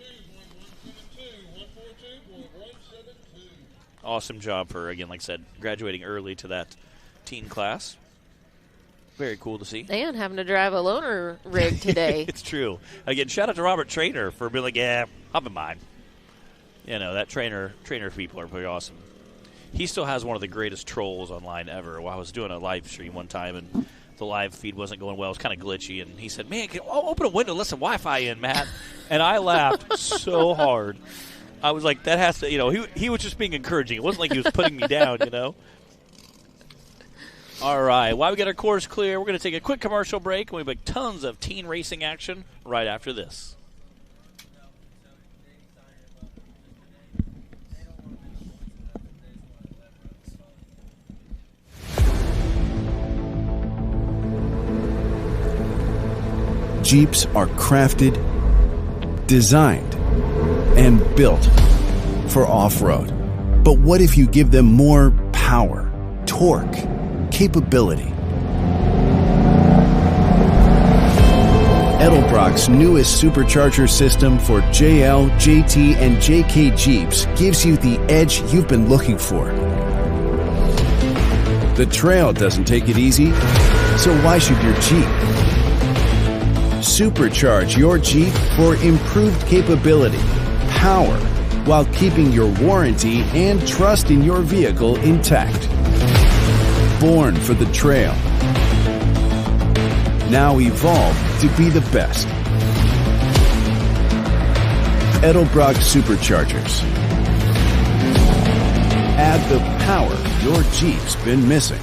Awesome job for her, again, like I said, graduating early to that teen class. Very cool to see. And having to drive a loaner rig today. It's true. Again, shout out to Robert Trainer for being like, yeah, hop in mine. That trainer people are pretty awesome. He still has one of the greatest trolls online ever. Well, I was doing a live stream one time, and the live feed wasn't going well. It was kind of glitchy, and he said, man, open a window, let some Wi-Fi in, Matt. And I laughed so hard. I was like, that has to, he was just being encouraging. It wasn't like he was putting me down, All right, while we get our course clear, we're going to take a quick commercial break, and we've got tons of teen racing action right after this. Jeeps are crafted, designed, and built for off-road. But what if you give them more power, torque, capability. Edelbrock's newest supercharger system for JL, JT, and JK Jeeps gives you the edge you've been looking for. The trail doesn't take it easy, so why should your Jeep? Supercharge your Jeep for improved capability, power, while keeping your warranty and trust in your vehicle intact. Born for the trail. Now evolved to be the best. Edelbrock Superchargers. Add the power your Jeep's been missing.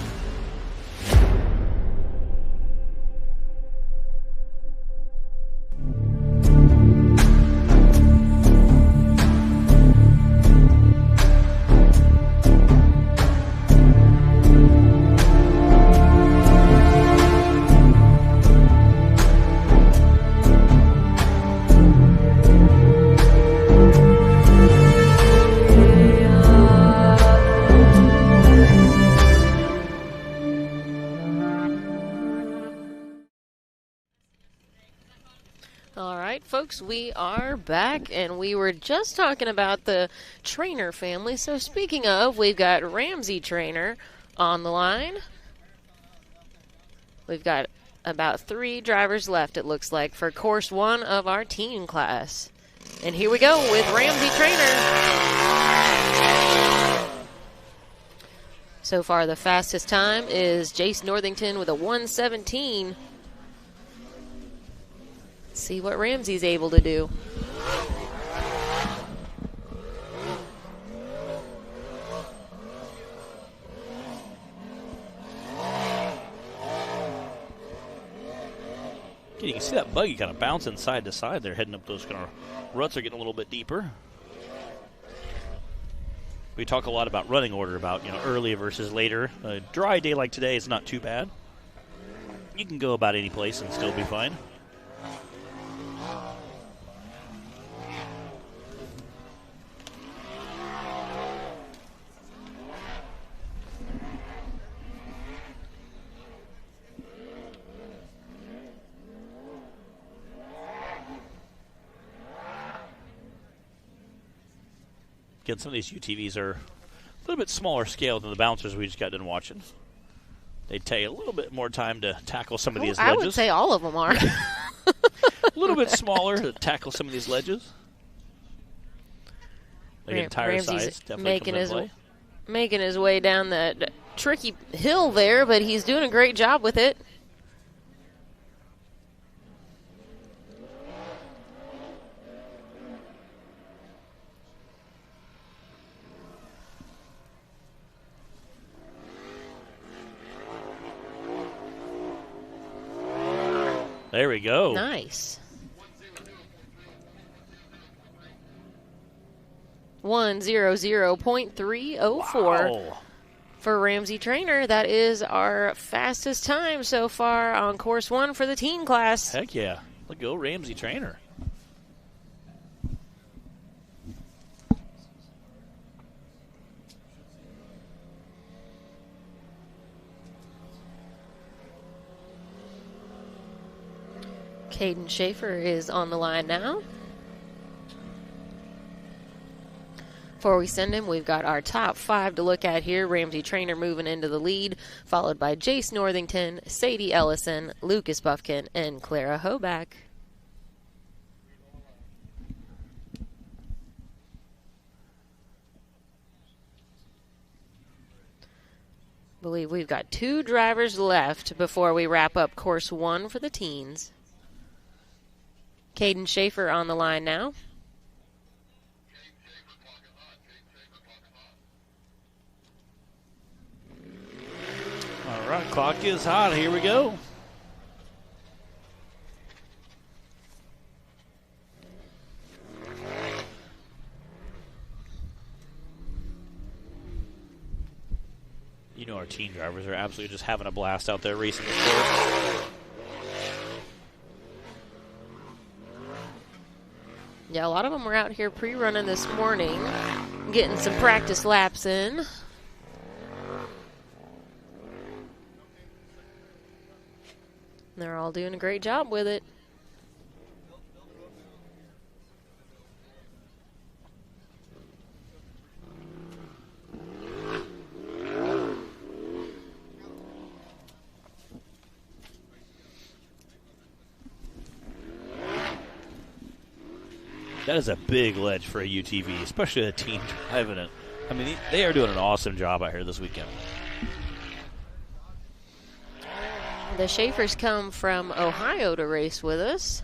Folks, we are back, and we were just talking about the Trainer family. So speaking of, we've got Ramsey Trainer on the line. We've got about 3 drivers left, it looks like, for course 1 of our teen class. And here we go with Ramsey Trainer. So far, the fastest time is Jace Northington with a 1:17. See what Ramsey's able to do. You can see that buggy kind of bouncing side to side there, heading up those kind of ruts are getting a little bit deeper. We talk a lot about running order, about early versus later. A dry day like today is not too bad. You can go about any place and still be fine. Again, some of these UTVs are a little bit smaller scale than the bouncers we just got done watching. They take a little bit more time to tackle some of these ledges. I would say all of them are. A little bit smaller to tackle some of these ledges. Again, tire size definitely comes into play. Making his way down that tricky hill there, but he's doing a great job with it. There we go. Nice. 1:00.304 Wow. for Ramsey Trainer. That is our fastest time so far on course 1 for the teen class. Heck yeah. Let's go, Ramsey Trainer. Caden Schaefer is on the line now. Before we send him, we've got our top 5 to look at here. Ramsey Trainer moving into the lead, followed by Jace Northington, Sadie Ellison, Lucas Buffkin, and Clara Hoback. I believe we've got 2 drivers left before we wrap up course 1 for the teens. Caden Schaefer on the line now. All right, clock is hot. Here we go. Our teen drivers are absolutely just having a blast out there racing the course. Yeah, a lot of them were out here pre-running this morning, getting some practice laps in. They're all doing a great job with it. That is a big ledge for a UTV, especially a team driving it. I mean, they are doing an awesome job out here this weekend. The Schaefers come from Ohio to race with us.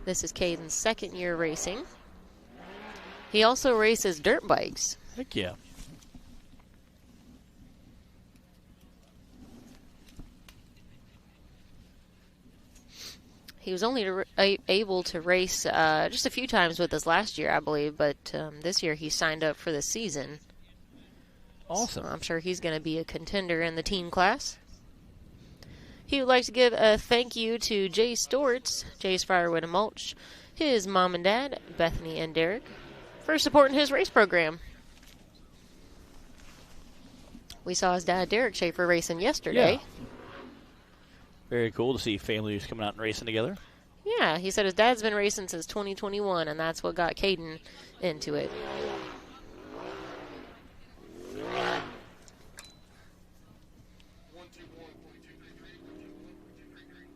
This is Caden's second year racing. He also races dirt bikes. Heck yeah. He was only able to race just a few times with us last year, I believe, but this year he signed up for the season. Awesome. So I'm sure he's going to be a contender in the team class. He would like to give a thank you to Jay Storts, Jay's Firewood and Mulch, his mom and dad, Bethany and Derek, for supporting his race program. We saw his dad, Derek Schaefer, racing yesterday. Yeah. Very cool to see families coming out and racing together. Yeah, he said his dad's been racing since 2021, and that's what got Caden into it.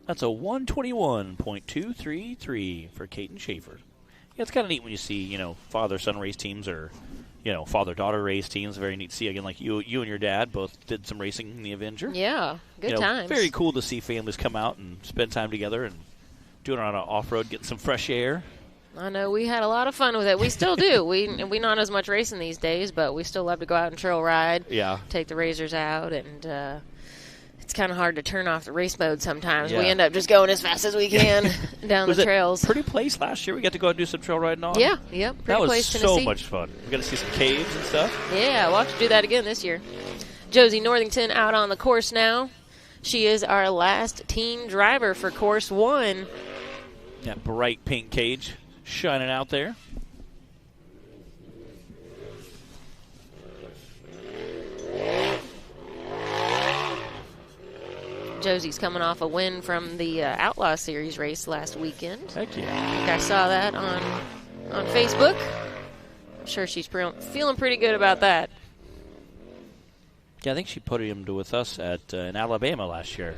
That's a 121.233 for Caden Schaefer. Yeah, it's kind of neat when you see, father-son race teams or, father-daughter race teams. Very neat to see, again, like you and your dad both did some racing in the Avenger. Yeah, good times. Very cool to see families come out and spend time together and doing it on an off-road, getting some fresh air. I know, we had a lot of fun with it. We still do. We not as much racing these days, but we still love to go out and trail ride. Yeah. Take the razors out, and it's kind of hard to turn off the race mode sometimes. Yeah. We end up just going as fast as we can down the trails. Pretty place last year. We got to go out and do some trail riding on. Yeah, yep. Pretty that was place, so Tennessee. much fun. We got to see some caves and stuff. Yeah, we'll have to do that again this year. Josie Northington out on the course now. She is our last teen driver for Course 1. That bright pink cage shining out there. Josie's coming off a win from the Outlaw Series race last weekend. Heck yeah. I think I saw that on Facebook. I'm sure she's feeling pretty good about that. Yeah, I think she podiumed with us in Alabama last year.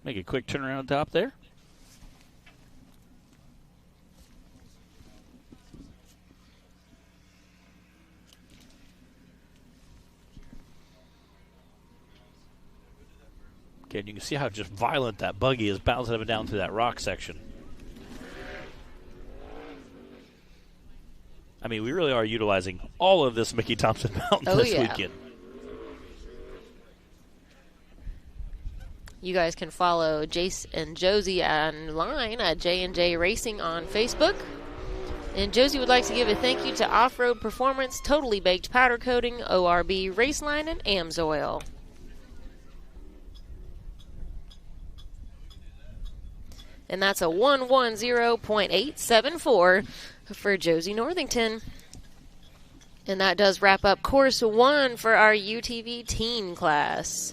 Make a quick turnaround on top there. Okay, and you can see how just violent that buggy is bouncing up and down through that rock section. I mean, we really are utilizing all of this Mickey Thompson Mountain this weekend. You guys can follow Jace and Josie online at J&J Racing on Facebook. And Josie would like to give a thank you to Off-Road Performance, Totally Baked Powder Coating, ORB Raceline, and Amsoil. And that's a 110.874 for Josie Northington. And that does wrap up Course 1 for our UTV teen class.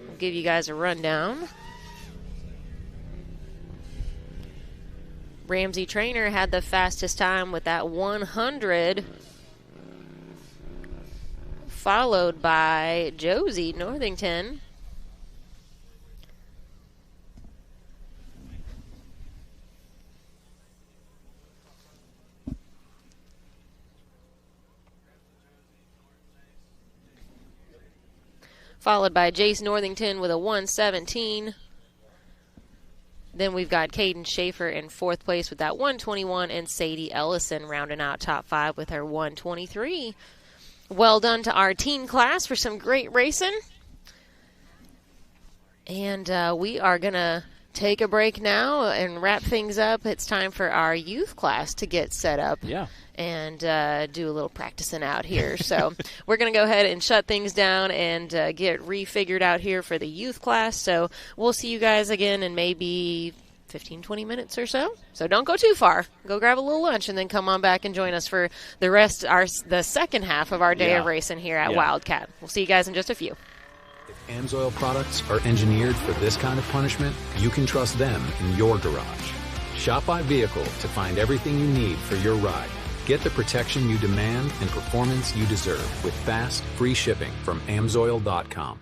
I'll give you guys a rundown. Ramsey Trainer had the fastest time with that 100, followed by Josie Northington. Followed by Jace Northington with a 117. Then we've got Caden Schaefer in 4th place with that 121, and Sadie Ellison rounding out top 5 with her 123. Well done to our teen class for some great racing. And we are going to take a break now and wrap things up. It's time for our youth class to get set up. Yeah. And do a little practicing out here. So we're going to go ahead and shut things down and get refigured out here for the youth class. So we'll see you guys again in maybe 15, 20 minutes or so. So don't go too far. Go grab a little lunch and then come on back and join us for the rest, the second half of our day of racing here at Wildcat. We'll see you guys in just a few. If Amsoil products are engineered for this kind of punishment, you can trust them in your garage. Shop by vehicle to find everything you need for your ride. Get the protection you demand and performance you deserve with fast, free shipping from Amsoil.com.